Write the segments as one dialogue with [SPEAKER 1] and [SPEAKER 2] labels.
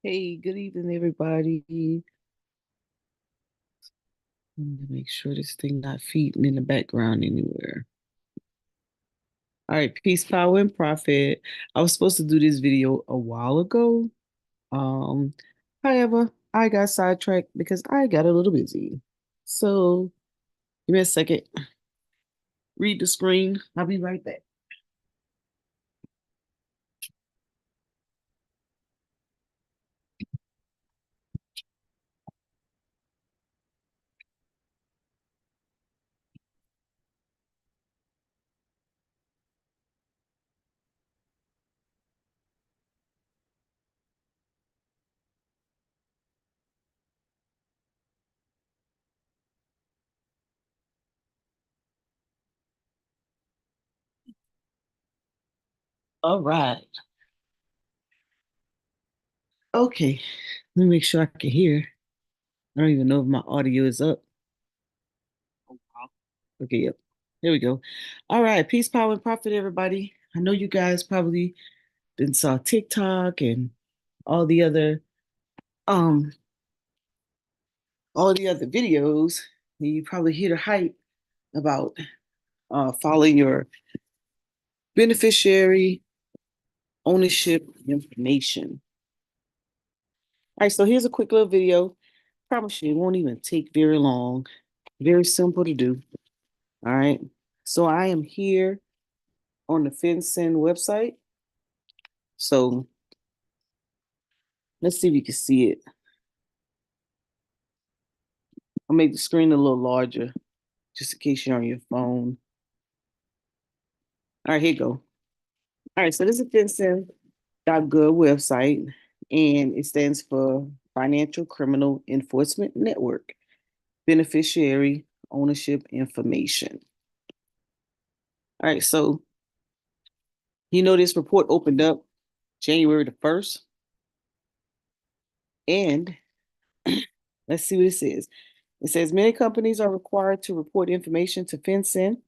[SPEAKER 1] Hey, good evening, everybody. Let me make sure this thing not feeding in the background anywhere. All right, peace, power, and profit. I was supposed to do this video a while ago. Um, However, I got sidetracked because I got a little busy. So give me a second. Read the screen. I'll be right back. All right. Okay. Let me make sure I can hear. I don't even know if my audio is up. Okay, yep. Here we go. All right. Peace, power, and profit, everybody. I know you guys probably been saw TikTok and all the other um all the other videos. You probably hear the hype about following your beneficiary ownership information. All right, so here's a quick little video. Promise you it won't even take very long. Very simple to do. All right. So I am here on the FinCEN website. So let's see if you can see it. I'll make the screen a little larger just in case you're on your phone. All right, here you go. All right, so this is FinCEN.gov website, and it stands for Financial Criminal Enforcement Network, Beneficiary Ownership Information. All right, so this report opened up January the 1st, and let's see what it says. It says many companies are required to report information to FinCEN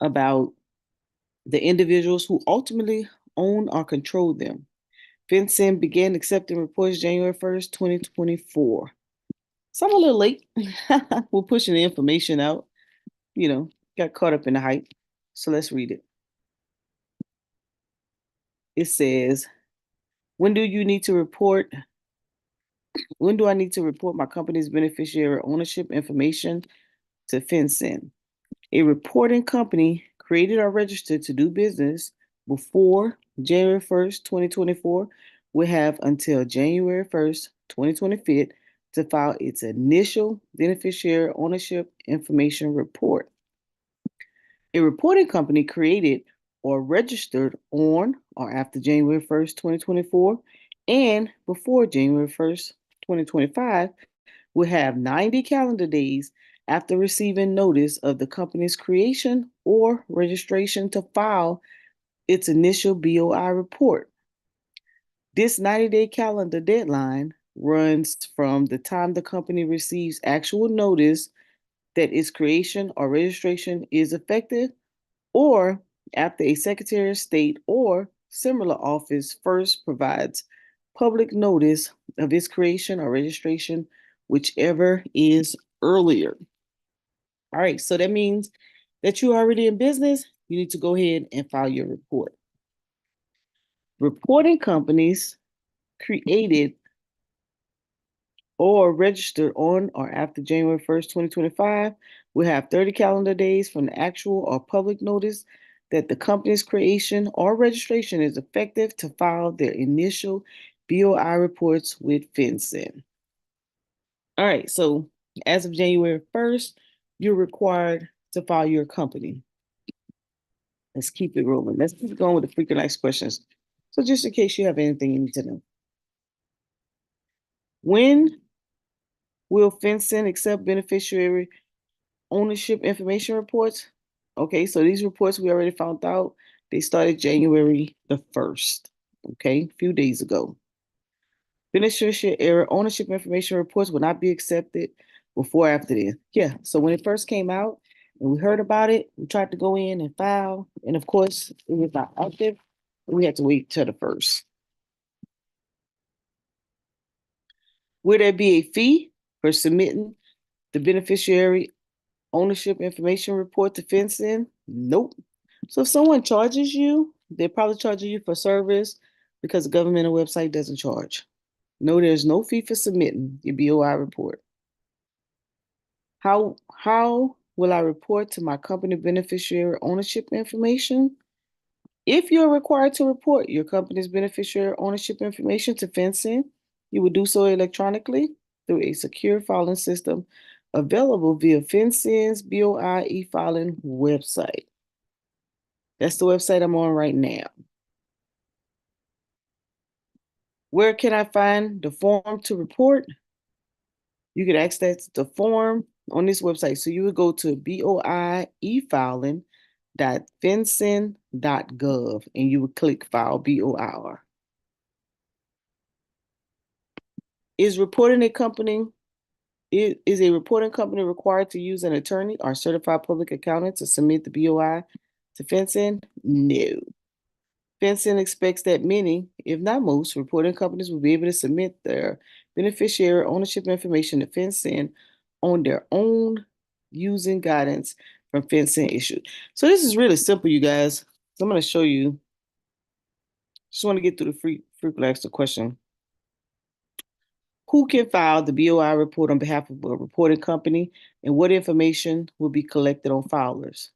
[SPEAKER 1] about the individuals who ultimately own or control them. FinCEN began accepting reports January 1st, 2024. So I'm a little late. We're pushing the information out, got caught up in the hype. So let's read it. It says, when do you need to report? When do I need to report my company's beneficiary ownership information to FinCEN? A reporting company created or registered to do business before January 1st, 2024 will have until January 1st, 2025 to file its initial beneficiary ownership information report. A reporting company created or registered on or after January 1st, 2024 and before January 1st, 2025 will have 90 calendar days after receiving notice of the company's creation or registration to file its initial BOI report. This 90-day calendar deadline runs from the time the company receives actual notice that its creation or registration is effective, or after a Secretary of State or similar office first provides public notice of its creation or registration, whichever is earlier. All right, so that means that you're already in business, you need to go ahead and file your report. Reporting companies created or registered on or after January 1st, 2025 will have 30 calendar days from the actual or public notice that the company's creation or registration is effective to file their initial BOI reports with FinCEN. All right, so as of January 1st, you're required to file your company. Let's keep it rolling. Let's keep going with the frequent asked questions. So just in case you have anything you need to know. When will FinCEN accept beneficiary ownership information reports? Okay, so these reports we already found out, they started January the 1st, okay, a few days ago. Beneficiary error ownership information reports will not be accepted before or after this. Yeah, so when it first came out and we heard about it, we tried to go in and file, and of course, it was not active. We had to wait till the 1st. Will there be a fee for submitting the beneficiary ownership information report to FinCEN? Nope. So if someone charges you, they're probably charging you for service because the governmental website doesn't charge. No, there's no fee for submitting your BOI report. How will I report to my company beneficiary ownership information? If you're required to report your company's beneficiary ownership information to FinCEN, you will do so electronically through a secure filing system available via FinCEN's BOI e-filing website. That's the website I'm on right now. Where can I find the form to report? You can access the form on this website. So you would go to boiefiling.fincen.gov and you would click File BOIR. Is reporting a company Is a reporting company required to use an attorney or certified public accountant to submit the BOI to FinCEN? No. FinCEN expects that many, if not most, reporting companies will be able to submit their beneficiary ownership information to FinCEN on their own using guidance from FinCEN issued. So this is really simple, you guys. So I'm going to show you. Just want to get through the frequently asked question. Who can file the BOI report on behalf of a reporting company, and what information will be collected on filers?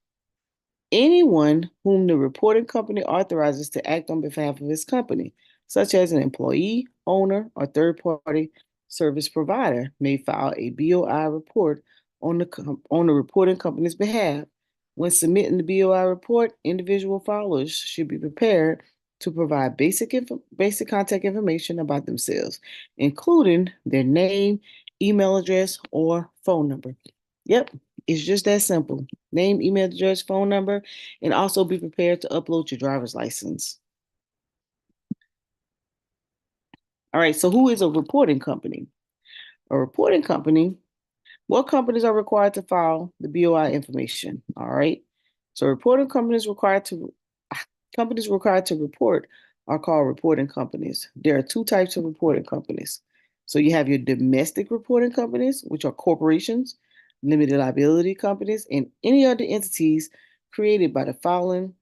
[SPEAKER 1] Anyone whom the reporting company authorizes to act on behalf of its company, such as an employee, owner, or third-party service provider, may file a BOI report on the reporting company's behalf. When submitting the BOI report, individual filers should be prepared to provide basic contact information about themselves, including their name, email address, or phone number. Yep, it's just that simple. Name, email address, phone number, and also be prepared to upload your driver's license. All right, so who is a reporting company? A reporting company, what companies are required to file the BOI information? All right. So companies required to report are called reporting companies. There are two types of reporting companies. So you have your domestic reporting companies, which are corporations, limited liability companies, and any other entities created by the filing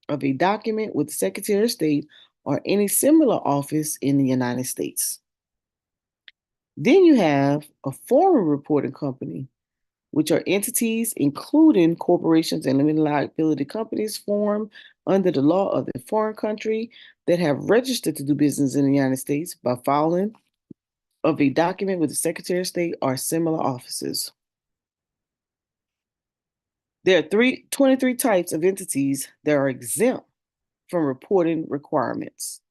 [SPEAKER 1] of a document with the Secretary of State or any similar office in the United States. Then you have a foreign reporting company, which are entities, including corporations and limited liability companies, formed under the law of the foreign country that have registered to do business in the United States by filing of a document with the Secretary of State or similar offices. There are 23 types of entities that are exempt from reporting requirements.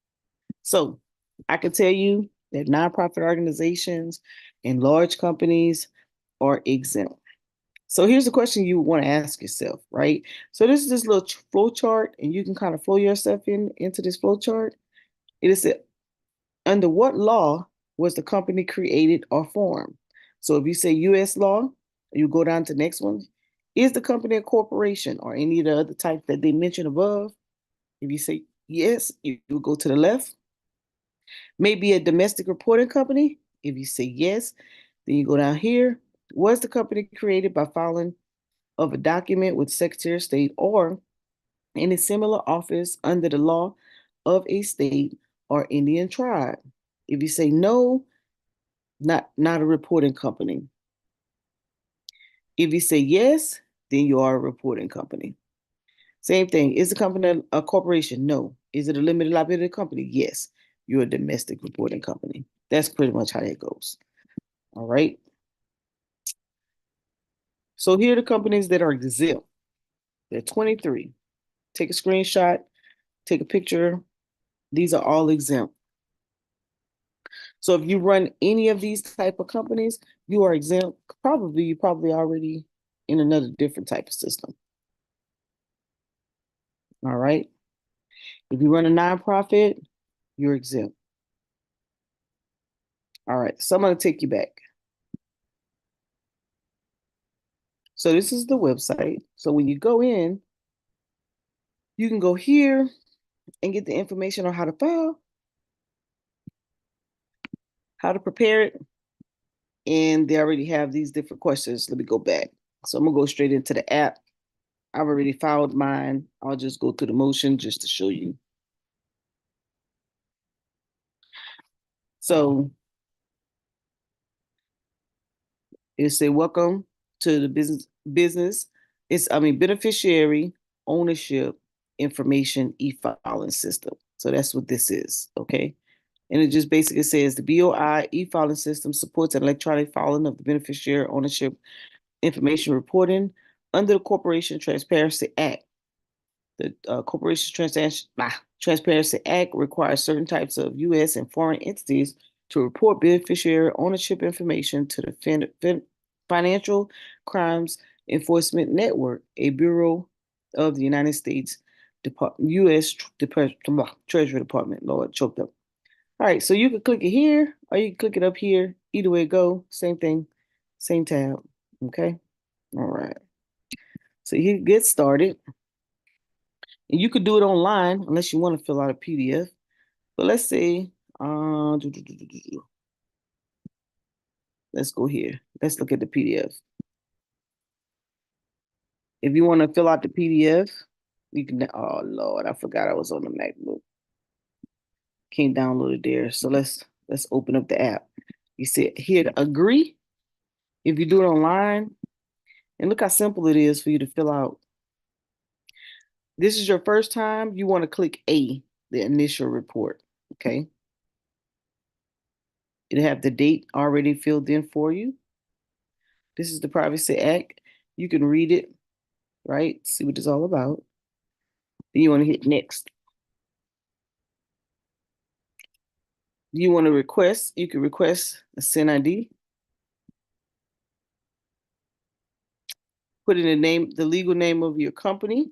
[SPEAKER 1] So I can tell you that nonprofit organizations and large companies are exempt. So here's the question you want to ask yourself, right? So this is this little flow chart, and you can kind of flow yourself into this flow chart. It is under what law was the company created or formed? So if you say U.S. law, you go down to the next one. Is the company a corporation or any of the other types that they mentioned above? If you say yes, you go to the left. Maybe a domestic reporting company. If you say yes, then you go down here. Was the company created by filing of a document with Secretary of State or any similar office under the law of a state or Indian tribe? If you say no, not a reporting company. If you say yes, then you are a reporting company. Same thing. Is the company a corporation? No. Is it a limited liability company? Yes. You're a domestic reporting company. That's pretty much how that goes. All right. So here are the companies that are exempt. There are 23. Take a screenshot, take a picture. These are all exempt. So if you run any of these type of companies, you are exempt. You're probably already in another different type of system. All right. If you run a nonprofit, you're exempt. All right. So I'm going to take you back. So this is the website. So when you go in, you can go here and get the information on how to file, how to prepare it, and they already have these different questions. Let me go back. So I'm gonna go straight into the app. I've already filed mine. I'll just go through the motion just to show you. So it say welcome to the business. Beneficiary ownership information e-filing system. So that's what this is, okay? And it just basically says the BOI e-filing system supports an electronic filing of the beneficiary ownership information reporting under the Corporation Transparency Act. The Transparency Act requires certain types of U.S. and foreign entities to report beneficiary ownership information to the Financial Crimes Enforcement Network, a bureau of the United States U.S. Treasury Department. Lord, choked up. All right, so you can click it here or you can click it up here. Either way it go, same thing, same tab. Okay. All right. So you get started. And you could do it online unless you want to fill out a PDF. But let's say, let's go here. Let's look at the PDF. If you want to fill out the PDF, you can. Oh Lord, I forgot I was on the MacBook. Can't download it there. So let's open up the app. You see here to agree. If you do it online, and look how simple it is for you to fill out. This is your first time. You want to click A, the initial report. Okay. It'll have the date already filled in for you. This is the Privacy Act. You can read it, right? See what it's all about. Then you want to hit next. You want to request, you can request a SIN ID. Put in the name, the legal name of your company,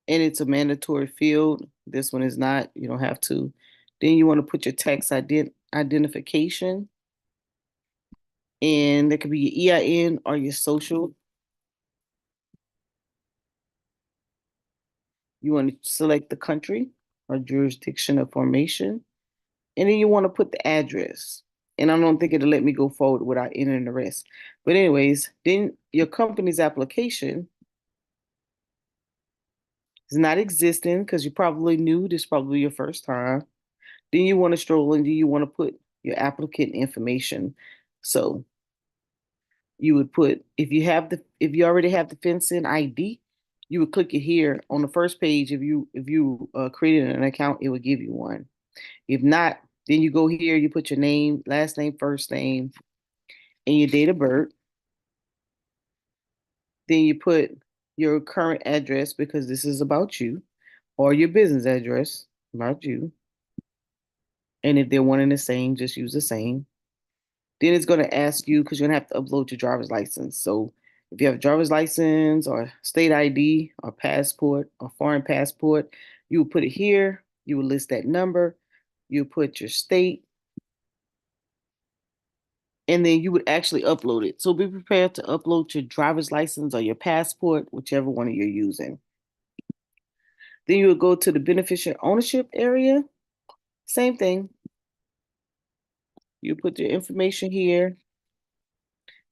[SPEAKER 1] and it's a mandatory field. This one is not, you don't have to. Then you want to put your tax identification, and that could be your EIN or your social. You want to select the country or jurisdiction of formation, and then you want to put the address. And I don't think it'll let me go forward without entering the rest. But anyways, then your company's application is not existing because you're probably new. This is probably your first time. Then you want to stroll and then you want to put your applicant information. So you would put if you already have the FinCEN ID, you would click it here on the first page. If you created an account, it would give you one. If not, then you go here, you put your name, last name, first name, and your date of birth. Then you put your current address because this is about you, or your business address about you. And if they're one and the same, just use the same. Then it's going to ask you because you're going to have to upload your driver's license. So if you have a driver's license or state ID or passport or foreign passport, you would put it here. You would list that number. You put your state, and then you would actually upload it. So be prepared to upload your driver's license or your passport, whichever one you're using. Then you would go to the beneficiary ownership area. Same thing. You put your information here,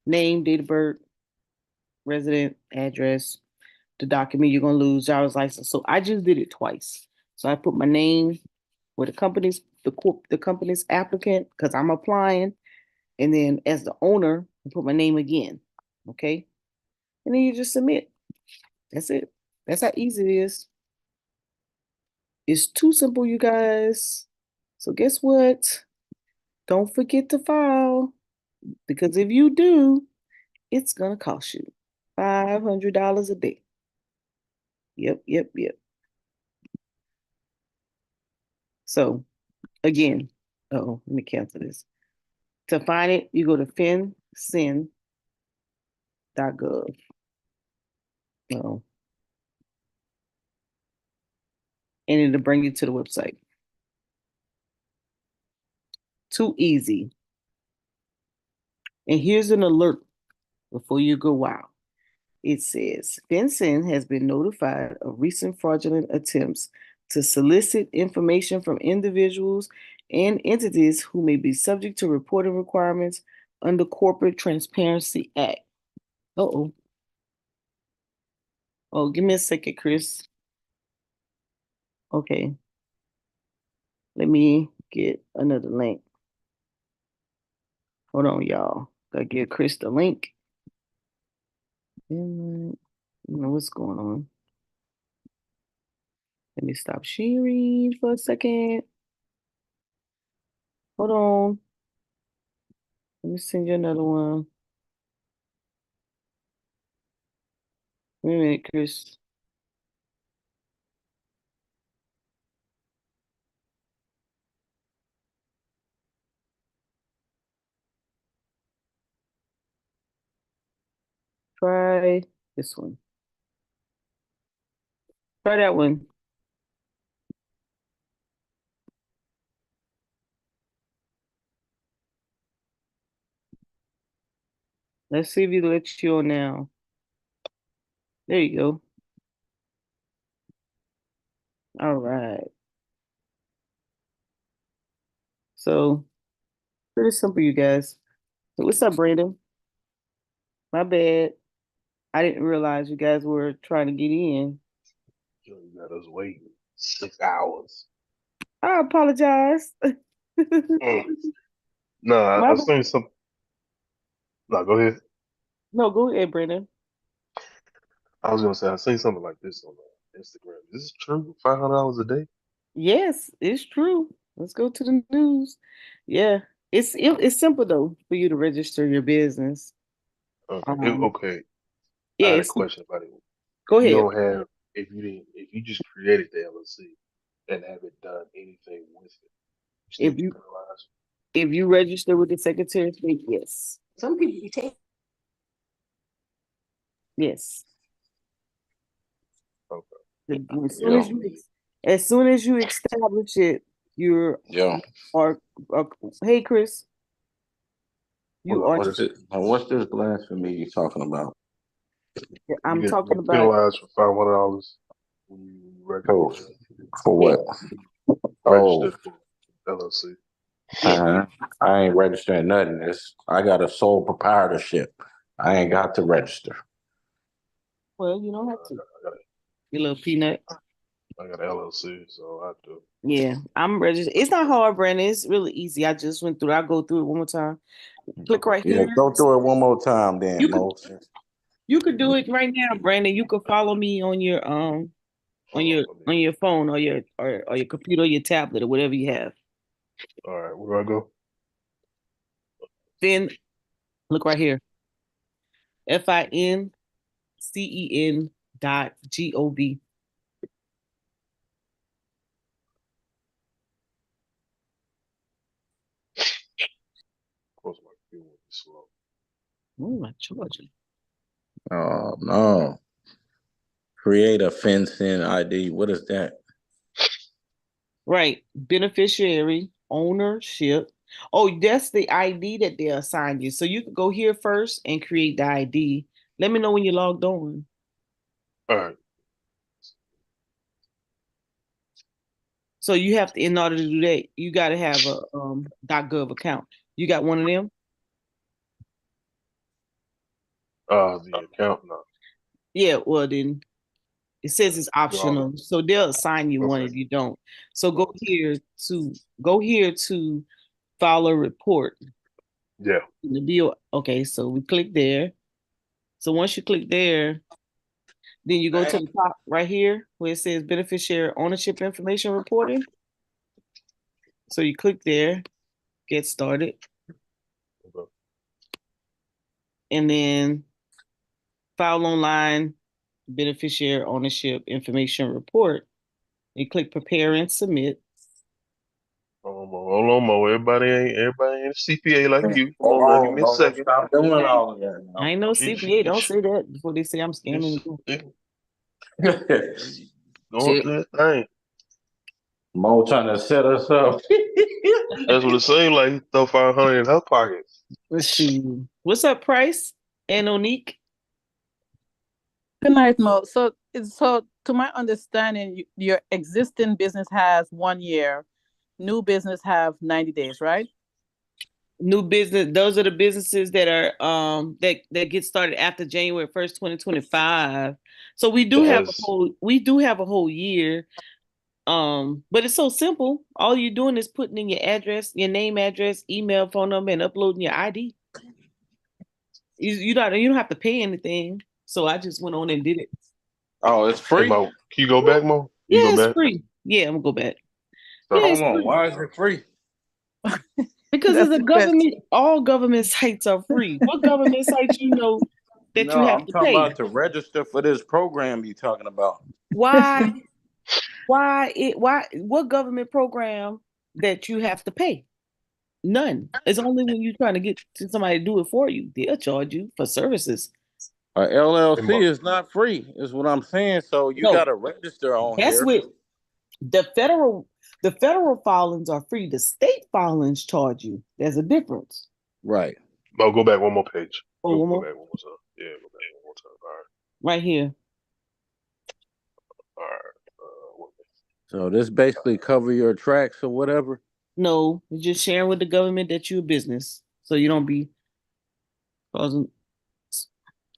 [SPEAKER 1] name, date of birth, resident, address, the document you're going to lose, driver's license. So I just did it twice. So I put my name with the company's applicant because I'm applying. And then as the owner, I put my name again. Okay. And then you just submit. That's it. That's how easy it is. It's too simple, you guys. So guess what? Don't forget to file because if you do, it's gonna cost you $500 a day. Yep, yep, yep. So again, let me cancel this. To find it, you go to FinCEN.gov. Oh, and it'll bring you to the website. Too easy. And here's an alert before you go wild. It says FinCEN has been notified of recent fraudulent attempts to solicit information from individuals and entities who may be subject to reporting requirements under Corporate Transparency Act. Uh-oh. Oh, give me a second, Chris. Okay. Let me get another link. Hold on, y'all. Gotta give Chris the link. I don't know what's going on. Let me stop sharing for a second. Hold on. Let me send you another one. Wait a minute, Chris. Try this one. Try that one. Let's see if he lets you on now. There you go. All right. So pretty simple, you guys. So what's up, Brandon? My bad. I didn't realize you guys were trying to get in.
[SPEAKER 2] You got us waiting 6 hours.
[SPEAKER 1] I apologize.
[SPEAKER 2] No,
[SPEAKER 1] My
[SPEAKER 2] I
[SPEAKER 1] bad.
[SPEAKER 2] seen some. No, go ahead.
[SPEAKER 1] No, go ahead, Brandon.
[SPEAKER 2] I was gonna say I seen something like this on Instagram. Is this true? $500 a day?
[SPEAKER 1] Yes, it's true. Let's go to the news. Yeah, it's simple though for you to register your business.
[SPEAKER 2] Okay.
[SPEAKER 1] Um,
[SPEAKER 2] Okay. I
[SPEAKER 1] yeah,
[SPEAKER 2] had a
[SPEAKER 1] it's
[SPEAKER 2] question about it.
[SPEAKER 1] go
[SPEAKER 2] You
[SPEAKER 1] ahead.
[SPEAKER 2] don't have if you just created the LLC and haven't done anything with it, you still
[SPEAKER 1] If
[SPEAKER 2] get
[SPEAKER 1] you
[SPEAKER 2] penalized.
[SPEAKER 1] if you register with the Secretary of State, yes,
[SPEAKER 3] Some people be taking.
[SPEAKER 1] yes.
[SPEAKER 2] Okay.
[SPEAKER 4] Yeah,
[SPEAKER 1] As soon as you establish it, you're
[SPEAKER 4] yeah.
[SPEAKER 1] are, are hey Chris,
[SPEAKER 2] Hold
[SPEAKER 1] you
[SPEAKER 2] on.
[SPEAKER 1] are.
[SPEAKER 2] What is it?
[SPEAKER 4] What's this blasphemy you talking about?
[SPEAKER 2] You
[SPEAKER 1] I'm
[SPEAKER 2] get
[SPEAKER 1] talking about
[SPEAKER 2] penalized for $500 when you
[SPEAKER 4] Oh,
[SPEAKER 2] register
[SPEAKER 4] for
[SPEAKER 1] yeah,
[SPEAKER 4] what? Oh,
[SPEAKER 2] register for LLC.
[SPEAKER 1] yeah.
[SPEAKER 4] I ain't registering nothing. I got a sole proprietorship. I ain't got to register.
[SPEAKER 1] Well, you don't have
[SPEAKER 2] I
[SPEAKER 1] to.
[SPEAKER 2] got, I got,
[SPEAKER 1] You little peanut.
[SPEAKER 2] I got an LLC, so I have to.
[SPEAKER 1] Yeah, I'm registered. It's not hard, Brandon. It's really easy. I just went through. I'll go through it one more time. Click
[SPEAKER 2] Okay.
[SPEAKER 1] right
[SPEAKER 4] Yeah,
[SPEAKER 1] here.
[SPEAKER 4] go through it one more time, then,
[SPEAKER 1] You could
[SPEAKER 4] Mo.
[SPEAKER 1] you could do it right now, Brandon. You could follow me
[SPEAKER 2] Hold on. Let me.
[SPEAKER 1] on your phone or your computer or your tablet or whatever you have.
[SPEAKER 2] All right. Where do I go?
[SPEAKER 1] Then look right here. FINCEN.gov.
[SPEAKER 2] Of course, my computer will be slow.
[SPEAKER 1] Oh, my charger.
[SPEAKER 4] Oh, no. Create a FinCEN ID. What is that?
[SPEAKER 1] Right. Beneficiary ownership. Oh, that's the ID that they assign you. So you could go here first and create the ID. Let me know when you're logged on.
[SPEAKER 2] All right.
[SPEAKER 1] So you have to, in order to do that, you got to have a .gov account. You got one of them?
[SPEAKER 2] The account now.
[SPEAKER 1] Yeah. Well, then it says it's
[SPEAKER 2] Do all the.
[SPEAKER 1] optional, so they'll assign you one
[SPEAKER 2] Okay.
[SPEAKER 1] if you don't. So
[SPEAKER 2] Okay.
[SPEAKER 1] go here to file a report.
[SPEAKER 2] Yeah.
[SPEAKER 1] The bill. Okay, so we click there. So once you click there, then you go to the top right here where it says beneficiary ownership information reporting. So you click there, get started,
[SPEAKER 2] Okay.
[SPEAKER 1] and then file online beneficiary ownership information report. You click prepare and submit.
[SPEAKER 2] Hold on, Mo. Everybody ain't a CPA like you. Hold on, now, give
[SPEAKER 4] Oh,
[SPEAKER 2] me a
[SPEAKER 4] Mo,
[SPEAKER 2] second.
[SPEAKER 4] stop doing all of that
[SPEAKER 1] I
[SPEAKER 4] now.
[SPEAKER 1] ain't no
[SPEAKER 2] She,
[SPEAKER 1] CPA.
[SPEAKER 2] she,
[SPEAKER 1] Don't
[SPEAKER 2] she,
[SPEAKER 1] say that before they say I'm scamming
[SPEAKER 2] she's
[SPEAKER 1] you.
[SPEAKER 2] going
[SPEAKER 1] See,
[SPEAKER 2] through that thing.
[SPEAKER 4] Mo trying to set us up.
[SPEAKER 2] That's what it seemed like. He throw 500 in her pocket.
[SPEAKER 1] let's see. What's up, Price and Onique?
[SPEAKER 3] Good night, Mo. So to my understanding, your existing business has 1 year, new business have 90 days, right?
[SPEAKER 1] New business. Those are the businesses that are that get started after January 1st, 2025. So
[SPEAKER 2] That's
[SPEAKER 1] we do have a whole year. But it's so simple. All you're doing is putting in your address, your name, address, email, phone number, and uploading your ID. You don't have to pay anything. So I just went on and did it.
[SPEAKER 4] Oh, it's
[SPEAKER 2] hey
[SPEAKER 4] free?
[SPEAKER 2] Mo. Can you go back, Mo? You
[SPEAKER 1] Yeah,
[SPEAKER 2] go
[SPEAKER 1] it's
[SPEAKER 2] back.
[SPEAKER 1] free. Yeah, I'm gonna go back.
[SPEAKER 2] So
[SPEAKER 1] Yeah,
[SPEAKER 4] Hold
[SPEAKER 1] it's
[SPEAKER 4] on.
[SPEAKER 1] free.
[SPEAKER 4] Why is it free?
[SPEAKER 1] Because it's
[SPEAKER 3] That's
[SPEAKER 1] a
[SPEAKER 3] the question.
[SPEAKER 1] government, all government sites are free. What government sites you know that
[SPEAKER 4] No,
[SPEAKER 1] you have
[SPEAKER 4] I'm
[SPEAKER 1] to
[SPEAKER 4] talking
[SPEAKER 1] pay?
[SPEAKER 4] about to register for this program you talking about.
[SPEAKER 1] Why what government program that you have to pay? None. It's only when you're trying to get to somebody to do it for you. They'll charge you for services.
[SPEAKER 4] A
[SPEAKER 2] hey
[SPEAKER 4] LLC
[SPEAKER 2] Mo.
[SPEAKER 4] is not free, is what I'm saying. So you got
[SPEAKER 1] No,
[SPEAKER 4] to register on
[SPEAKER 1] that's
[SPEAKER 4] here.
[SPEAKER 1] what the federal filings are free. The state filings charge you. There's a difference.
[SPEAKER 4] Right.
[SPEAKER 2] Mo, go back one more page.
[SPEAKER 1] Oh,
[SPEAKER 2] Go
[SPEAKER 1] one
[SPEAKER 2] go
[SPEAKER 1] more
[SPEAKER 2] back one more time. Yeah, go back one more time.
[SPEAKER 1] right here.
[SPEAKER 2] All right. One
[SPEAKER 4] So this basically cover your tracks or whatever.
[SPEAKER 1] No, you're just sharing with the government that you're a business, so you don't be causing.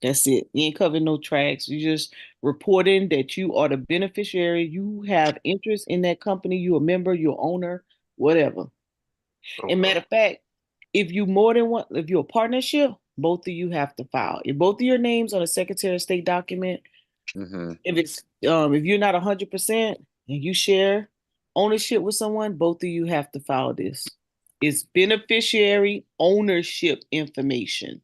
[SPEAKER 1] That's it. You ain't covering no tracks. You just reporting that you are the beneficiary. You have interest in that company. You're a member. You're owner. Whatever. And
[SPEAKER 2] okay.
[SPEAKER 1] matter of fact, if you more than one, if you're a partnership, both of you have to file. If both of your names on a Secretary of State document,
[SPEAKER 4] Mm-hmm.
[SPEAKER 1] if you're not 100% and you share ownership with someone, both of you have to file this. It's beneficiary ownership information.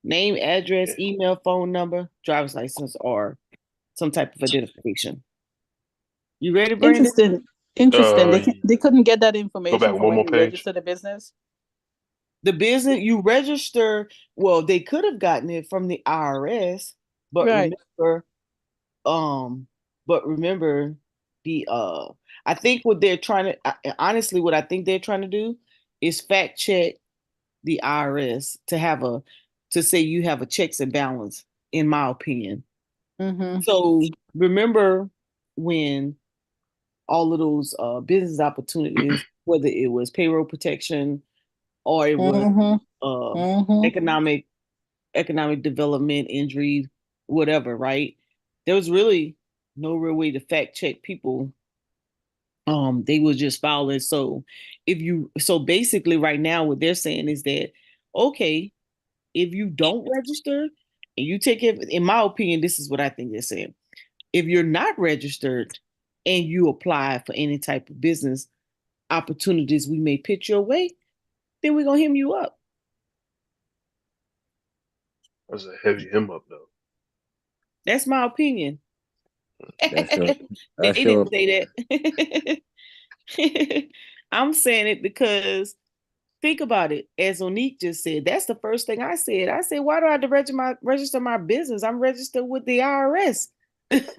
[SPEAKER 1] Name, address,
[SPEAKER 2] Yeah.
[SPEAKER 1] email, phone number, driver's license, or some type of identification. You ready, Brandon?
[SPEAKER 3] Interesting. Interesting.
[SPEAKER 2] Uh,
[SPEAKER 3] They couldn't get that
[SPEAKER 2] go back
[SPEAKER 3] information from
[SPEAKER 2] one
[SPEAKER 3] when
[SPEAKER 2] more
[SPEAKER 3] you
[SPEAKER 2] page.
[SPEAKER 3] register the business.
[SPEAKER 1] The business you register, well, they could have gotten it from the IRS, but
[SPEAKER 3] Right.
[SPEAKER 1] remember, um, but remember the I think what they're trying to honestly, what I think they're trying to do is fact check the IRS to have a to say you have a checks and balance, in my opinion.
[SPEAKER 3] Mm-hmm.
[SPEAKER 1] So remember when all of those business opportunities, whether it was payroll protection or it was
[SPEAKER 3] Mm-hmm.
[SPEAKER 1] uh,
[SPEAKER 3] Mm-hmm.
[SPEAKER 1] economic development, injury, whatever, right? There was really no real way to fact check people. They were just filing. So basically right now what they're saying is that okay, if you don't register and you take it, in my opinion, this is what I think they're saying. If you're not registered and you apply for any type of business opportunities we may pitch your way, then we're gonna hem you up.
[SPEAKER 2] That's a heavy him up though.
[SPEAKER 1] That's my opinion.
[SPEAKER 4] That's your.
[SPEAKER 1] They
[SPEAKER 4] That's your.
[SPEAKER 1] didn't say that. I'm saying it because think about it. As Onique just said, that's the first thing I said. I said, why do I have to register my business? I'm registered with the IRS.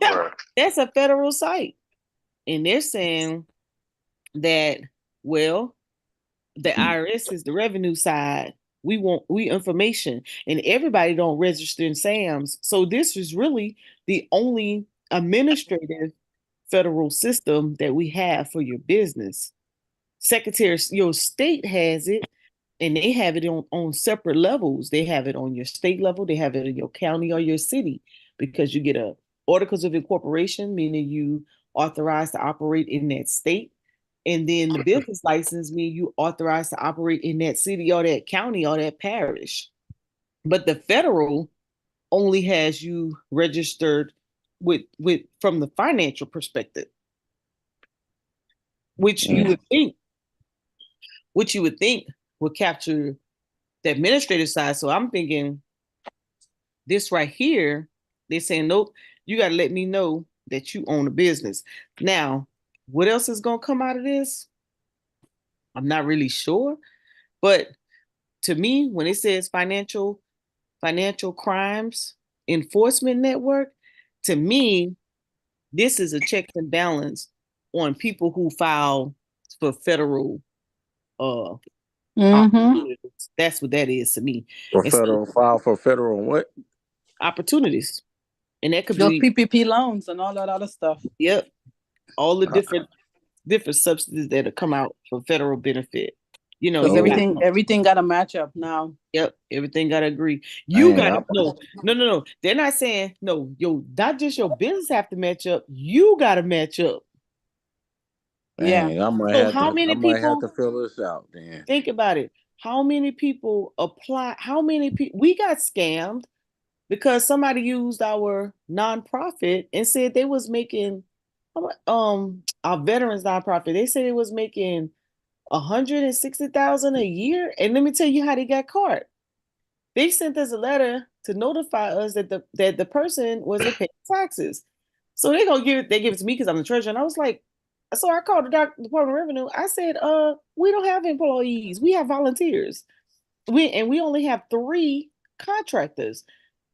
[SPEAKER 2] Right.
[SPEAKER 1] That's a federal site. And they're saying that, well, the IRS is the revenue side. We information, and everybody don't register in SAMS. So this is really the only administrative federal system that we have for your business. Secretary, your state has it, and they have it on separate levels. They have it on your state level, they have it in your county or your city, because you get a articles of incorporation, meaning you authorized to operate in that state. And then the business license means you authorized to operate in that city or that county or that parish. But the federal only has you registered with from the financial perspective, which you
[SPEAKER 4] Mm.
[SPEAKER 1] would think, which you would think would capture the administrative side. So I'm thinking this right here, they're saying, nope, you got to let me know that you own a business. Now, what else is going to come out of this? I'm not really sure. But to me, when it says financial crimes enforcement network, to me, this is a check and balance on people who file for federal uh
[SPEAKER 3] Mm-hmm.
[SPEAKER 1] opportunities. That's what that is to me.
[SPEAKER 4] For
[SPEAKER 1] And so
[SPEAKER 4] federal file for federal what?
[SPEAKER 1] opportunities. And that could
[SPEAKER 3] Those
[SPEAKER 1] be,
[SPEAKER 3] PPP loans and all that other stuff.
[SPEAKER 1] yep, all the
[SPEAKER 4] Uh,
[SPEAKER 1] different subsidies that have come out for federal benefit. You know,
[SPEAKER 3] Because
[SPEAKER 1] you have,
[SPEAKER 3] everything got to match up now.
[SPEAKER 1] yep, everything got to agree. You
[SPEAKER 4] Man,
[SPEAKER 1] got to, no. They're not saying, no, not just your business have to match up. You got to match up.
[SPEAKER 3] Yeah.
[SPEAKER 4] I might
[SPEAKER 1] So
[SPEAKER 4] have
[SPEAKER 1] how
[SPEAKER 4] to. I
[SPEAKER 1] many
[SPEAKER 4] might have
[SPEAKER 1] people,
[SPEAKER 4] to fill this out then.
[SPEAKER 1] think about it. How many people apply? How many people, we got scammed because somebody used our nonprofit and said they was making, our veterans nonprofit, they said it was making 160,000 a year. And let me tell you how they got caught. They sent us a letter to notify us that the person wasn't paying taxes. So they give it to me because I'm the treasurer. And I was like, so I called the Department of Revenue. I said, we don't have employees. We have volunteers. We only have 3 contractors.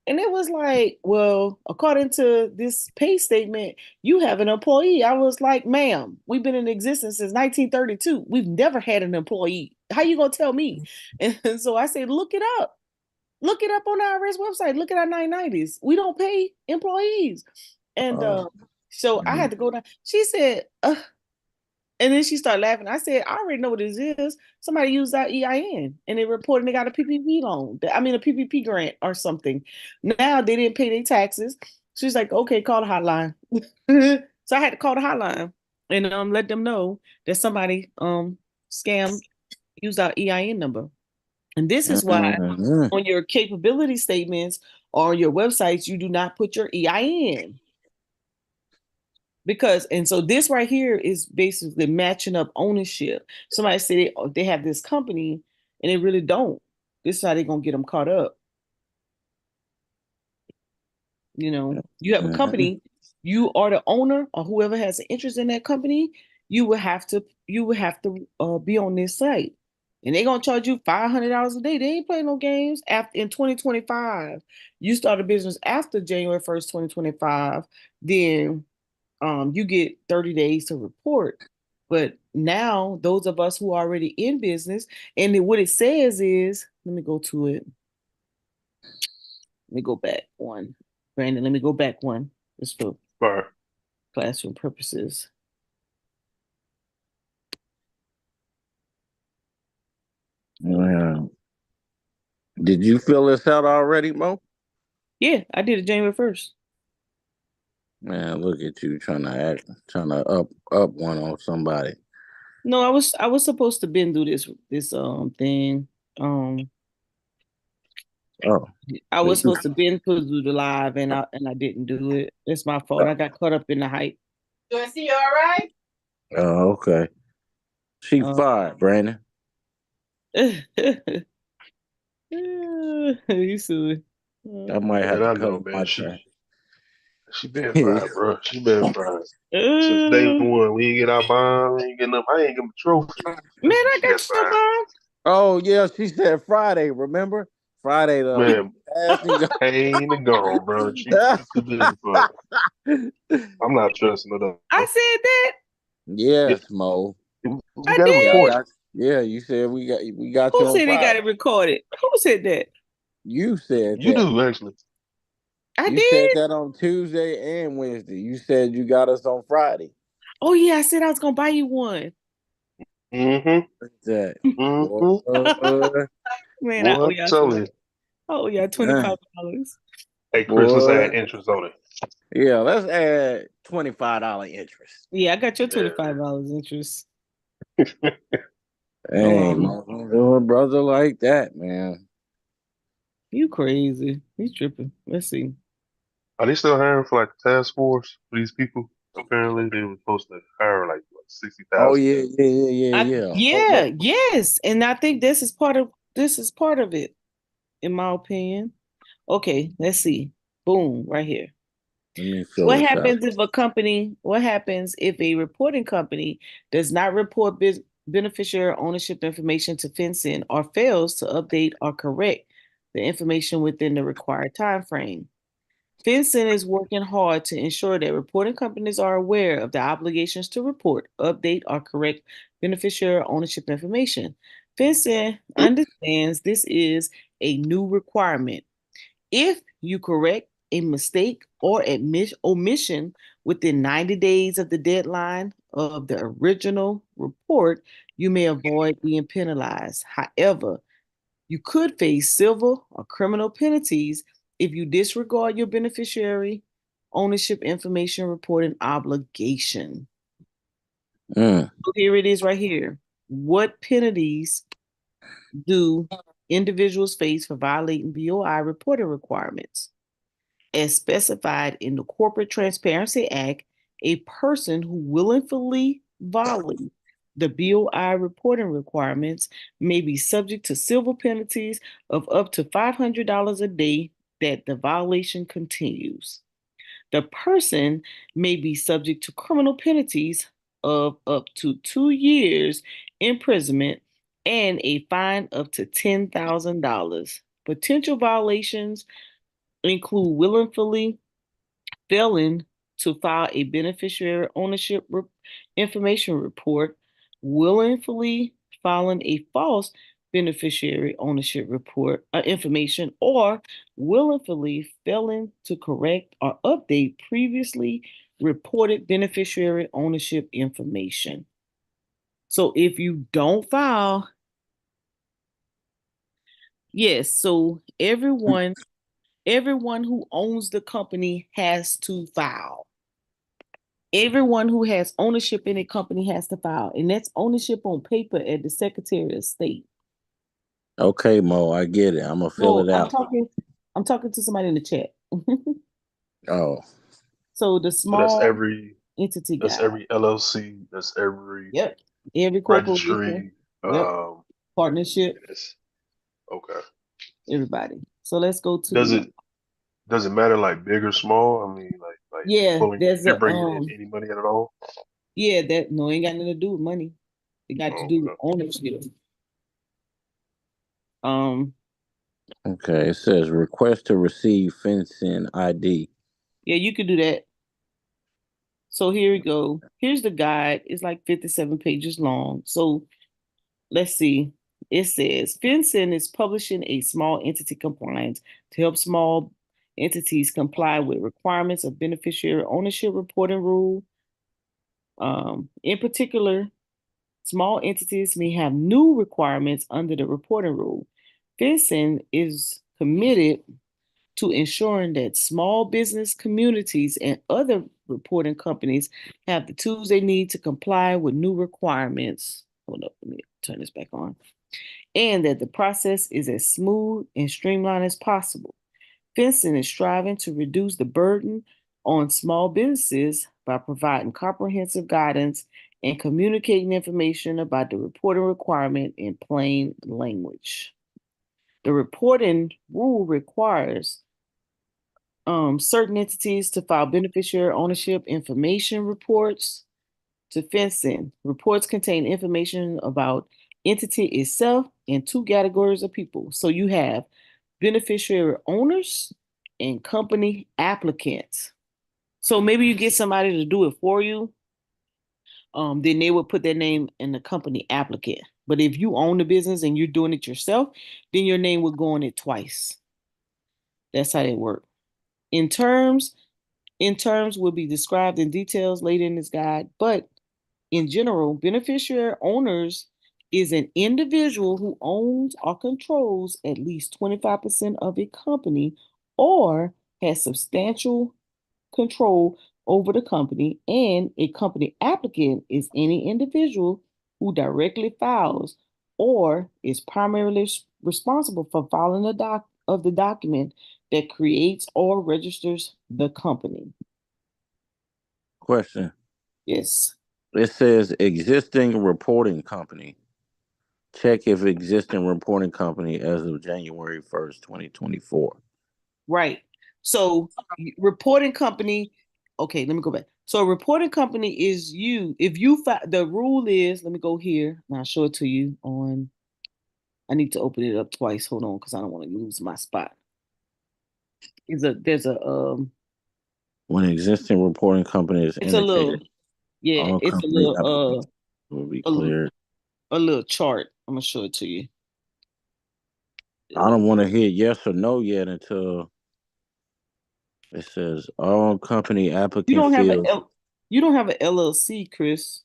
[SPEAKER 1] And it was like, well, according to this pay statement, you have an employee. I was like, ma'am, we've been in existence since 1932. We've never had an employee. How you gonna tell me? And so I said, look it up. Look it up on our IRS website. Look at our 990s. We don't pay employees. And so I
[SPEAKER 4] Mhm.
[SPEAKER 1] had to go down. She said, and then she started laughing. I said, I already know what this is. Somebody used our EIN and they reported they got a PPP loan. I mean, a PPP grant or something. Now they didn't pay their taxes. She's like, okay, call the hotline. So I had to call the hotline and let them know that somebody scammed, used our EIN number. And this is why
[SPEAKER 4] Mhm.
[SPEAKER 1] on your capability statements or your websites, you do not put your EIN. Because, and so this right here is basically matching up ownership. Somebody said they have this company and they really don't. This is how they're going to get them caught up. You have a
[SPEAKER 4] Mhm.
[SPEAKER 1] company, you are the owner or whoever has an interest in that company, you would have to be on this site. And they're gonna charge you $500 a day. They ain't playing no games. After in 2025, you start a business after January 1st, 2025, then you get 30 days to report. But now those of us who are already in business, and what it says is, let me go to it. Let me go back one. Brandon, let me go back one. Just for
[SPEAKER 2] Right.
[SPEAKER 1] classroom purposes.
[SPEAKER 4] Yeah. Did you fill this out already, Mo?
[SPEAKER 1] Yeah, I did it January 1st.
[SPEAKER 4] Man, look at you trying to up one on somebody.
[SPEAKER 1] No, I was supposed to been do this thing. Um
[SPEAKER 4] Oh,
[SPEAKER 1] I was
[SPEAKER 4] you-
[SPEAKER 1] supposed to been put do the live and I didn't do it. It's my fault. I got caught up in the hype.
[SPEAKER 3] Do I see you all right?
[SPEAKER 4] oh, okay. She
[SPEAKER 1] Um,
[SPEAKER 4] fired, Brandon.
[SPEAKER 1] you silly.
[SPEAKER 4] I might have
[SPEAKER 2] Man,
[SPEAKER 4] to
[SPEAKER 2] I know,
[SPEAKER 4] cover
[SPEAKER 2] man.
[SPEAKER 4] my
[SPEAKER 2] She
[SPEAKER 4] track.
[SPEAKER 2] she been
[SPEAKER 4] Man,
[SPEAKER 2] fried, bro. She been fried since day
[SPEAKER 1] Man,
[SPEAKER 2] one. We ain't get our bond. We ain't get enough. I ain't get a trophy.
[SPEAKER 1] I
[SPEAKER 2] She got
[SPEAKER 1] got your
[SPEAKER 2] fired.
[SPEAKER 1] bond.
[SPEAKER 4] oh yeah, she said Friday. Remember Friday the
[SPEAKER 2] Man,
[SPEAKER 4] past and
[SPEAKER 2] pain and gone, bro. She too busy for it. I'm not trusting her
[SPEAKER 1] I
[SPEAKER 2] though.
[SPEAKER 1] said that.
[SPEAKER 2] Yeah,
[SPEAKER 4] yes, Mo.
[SPEAKER 2] we
[SPEAKER 1] I
[SPEAKER 2] got a
[SPEAKER 4] Yeah, I
[SPEAKER 1] did.
[SPEAKER 2] report.
[SPEAKER 4] got. Yeah, you said we got
[SPEAKER 1] Who
[SPEAKER 4] you on
[SPEAKER 1] said they got
[SPEAKER 4] Friday.
[SPEAKER 1] it recorded? Who said that?
[SPEAKER 4] You said
[SPEAKER 2] You
[SPEAKER 4] that.
[SPEAKER 2] do actually.
[SPEAKER 1] I
[SPEAKER 4] You said
[SPEAKER 1] did.
[SPEAKER 4] that on Tuesday and Wednesday. You said you got us on Friday.
[SPEAKER 1] Oh yeah, I said I was gonna buy you one.
[SPEAKER 2] Mm-hmm.
[SPEAKER 4] What's that? Boy,
[SPEAKER 2] Mm-hmm.
[SPEAKER 1] Man, I
[SPEAKER 2] Boy,
[SPEAKER 1] owe
[SPEAKER 2] I
[SPEAKER 1] y'all
[SPEAKER 2] tell
[SPEAKER 1] some.
[SPEAKER 2] you.
[SPEAKER 1] I owe y'all
[SPEAKER 4] uh,
[SPEAKER 1] $25.
[SPEAKER 2] Hey, Chris, let's
[SPEAKER 4] boy.
[SPEAKER 2] add interest on it.
[SPEAKER 4] Yeah, let's add $25 interest.
[SPEAKER 1] Yeah, I got your
[SPEAKER 2] Yeah.
[SPEAKER 1] $25 interest.
[SPEAKER 4] Hey,
[SPEAKER 1] Um,
[SPEAKER 4] Mo, don't do a brother like that, man.
[SPEAKER 1] you crazy. You tripping. Let's see.
[SPEAKER 2] Are they still hiring for like a task force for these people? Apparently, they were supposed to hire like what,
[SPEAKER 4] Oh
[SPEAKER 2] 60,000
[SPEAKER 4] yeah,
[SPEAKER 2] people.
[SPEAKER 4] yeah, yeah, yeah, yeah. Oh,
[SPEAKER 1] Yeah, yes. And I think this is part of it, in my opinion. Okay, let's see. Boom, right here.
[SPEAKER 4] let me fill this out.
[SPEAKER 1] What happens if a reporting company does not report beneficiary ownership information to FinCEN or fails to update or correct the information within the required time frame? FinCEN is working hard to ensure that reporting companies are aware of the obligations to report, update, or correct beneficiary ownership information. FinCEN understands this is a new requirement. If you correct a mistake or admit omission within 90 days of the deadline of the original report, you may avoid being penalized. However, you could face civil or criminal penalties if you disregard your beneficiary ownership information reporting obligation.
[SPEAKER 4] Mm.
[SPEAKER 1] So here it is right here. What penalties do individuals face for violating BOI reporting requirements? As specified in the Corporate Transparency Act, a person who willfully violates the BOI reporting requirements may be subject to civil penalties of up to $500 a day that the violation continues. The person may be subject to criminal penalties of up to 2 years imprisonment and a fine up to $10,000. Potential violations include willfully failing to file a beneficiary ownership information report, willfully filing a false beneficiary ownership report information, or willfully failing to correct or update previously reported beneficiary ownership information. So if you don't file, yes, so everyone who owns the company has to file. Everyone who has ownership in a company has to file, and that's ownership on paper at the Secretary of State.
[SPEAKER 4] Okay, Mo, I get it. I'm gonna fill
[SPEAKER 1] So
[SPEAKER 4] it out.
[SPEAKER 1] I'm talking to somebody in the chat.
[SPEAKER 4] Oh,
[SPEAKER 1] So the
[SPEAKER 2] So that's
[SPEAKER 1] small
[SPEAKER 2] every
[SPEAKER 1] entity
[SPEAKER 2] that's
[SPEAKER 1] guide.
[SPEAKER 2] every LLC, that's every
[SPEAKER 1] Yep. Every corporation.
[SPEAKER 2] registry.
[SPEAKER 1] Yep. Partnership.
[SPEAKER 2] That's okay.
[SPEAKER 1] Everybody. So let's go
[SPEAKER 2] Does
[SPEAKER 1] to
[SPEAKER 2] it does it matter like big or small? I mean, like if
[SPEAKER 1] yeah. There's
[SPEAKER 2] they're
[SPEAKER 1] a
[SPEAKER 2] bringing in any money at all?
[SPEAKER 1] yeah that no ain't got nothing to do with money. It got to
[SPEAKER 2] Oh,
[SPEAKER 1] do with
[SPEAKER 2] okay.
[SPEAKER 1] ownership. Um.
[SPEAKER 4] okay. It says request to receive FinCEN ID.
[SPEAKER 1] Yeah, you could do that. So here we go. Here's the guide. It's like 57 pages long. So let's see. It says FinCEN is publishing a small entity compliance to help small entities comply with requirements of beneficiary ownership reporting rule. In particular, small entities may have new requirements under the reporting rule. FinCEN is committed to ensuring that small business communities and other reporting companies have the tools they need to comply with new requirements. Hold up, let me turn this back on. And that the process is as smooth and streamlined as possible. FinCEN is striving to reduce the burden on small businesses by providing comprehensive guidance and communicating information about the reporting requirement in plain language. The reporting rule requires certain entities to file beneficiary ownership information reports to FinCEN. Reports contain information about entity itself and two categories of people. So you have beneficiary owners and company applicants. So maybe you get somebody to do it for you. Then they would put their name in the company applicant. But if you own the business and you're doing it yourself, then your name would go on it twice. That's how they work. In terms In terms will be described in details later in this guide, but in general, beneficiary owners is an individual who owns or controls at least 25% of a company or has substantial control over the company, and a company applicant is any individual who directly files or is primarily responsible for filing the document that creates or registers the company.
[SPEAKER 4] Question.
[SPEAKER 1] Yes.
[SPEAKER 4] It says existing reporting company. Check if existing reporting company as of January 1st, 2024.
[SPEAKER 1] Right. So reporting company, okay, let me go back. So a reporting company is you. If you the rule is, let me go here and I'll show it to you on. I need to open it up twice. Hold on, because I don't want to lose my spot. There's a
[SPEAKER 4] When existing reporting company is
[SPEAKER 1] it's a little,
[SPEAKER 4] indicated,
[SPEAKER 1] yeah,
[SPEAKER 4] all
[SPEAKER 1] it's a
[SPEAKER 4] company
[SPEAKER 1] little
[SPEAKER 4] applications will be
[SPEAKER 1] a,
[SPEAKER 4] cleared.
[SPEAKER 1] a little chart. I'm gonna show it to you.
[SPEAKER 4] I don't want to hear yes or no yet until it says all company
[SPEAKER 1] You
[SPEAKER 4] applicant
[SPEAKER 1] don't have
[SPEAKER 4] fields.
[SPEAKER 1] You don't have an LLC, Chris.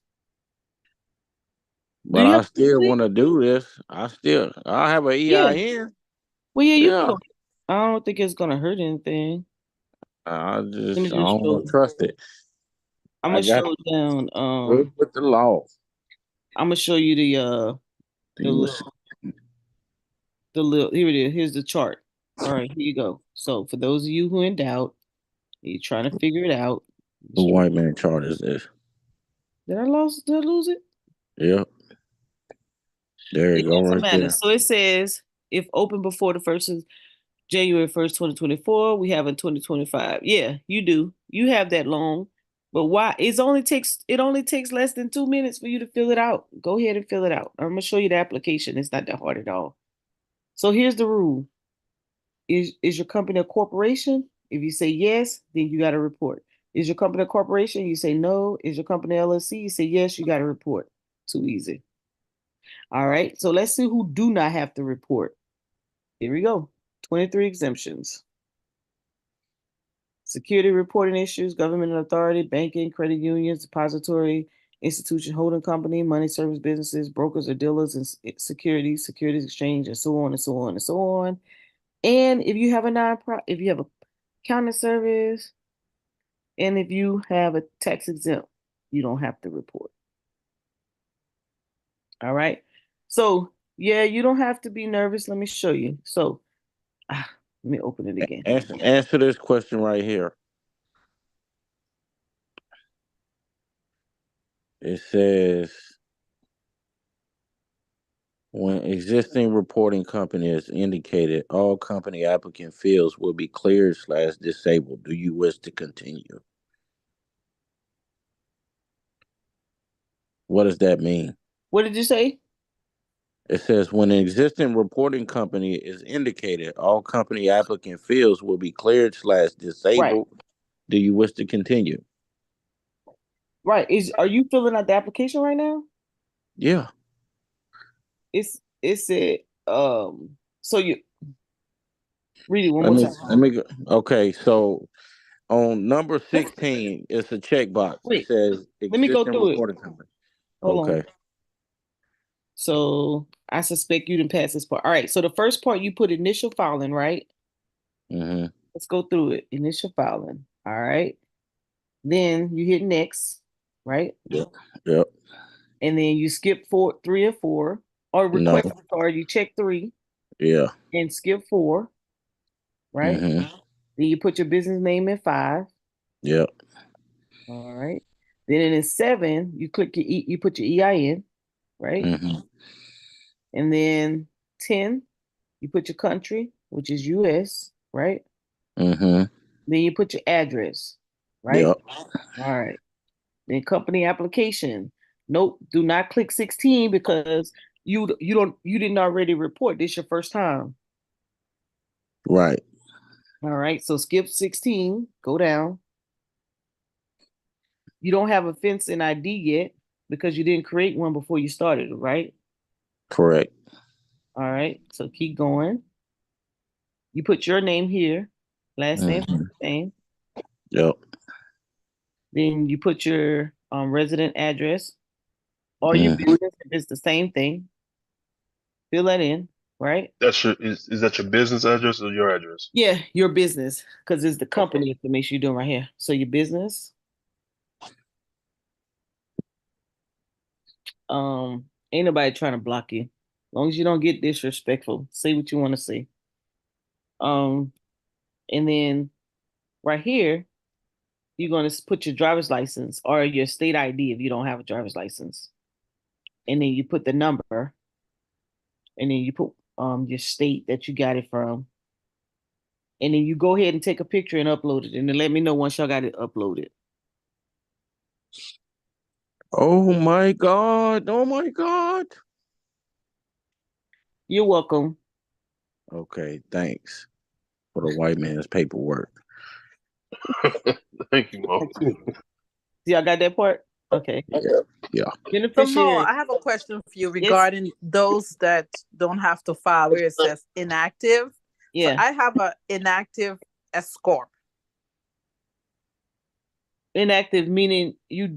[SPEAKER 1] Do
[SPEAKER 4] But
[SPEAKER 1] you have
[SPEAKER 4] I
[SPEAKER 1] an
[SPEAKER 4] still
[SPEAKER 1] LLC?
[SPEAKER 4] want to do this. I have an
[SPEAKER 1] Yeah.
[SPEAKER 4] EIN.
[SPEAKER 1] Well, yeah, you can
[SPEAKER 4] Yeah.
[SPEAKER 1] go. I don't think it's gonna hurt anything.
[SPEAKER 4] I
[SPEAKER 1] Let me
[SPEAKER 4] just I
[SPEAKER 1] just
[SPEAKER 4] don't
[SPEAKER 1] show.
[SPEAKER 4] want to trust it.
[SPEAKER 1] I'm
[SPEAKER 4] I
[SPEAKER 1] gonna
[SPEAKER 4] got
[SPEAKER 1] show down.
[SPEAKER 4] good with the law.
[SPEAKER 1] I'm gonna show you the
[SPEAKER 4] You
[SPEAKER 1] little here it is. Here's the chart. All right, here you go. So for those of you who in doubt, you're trying to figure it out.
[SPEAKER 4] The white man chart is this.
[SPEAKER 1] Did I lose? Did I lose it?
[SPEAKER 4] Yep. There
[SPEAKER 1] It
[SPEAKER 4] you go,
[SPEAKER 1] doesn't
[SPEAKER 4] right
[SPEAKER 1] matter.
[SPEAKER 4] there.
[SPEAKER 1] So it says if open before the first of January 1st, 2024, we have in 2025. Yeah, you do. You have that long. But why? It only takes less than 2 minutes for you to fill it out. Go ahead and fill it out. I'm gonna show you the application. It's not that hard at all. So here's the rule. Is your company a corporation? If you say yes, then you got to report. Is your company a corporation? You say no. Is your company LLC? You say yes, you got to report. Too easy. All right. So let's see who do not have to report. Here we go. 23 exemptions. Security reporting issues, government authority, banking, credit unions, depository, institution holding company, money service businesses, brokers or dealers and securities exchange, and so on and so on and so on. And if you have a if you have a accounting service, and if you have a tax exempt, you don't have to report. All right. So yeah, you don't have to be nervous. Let me show you. So let me open it again.
[SPEAKER 4] Answer this question right here. It says when existing reporting company is indicated, all company applicant fields will be cleared/disabled. Do you wish to continue? What does that mean?
[SPEAKER 1] What did you say?
[SPEAKER 4] It says when an existing reporting company is indicated, all company applicant fields will be
[SPEAKER 1] Right.
[SPEAKER 4] cleared/disabled. Do you wish to continue?
[SPEAKER 1] Right. Are you filling out the application right now?
[SPEAKER 4] Yeah.
[SPEAKER 1] It said so you read it one
[SPEAKER 4] Let
[SPEAKER 1] more
[SPEAKER 4] me
[SPEAKER 1] time.
[SPEAKER 4] let me go. Okay, so on number 16, it's a checkbox. It
[SPEAKER 1] Wait,
[SPEAKER 4] says
[SPEAKER 1] let me go
[SPEAKER 4] existing
[SPEAKER 1] through it.
[SPEAKER 4] reporting company.
[SPEAKER 1] Hold on.
[SPEAKER 4] Okay.
[SPEAKER 1] So I suspect you didn't pass this part. All right. So the first part you put initial filing, right?
[SPEAKER 4] Mm-hmm.
[SPEAKER 1] Let's go through it. Initial filing. All right. Then you hit next, right?
[SPEAKER 4] Yep. Yep.
[SPEAKER 1] And then you skip 3 or 4, or
[SPEAKER 4] No.
[SPEAKER 1] request or you check 3
[SPEAKER 4] Yeah.
[SPEAKER 1] and skip 4, right?
[SPEAKER 4] Mm-hmm.
[SPEAKER 1] Then you put your business name in 5.
[SPEAKER 4] Yep.
[SPEAKER 1] All right. Then in 7, you click you put your EIN, right?
[SPEAKER 4] Mm-hmm.
[SPEAKER 1] And then 10, you put your country, which is US, right?
[SPEAKER 4] Mm-hmm.
[SPEAKER 1] Then you put your address, right?
[SPEAKER 4] Yep.
[SPEAKER 1] All right. Then company application. Nope, do not click 16 because you didn't already report. This your first time.
[SPEAKER 4] Right.
[SPEAKER 1] All right. So skip 16, go down. You don't have a FinCEN ID yet because you didn't create one before you started, right?
[SPEAKER 4] Correct.
[SPEAKER 1] All right. So keep going. You put your name here, last name,
[SPEAKER 4] Mm-hmm.
[SPEAKER 1] first name.
[SPEAKER 4] Yep.
[SPEAKER 1] Then you put your resident address or your
[SPEAKER 4] Mm-hmm.
[SPEAKER 1] business if it's the same thing. Fill that in, right?
[SPEAKER 2] Is that your business address or your address?
[SPEAKER 1] Yeah, your business, because it's the
[SPEAKER 2] Okay.
[SPEAKER 1] company information you're doing right here. So your business, ain't nobody trying to block you. As long as you don't get disrespectful, say what you want to say. Um, and then right here, you're gonna put your driver's license or your state ID if you don't have a driver's license. And then you put the number, and then you put your state that you got it from. And then you go ahead and take a picture and upload it, and then let me know once y'all got it uploaded.
[SPEAKER 4] Oh my God. Oh my God.
[SPEAKER 1] You're welcome.
[SPEAKER 4] Okay, thanks for the white man's paperwork.
[SPEAKER 2] Thank you, Mo.
[SPEAKER 1] Y'all got that part? Okay.
[SPEAKER 4] Yeah. Yeah.
[SPEAKER 3] So Mo,
[SPEAKER 1] Beneficiary.
[SPEAKER 3] I have a question for you
[SPEAKER 1] Yes.
[SPEAKER 3] regarding those that don't have to file where it says inactive. So
[SPEAKER 1] Yeah.
[SPEAKER 3] I have an inactive S corp.
[SPEAKER 1] Inactive meaning you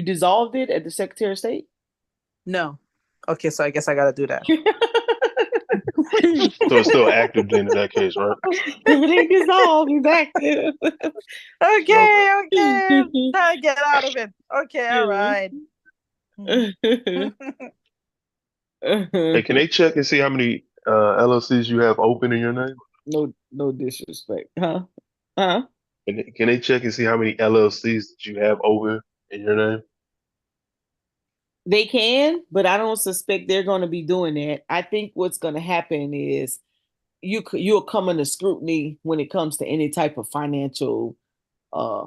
[SPEAKER 1] dissolved it at the Secretary of State?
[SPEAKER 3] No. Okay, so I guess I gotta do that.
[SPEAKER 2] So it's still active then in that case, right?
[SPEAKER 1] If it ain't dissolved, it's active.
[SPEAKER 2] Okay.
[SPEAKER 3] Okay, okay. Trying to get out of it. Okay, all
[SPEAKER 1] Yeah.
[SPEAKER 3] right.
[SPEAKER 2] Hey, can they check and see how many LLCs you have open in your name?
[SPEAKER 1] No disrespect. Huh? Huh?
[SPEAKER 2] Can they check and see how many LLCs that you have over in your name?
[SPEAKER 1] They can, but I don't suspect they're going to be doing that. I think what's going to happen is you'll come under scrutiny when it comes to any type of financial, uh,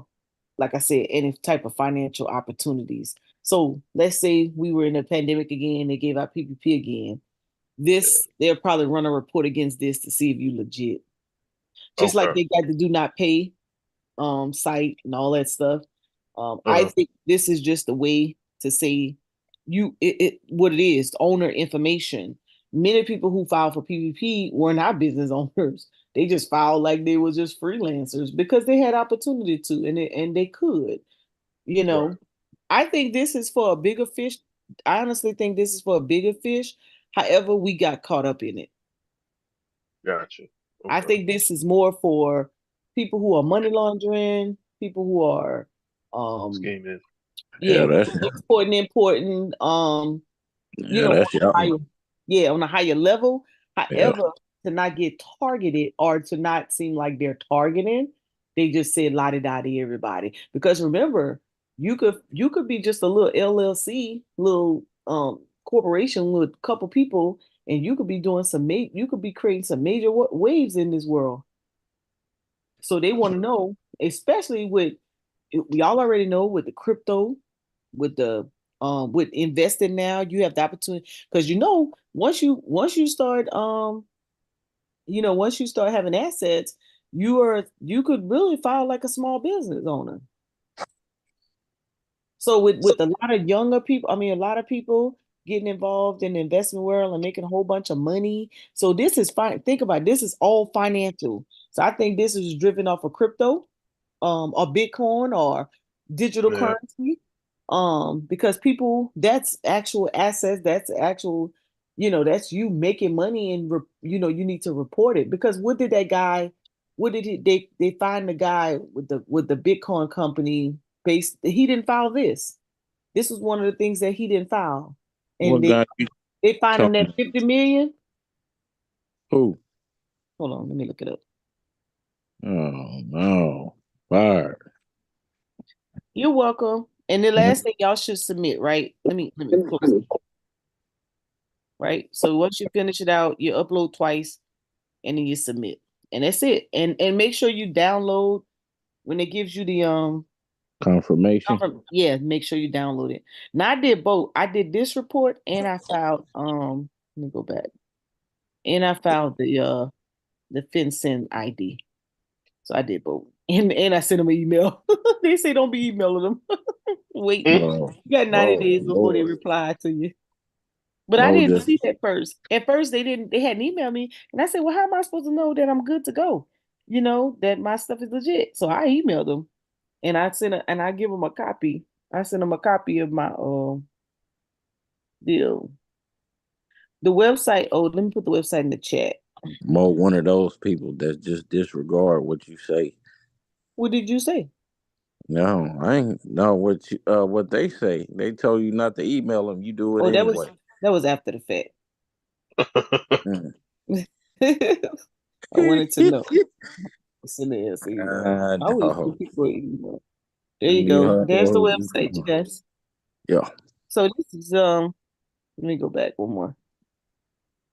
[SPEAKER 1] like I said, any type of financial opportunities. So let's say we were in a pandemic again, they gave out PPP again.
[SPEAKER 2] Yeah.
[SPEAKER 1] They'll probably run a report against this to see if you legit. Just like
[SPEAKER 2] Okay.
[SPEAKER 1] they got the do not pay site and all that stuff. I
[SPEAKER 2] Uh-huh.
[SPEAKER 1] think this is just a way to say it what it is, owner information. Many people who filed for PPP were not business owners. They just filed like they were just freelancers because they had opportunity to and they could, you
[SPEAKER 2] Right.
[SPEAKER 1] know. I think this is for a bigger fish. I honestly think this is for a bigger fish. However, we got caught up in it.
[SPEAKER 2] Gotcha.
[SPEAKER 1] I
[SPEAKER 2] Okay.
[SPEAKER 1] think this is more for people who are money laundering, people who are um
[SPEAKER 2] Scheming.
[SPEAKER 1] yeah,
[SPEAKER 4] Yeah, that's
[SPEAKER 1] important
[SPEAKER 4] yeah, that's
[SPEAKER 1] on a
[SPEAKER 4] y'all.
[SPEAKER 1] higher, yeah, on a higher level.
[SPEAKER 4] Yeah.
[SPEAKER 1] However, to not get targeted or to not seem like they're targeting, they just said la di da to everybody. Because remember, you could be just a little LLC, little corporation with a couple people, and you could be doing you could be creating some major waves in this world. So they want to know, especially with we all already know with the crypto, with the with investing now, you have the opportunity because once you start once you start having assets, you could really file like a small business owner. So with a lot of younger people, I mean a lot of people getting involved in the investment world and making a whole bunch of money. So this is fine. Think about it, this is all financial. So I think this is driven off of crypto or Bitcoin or digital
[SPEAKER 2] Yeah.
[SPEAKER 1] currency. Because people, that's actual assets, that's actual, that's you making money and you need to report it. Because what did they find the guy with the Bitcoin company based he didn't file this. This was one of the things that he didn't file. And
[SPEAKER 4] What guy you
[SPEAKER 1] they find him that
[SPEAKER 4] talking?
[SPEAKER 1] 50 million.
[SPEAKER 4] Who?
[SPEAKER 1] Hold on, let me look it up.
[SPEAKER 4] Oh no, fired.
[SPEAKER 1] You're welcome. And the last thing y'all should submit, right? Let me close it, right? So once you finish it out, you upload twice and then you submit. And that's it. And make sure you download when it gives you the
[SPEAKER 4] Confirmation.
[SPEAKER 1] yeah, make sure you download it. Now I did both. I did this report and I filed let me go back. And I filed the FinCEN ID. So I did both. And I sent them an email. They say don't be emailing them. Wait.
[SPEAKER 4] Oh,
[SPEAKER 1] You got 90
[SPEAKER 4] oh
[SPEAKER 1] days before they
[SPEAKER 4] Lord.
[SPEAKER 1] reply to you. But I
[SPEAKER 4] No,
[SPEAKER 1] didn't
[SPEAKER 4] just
[SPEAKER 1] see that first. At first they hadn't emailed me. And I said, well, how am I supposed to know that I'm good to go? That my stuff is legit. So I emailed them and and I give them a copy. I sent them a copy of my deal. The website, oh, let me put the website in the chat.
[SPEAKER 4] more one of those people that just disregard what you say.
[SPEAKER 1] What did you say?
[SPEAKER 4] No, I ain't know what they say. They told you not to email them. You do it
[SPEAKER 1] Oh,
[SPEAKER 4] anyway.
[SPEAKER 1] that was after the fact.
[SPEAKER 4] Mm.
[SPEAKER 1] I wanted to know. Send the answer email. I always
[SPEAKER 4] Dog.
[SPEAKER 1] give people an email. There you
[SPEAKER 4] You
[SPEAKER 1] go.
[SPEAKER 4] heard
[SPEAKER 1] There's the
[SPEAKER 4] what you
[SPEAKER 1] website, you
[SPEAKER 4] do.
[SPEAKER 1] guys.
[SPEAKER 4] Yeah.
[SPEAKER 1] So this is let me go back one more.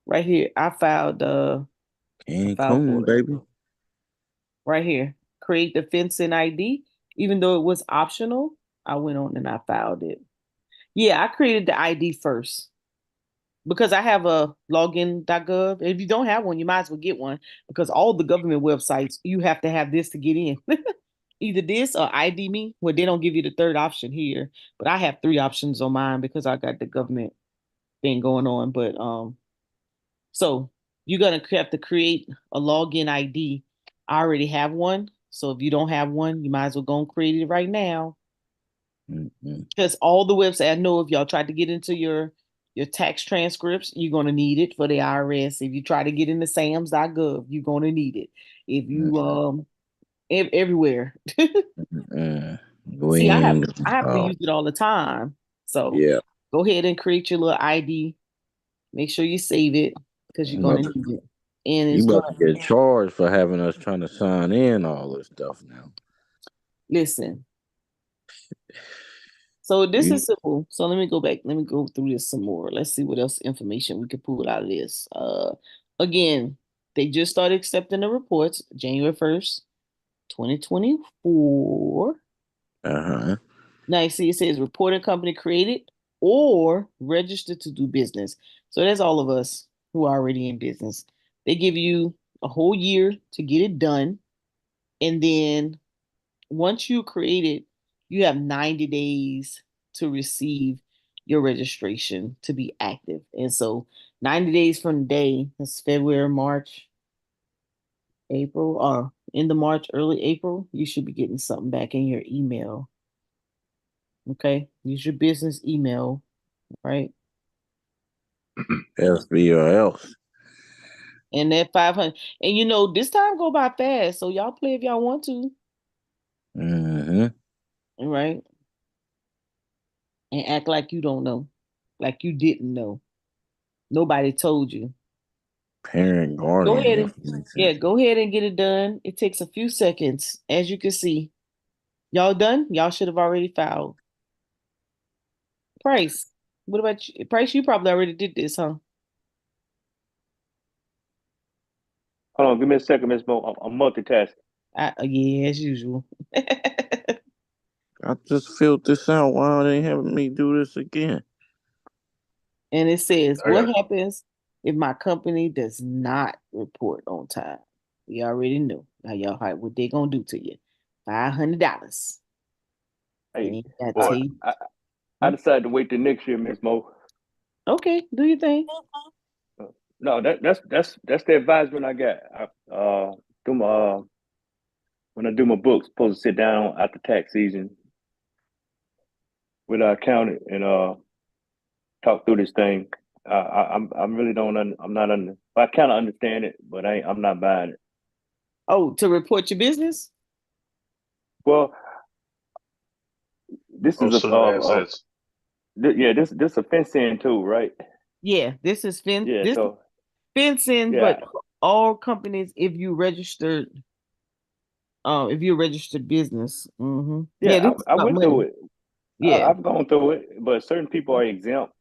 [SPEAKER 1] Right here. I filed
[SPEAKER 4] Cancun,
[SPEAKER 1] for it.
[SPEAKER 4] baby.
[SPEAKER 1] Right here. Create the FinCEN ID. Even though it was optional, I went on and I filed it. Yeah, I created the ID first because I have a login.gov. If you don't have one, you might as well get one because all the government websites, you have to have this to get in. Either this or ID me, where they don't give you the third option here. But I have three options on mine because I got the government thing going on. But so you're gonna have to create a login ID. I already have one. So if you don't have one, you might as well go and create it right now.
[SPEAKER 4] Mm-hmm.
[SPEAKER 1] Because all the websites, I know if y'all tried to get into your tax transcripts, you're gonna need it for the IRS. If you try to get into SAMS.gov, you're gonna need it. If you everywhere.
[SPEAKER 4] Go
[SPEAKER 1] See,
[SPEAKER 4] in.
[SPEAKER 1] I have to use it all the time. So
[SPEAKER 4] Yeah.
[SPEAKER 1] go ahead and create your little ID. Make sure you save it because you're
[SPEAKER 4] I'm
[SPEAKER 1] gonna
[SPEAKER 4] about to,
[SPEAKER 1] need it. And
[SPEAKER 4] you
[SPEAKER 1] it's
[SPEAKER 4] about
[SPEAKER 1] gonna
[SPEAKER 4] to get charged for having us trying to sign in all this stuff now.
[SPEAKER 1] listen. So this
[SPEAKER 4] You
[SPEAKER 1] is simple. So let me go back. Let me go through this some more. Let's see what else information we can pull out of this. Again, they just started accepting the reports January 1st, 2024.
[SPEAKER 4] uh-huh.
[SPEAKER 1] Now you see it says reporting company created or registered to do business. So that's all of us who are already in business. They give you a whole year to get it done. And then once you create it, you have 90 days to receive your registration to be active. And so 90 days from the day, that's February, March, April, or in the March, early April, you should be getting something back in your email. Okay. Use your business email, right?
[SPEAKER 4] SB or else.
[SPEAKER 1] And that 500. And this time go by fast. So y'all play if y'all want to,
[SPEAKER 4] Mm-hmm.
[SPEAKER 1] right? And act like you don't know, like you didn't know. Nobody told you.
[SPEAKER 4] Parent
[SPEAKER 1] Go
[SPEAKER 4] guardian
[SPEAKER 1] ahead and
[SPEAKER 4] information.
[SPEAKER 1] yeah, go ahead and get it done. It takes a few seconds, as you can see. Y'all done? Y'all should have already filed. Price. What about you? Price? You probably already did this, huh?
[SPEAKER 5] Hold on, give me a second, Miss Mo. I'm multitasking.
[SPEAKER 1] Yeah, as usual.
[SPEAKER 4] I just filled this out. Why are they having me do this again?
[SPEAKER 1] And it says,
[SPEAKER 2] I
[SPEAKER 1] what
[SPEAKER 2] got
[SPEAKER 1] happens if my company does not report on time? We already know. Now y'all what they gonna do to you. $500.
[SPEAKER 5] Hey,
[SPEAKER 1] And I
[SPEAKER 2] boy.
[SPEAKER 1] tell you,
[SPEAKER 5] I
[SPEAKER 1] hmm?
[SPEAKER 5] decided to wait till next year, Miss Mo.
[SPEAKER 1] Okay, do your thing.
[SPEAKER 5] No, that's the advisement I got. Do my when I do my books, supposed to sit down after tax season with our accountant and talk through this thing. I'm really don't I'm not under. I kind of understand it, but I'm not buying it.
[SPEAKER 1] Oh, to report your business?
[SPEAKER 5] Well, this
[SPEAKER 2] Oh,
[SPEAKER 5] is
[SPEAKER 2] certain assets.
[SPEAKER 5] yeah, this a FinCEN tool, right?
[SPEAKER 1] Yeah, this is
[SPEAKER 5] Yeah,
[SPEAKER 1] this is
[SPEAKER 5] so
[SPEAKER 1] FinCEN,
[SPEAKER 5] yeah,
[SPEAKER 1] but all companies, if you're a registered business. Yeah,
[SPEAKER 5] yeah,
[SPEAKER 1] this is
[SPEAKER 5] I
[SPEAKER 1] about
[SPEAKER 5] went through
[SPEAKER 1] money.
[SPEAKER 5] it.
[SPEAKER 1] Yeah,
[SPEAKER 5] I've gone through it, but certain people are exempt.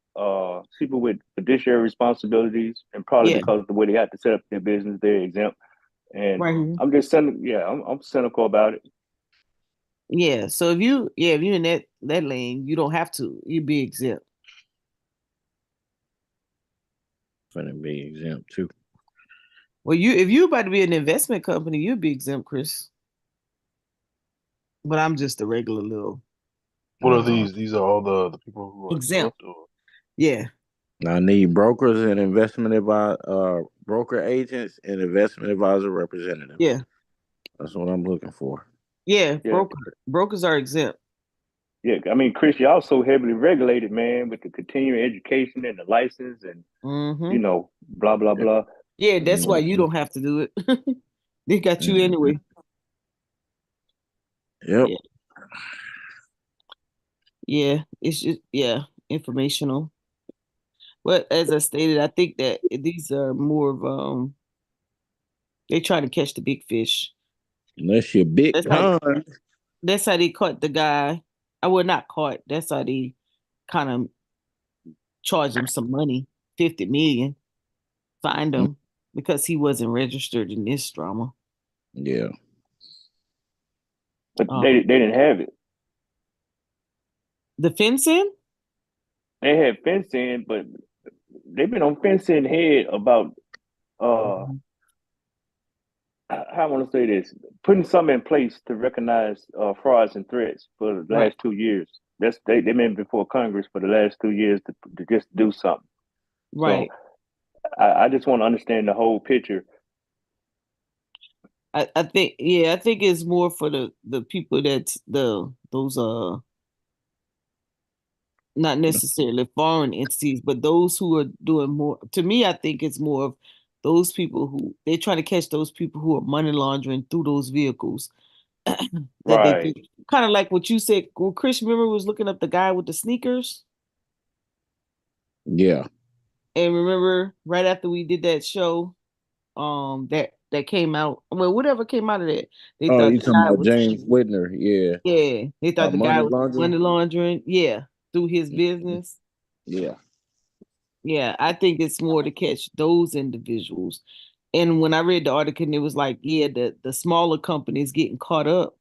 [SPEAKER 5] People with fiduciary responsibilities, and probably
[SPEAKER 1] yeah,
[SPEAKER 5] because of the way they have to set up their business, they're exempt. And
[SPEAKER 1] right here.
[SPEAKER 5] I'm just cynical. Yeah, I'm cynical about it.
[SPEAKER 1] Yeah, so if you're in that lane, you don't have to. You'd be exempt.
[SPEAKER 4] Finna be exempt too.
[SPEAKER 1] Well, if you about to be an investment company, you'd be exempt, Chris. But I'm just a regular little
[SPEAKER 2] What are
[SPEAKER 4] Uh,
[SPEAKER 2] these? These are all the people who are
[SPEAKER 1] exempt.
[SPEAKER 2] exempt, or
[SPEAKER 1] Yeah,
[SPEAKER 4] I need brokers and broker agents and investment advisor representatives.
[SPEAKER 1] yeah,
[SPEAKER 4] That's what I'm looking for.
[SPEAKER 1] yeah.
[SPEAKER 5] Yeah,
[SPEAKER 1] Brokers are exempt.
[SPEAKER 5] yeah. I mean, Chris, y'all so heavily regulated, man, with the continuing education and the license, and
[SPEAKER 1] Mm-hmm.
[SPEAKER 5] blah blah blah.
[SPEAKER 1] Yeah, that's why you
[SPEAKER 4] Mhm.
[SPEAKER 1] don't have to do it. They got you
[SPEAKER 4] Mhm.
[SPEAKER 1] anyway.
[SPEAKER 4] Yep.
[SPEAKER 1] Yeah, yeah. It's just informational. But as I stated, I think that these are more of they try to catch the big fish.
[SPEAKER 4] Unless you're big
[SPEAKER 1] That's how
[SPEAKER 4] pun.
[SPEAKER 1] that's how they caught the guy. I well not caught. That's how they kind of charged him some money, 50 million, fined him because he wasn't registered in this drama.
[SPEAKER 4] Yeah.
[SPEAKER 5] But
[SPEAKER 1] Um,
[SPEAKER 5] they didn't have it.
[SPEAKER 1] the fencing?
[SPEAKER 5] They had FinCEN, but they've been on FinCEN head about uh I want to say this, putting something in place to recognize frauds and threats for the
[SPEAKER 1] Right,
[SPEAKER 5] last 2 years. They've been before Congress for the last 2 years to just do something. So
[SPEAKER 1] right.
[SPEAKER 5] I just want to understand the whole picture.
[SPEAKER 1] I think yeah, I think it's more for the people that's the those not necessarily foreign entities, but those who are doing more. To me, I think it's more of those people who they're trying to catch those people who are money laundering through those vehicles that they do.
[SPEAKER 5] Right.
[SPEAKER 1] Kind of like what you said when Chris remember was looking up the guy with the sneakers.
[SPEAKER 4] Yeah.
[SPEAKER 1] And remember right after we did that show, that came out. Well, whatever came out of that, they
[SPEAKER 4] Oh,
[SPEAKER 1] thought
[SPEAKER 4] you
[SPEAKER 1] the
[SPEAKER 4] talking
[SPEAKER 1] guy
[SPEAKER 4] about
[SPEAKER 1] was
[SPEAKER 4] James Whitner? Yeah.
[SPEAKER 1] yeah, they thought the guy
[SPEAKER 4] Money
[SPEAKER 1] was
[SPEAKER 4] laundering.
[SPEAKER 1] money laundering, yeah, through his business.
[SPEAKER 4] Yeah.
[SPEAKER 1] Yeah, I think it's more to catch those individuals. And when I read the article, and it was like, yeah, the smaller companies getting caught up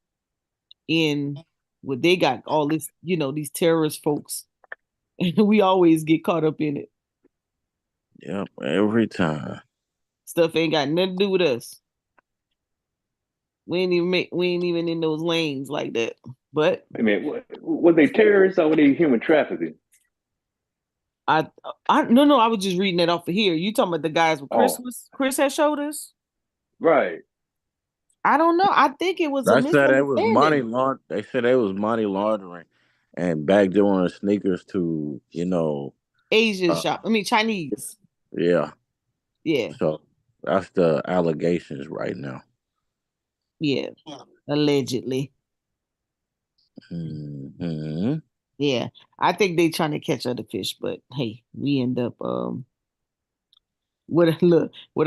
[SPEAKER 1] in what they got all this, these terrorist folks, and we always get caught up in it.
[SPEAKER 4] Yep. Every time.
[SPEAKER 1] Stuff ain't got nothing to do with us. We ain't even in those lanes like that. But
[SPEAKER 5] I mean, was they terrorists or were they human trafficking?
[SPEAKER 1] I I no, I was just reading that off of here. You talking about the guys with
[SPEAKER 5] Oh,
[SPEAKER 1] Chris had showed us?
[SPEAKER 5] right.
[SPEAKER 1] I don't know. I think it was a
[SPEAKER 4] They said it was money
[SPEAKER 1] misunderstanding.
[SPEAKER 4] laund. They said it was money laundering, and backdooring sneakers to
[SPEAKER 1] Asian
[SPEAKER 4] uh,
[SPEAKER 1] shop. I mean Chinese.
[SPEAKER 4] yeah.
[SPEAKER 1] Yeah,
[SPEAKER 4] So that's the allegations right now.
[SPEAKER 1] yeah. Allegedly.
[SPEAKER 4] Hmm.
[SPEAKER 1] Yeah. I think they trying to catch other fish, but hey, we end up what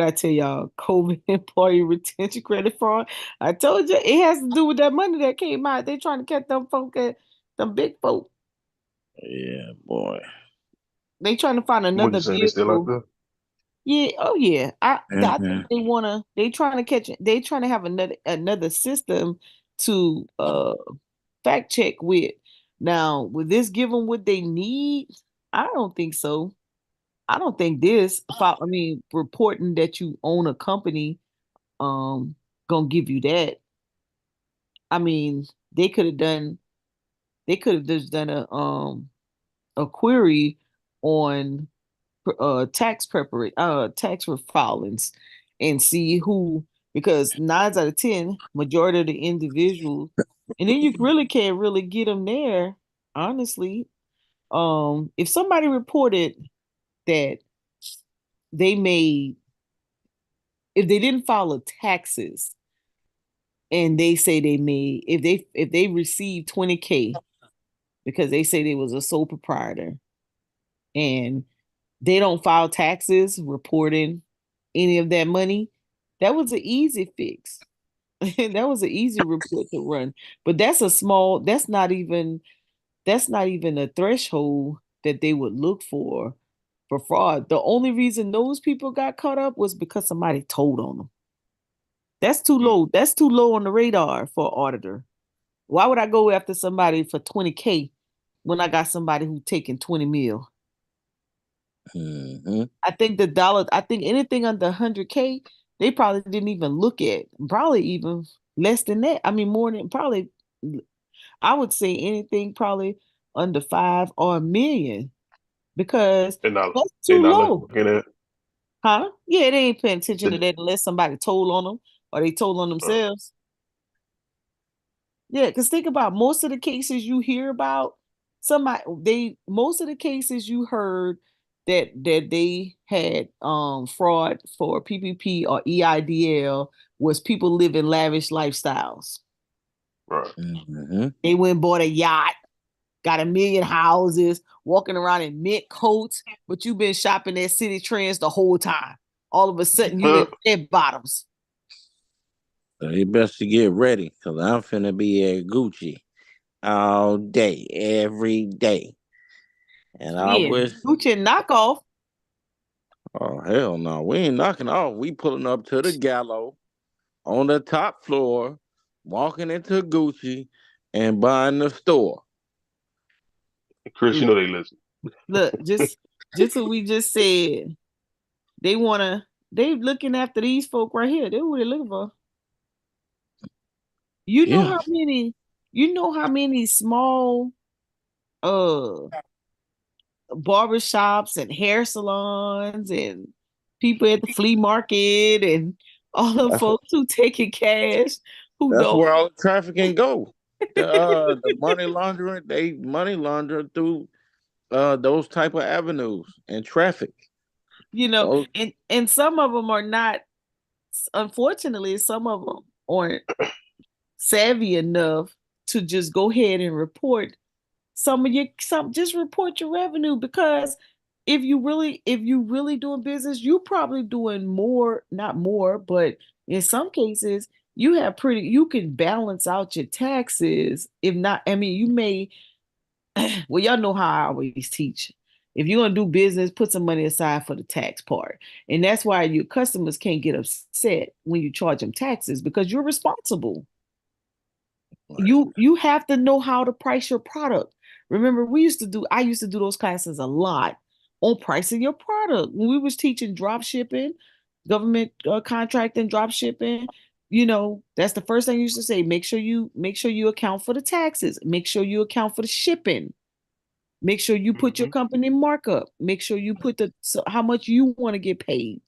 [SPEAKER 1] I tell y'all, COVID employee retention credit fraud. I told you it has to do with that money that came out. They trying to catch them big folk.
[SPEAKER 4] Yeah, boy.
[SPEAKER 1] They trying to find
[SPEAKER 2] What you
[SPEAKER 1] another
[SPEAKER 2] say? They still out
[SPEAKER 1] vehicle.
[SPEAKER 2] there?
[SPEAKER 1] Yeah, oh yeah. I think
[SPEAKER 4] Hmm.
[SPEAKER 1] they trying to catch it. They trying to have another system to fact check with. Now, with this give them what they need? I don't think so. I don't think reporting that you own a company gonna give you that. I mean, they could have done they could have just done a query on tax filings and see who, because 9 out of 10 majority of the individuals, and then you really can't really get them there honestly. If somebody reported that they made if they didn't file a taxes and they say they made if they received 20K because they say they was a sole proprietor and they don't file taxes reporting any of that money, that was an easy fix. That was an easy report to run. But that's not even a threshold that they would look for fraud. The only reason those people got caught up was because somebody told on them. That's too
[SPEAKER 2] Mm.
[SPEAKER 1] low. That's too low on the radar for an auditor. Why would I go after somebody for 20K when I got somebody who taking 20 mil?
[SPEAKER 4] Hmm.
[SPEAKER 1] I think anything under 100K, they probably didn't even look at. Probably even less than that. I mean, more than probably, I would say anything probably under five or a million because
[SPEAKER 2] They're not.
[SPEAKER 1] that's
[SPEAKER 2] They're
[SPEAKER 1] too
[SPEAKER 2] not
[SPEAKER 1] low.
[SPEAKER 2] looking at.
[SPEAKER 1] Huh? Yeah, they ain't paying attention to
[SPEAKER 2] The,
[SPEAKER 1] that unless somebody told on them or they told on
[SPEAKER 2] uh,
[SPEAKER 1] themselves. Yeah, because think about most of the cases you hear about, most of the cases you heard that they had fraud for PPP or EIDL was people living lavish lifestyles.
[SPEAKER 2] right.
[SPEAKER 4] Hmm.
[SPEAKER 1] They went and bought a yacht, got a million houses, walking around in mint coats, but you've been shopping at City Trends the whole time. All of a sudden you in red bottoms.
[SPEAKER 4] So you best to get ready, cause I'm finna be at Gucci all day, every day, and I
[SPEAKER 1] Yeah.
[SPEAKER 4] wish.
[SPEAKER 1] Gucci knockoff.
[SPEAKER 4] Oh hell no, we ain't knocking off. We pulling up to the gallows on the top floor, walking into Gucci and buying the store.
[SPEAKER 2] Chris, you know they listen.
[SPEAKER 1] Look, just what we just said. They looking after these folk right here. They what they looking for. You know
[SPEAKER 4] Yeah.
[SPEAKER 1] how many, small uh barbershops and hair salons and people at the flea market and All the
[SPEAKER 4] That's
[SPEAKER 1] folks who taking cash, who
[SPEAKER 4] that's
[SPEAKER 1] don't.
[SPEAKER 4] where all the trafficking go. The money laundering, they money launder through those type of avenues and traffic. Those
[SPEAKER 1] And some of them are not. Unfortunately, some of them aren't savvy enough to just go ahead and report just report your revenue, because if you really doing business, you probably doing more, not more, but in some cases you can balance out your taxes. If not, I mean, you may, well, y'all know how I always teach. If you're gonna do business, put some money aside for the tax part. And that's why your customers can't get upset when you charge them taxes, because you're responsible.
[SPEAKER 4] right.
[SPEAKER 1] You have to know how to price your product. Remember, I used to do those classes a lot on pricing your product when we was teaching drop shipping, government contracting, drop shipping. That's the first thing you used to say. Make sure you account for the taxes. Make sure you account for the shipping. Make sure you put your
[SPEAKER 2] Hmm.
[SPEAKER 1] company markup. Make sure you put how much you want to get paid,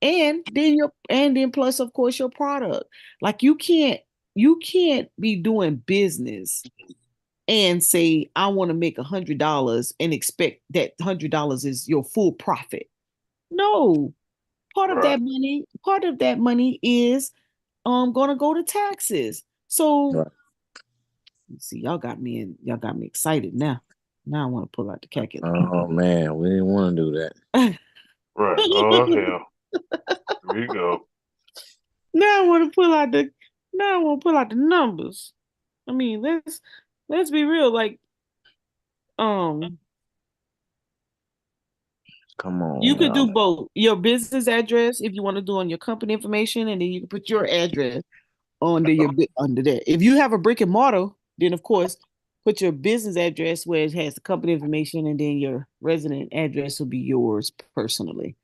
[SPEAKER 1] and then plus, of course, your product. Like, you can't be doing business and say, I want to make $100 and expect that $100 is your full profit. No,
[SPEAKER 2] Right.
[SPEAKER 1] part of that money is gonna go to taxes. So,
[SPEAKER 4] Right.
[SPEAKER 1] see, y'all got me excited now. Now I want to pull out the calculator.
[SPEAKER 4] Oh man, we didn't want to do that.
[SPEAKER 2] Right. Oh hell. Here you go.
[SPEAKER 1] Now I want to pull out the numbers. I mean, let's be real. Like, um,
[SPEAKER 4] Come
[SPEAKER 1] you
[SPEAKER 4] on
[SPEAKER 1] could do
[SPEAKER 4] now.
[SPEAKER 1] both. Your business address, if you want to do on your company information, and then you can put your address under there. If you have a brick and mortar, then of course put your business address where it has the company information, and then your resident address will be yours personally.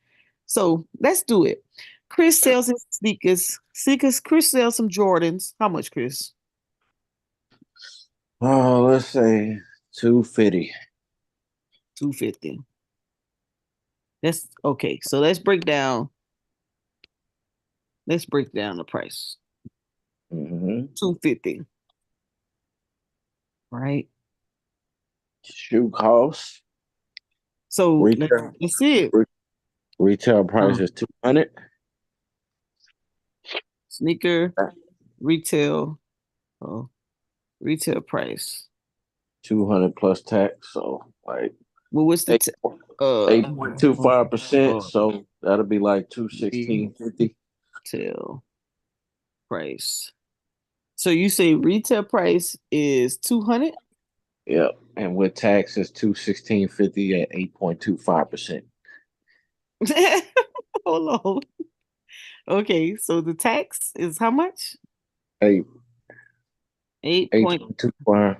[SPEAKER 1] So let's do it. Chris sells his sneakers. Sneakers. Chris sells some Jordans. How much, Chris?
[SPEAKER 4] Oh, let's say 250.
[SPEAKER 1] 250. That's okay. So let's break down the price.
[SPEAKER 4] Mm-hmm.
[SPEAKER 1] 250, right?
[SPEAKER 4] Shoe cost.
[SPEAKER 1] So
[SPEAKER 4] Retail
[SPEAKER 1] let's see it.
[SPEAKER 4] retail price
[SPEAKER 1] Uh,
[SPEAKER 4] is 200.
[SPEAKER 1] Sneaker retail, oh, retail price.
[SPEAKER 4] 200 plus tax. So like
[SPEAKER 1] Well, what's the
[SPEAKER 4] eight
[SPEAKER 1] uh
[SPEAKER 4] 8.25%.
[SPEAKER 1] uh,
[SPEAKER 4] So that'll be like 216.50.
[SPEAKER 1] retail price? So you say retail price is 200?
[SPEAKER 4] Yep. And with tax is 216.50 at 8.25%.
[SPEAKER 1] Hold on. Okay, so the tax is how much?
[SPEAKER 4] Eight
[SPEAKER 1] 8.25.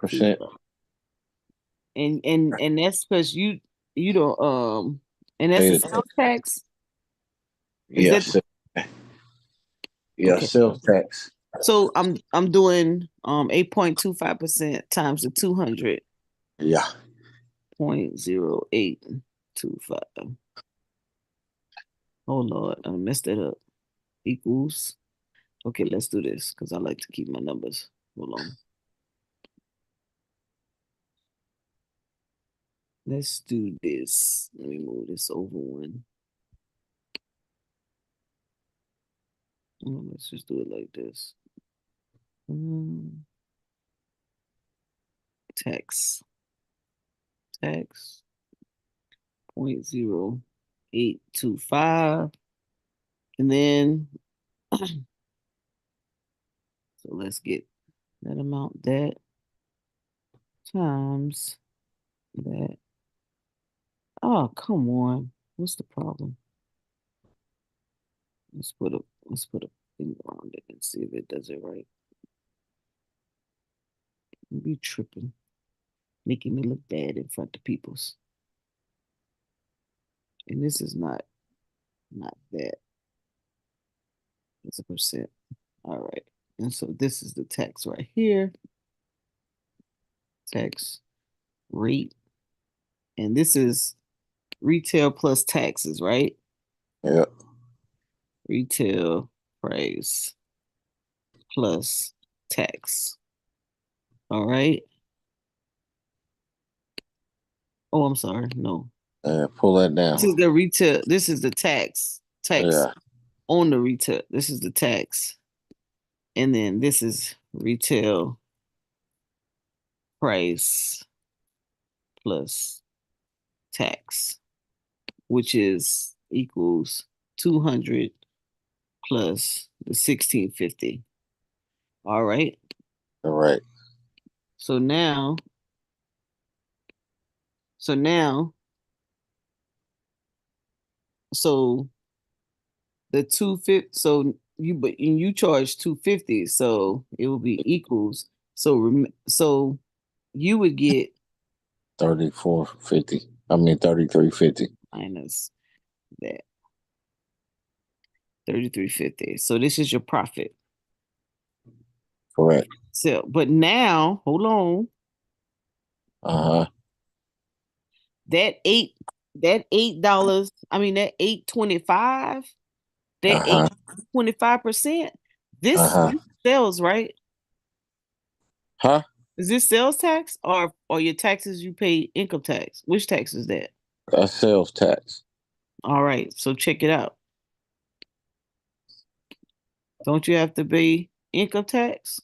[SPEAKER 4] 8.25%.
[SPEAKER 1] And that's because you don't and that's
[SPEAKER 4] Pay
[SPEAKER 1] the
[SPEAKER 4] the
[SPEAKER 1] sales
[SPEAKER 4] tax.
[SPEAKER 1] tax. Is that
[SPEAKER 4] Yes. Yeah,
[SPEAKER 1] okay?
[SPEAKER 4] sales tax.
[SPEAKER 1] So I'm doing 8.25% times the 200.
[SPEAKER 4] Yeah.
[SPEAKER 1] 0.0825. Oh Lord, I messed that up. Equals. Okay, let's do this because I like to keep my numbers. Hold on. Let's do this. Let me move this over one. Let's just do it like this. Mm, Tax. Tax. 0.0825. And then, so let's get that amount, that times that. Oh, come on. What's the problem? Let's put a finger on it and see if it does it right. Be tripping, making me look bad in front of people's. And this is not that. It's a percent. All right. And so this is the tax right here. Tax rate. And this is retail plus taxes, right?
[SPEAKER 4] Yeah.
[SPEAKER 1] retail price plus tax. All right. Oh, I'm sorry. No.
[SPEAKER 4] Pull that down.
[SPEAKER 1] This is the retail. This is the tax. Tax
[SPEAKER 4] Yeah.
[SPEAKER 1] on the retail. This is the tax. And then this is retail price plus tax, which is equals 200 plus the 1650. All right.
[SPEAKER 4] Correct.
[SPEAKER 1] So now, so now, so the 250, so you charge 250, so it will be equals. So you would get
[SPEAKER 4] 34.50. I mean 33.50.
[SPEAKER 1] minus that 3350. So this is your profit.
[SPEAKER 4] Correct.
[SPEAKER 1] So, but now, hold on.
[SPEAKER 4] Uh-huh.
[SPEAKER 1] That $8, I mean that 825, that
[SPEAKER 4] Uh-huh.
[SPEAKER 1] 8.25%, this
[SPEAKER 4] Uh-huh.
[SPEAKER 1] sales, right?
[SPEAKER 4] Huh?
[SPEAKER 1] Is this sales tax or your taxes you pay income tax? Which tax is that?
[SPEAKER 4] That's sales tax.
[SPEAKER 1] All right, so check it out. Don't you have to pay income tax?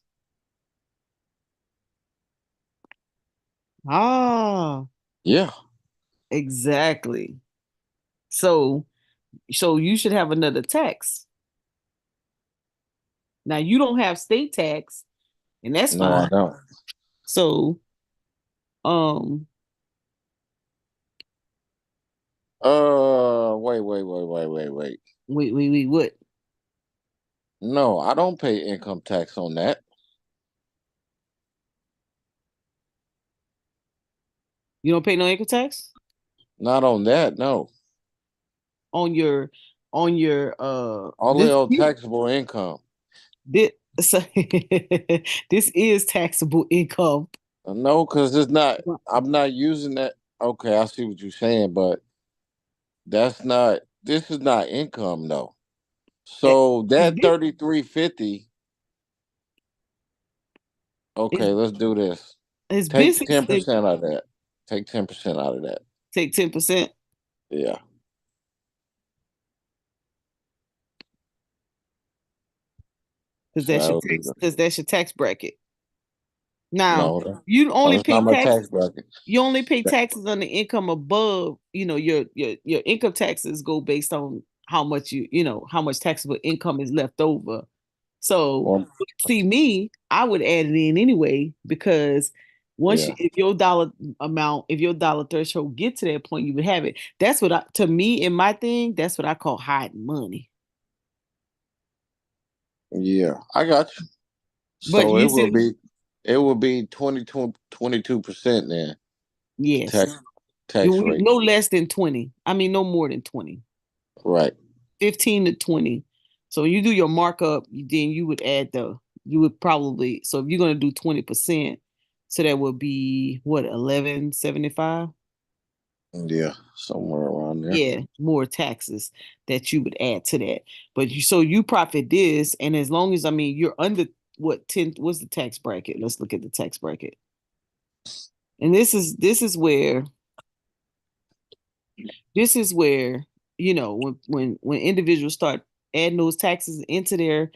[SPEAKER 1] Ah,
[SPEAKER 4] Yeah.
[SPEAKER 1] exactly. So you should have another tax. Now you don't have state tax, and that's
[SPEAKER 4] No, I
[SPEAKER 1] fine.
[SPEAKER 4] don't.
[SPEAKER 1] So um
[SPEAKER 4] Wait.
[SPEAKER 1] what?
[SPEAKER 4] No, I don't pay income tax on that.
[SPEAKER 1] You don't pay no income tax
[SPEAKER 4] Not on that, no.
[SPEAKER 1] on your
[SPEAKER 4] Only on taxable income.
[SPEAKER 1] this so this is taxable income.
[SPEAKER 4] No, because I'm not using that. Okay, I see what you're saying, but this is not income though.
[SPEAKER 1] Eh,
[SPEAKER 4] So
[SPEAKER 1] It's,
[SPEAKER 4] that
[SPEAKER 1] bus-
[SPEAKER 4] 3350,
[SPEAKER 1] it's,
[SPEAKER 4] okay, let's do this.
[SPEAKER 1] it's
[SPEAKER 4] Take
[SPEAKER 1] business to
[SPEAKER 4] 10% out of that. Take 10% out of that.
[SPEAKER 1] take 10%
[SPEAKER 4] Yeah.
[SPEAKER 1] because
[SPEAKER 4] So
[SPEAKER 1] that's
[SPEAKER 4] that
[SPEAKER 1] your
[SPEAKER 4] would be
[SPEAKER 1] tax
[SPEAKER 4] good.
[SPEAKER 1] because that's your tax bracket. Now
[SPEAKER 4] No,
[SPEAKER 1] you only
[SPEAKER 4] that's not
[SPEAKER 1] pay
[SPEAKER 4] my
[SPEAKER 1] tax.
[SPEAKER 4] tax bracket.
[SPEAKER 1] You only pay taxes on the income above. Your income taxes go based on how much how much taxable income is left over. So
[SPEAKER 4] Well,
[SPEAKER 1] see me, I would add it in anyway because once
[SPEAKER 4] yeah.
[SPEAKER 1] if your dollar amount, if your dollar threshold get to that point, you would have it. That's what to me in my thing, that's what I call hiding money.
[SPEAKER 4] Yeah, I got you.
[SPEAKER 1] But
[SPEAKER 4] So
[SPEAKER 1] you see,
[SPEAKER 4] it will be 22% then
[SPEAKER 1] yes,
[SPEAKER 4] tax tax rate.
[SPEAKER 1] no less than 20. I mean, no more than 20.
[SPEAKER 4] Right.
[SPEAKER 1] 15 to 20. So you do your markup, then you would add you would probably, so if you're going to do 20%, so that would be what, 1175?
[SPEAKER 4] Yeah, somewhere around there.
[SPEAKER 1] Yeah, more taxes that you would add to that. But you profit this, and as long as, I mean, you're under what, 10, what's the tax bracket? Let's look at the tax bracket. And this is where, when individuals start adding those taxes into their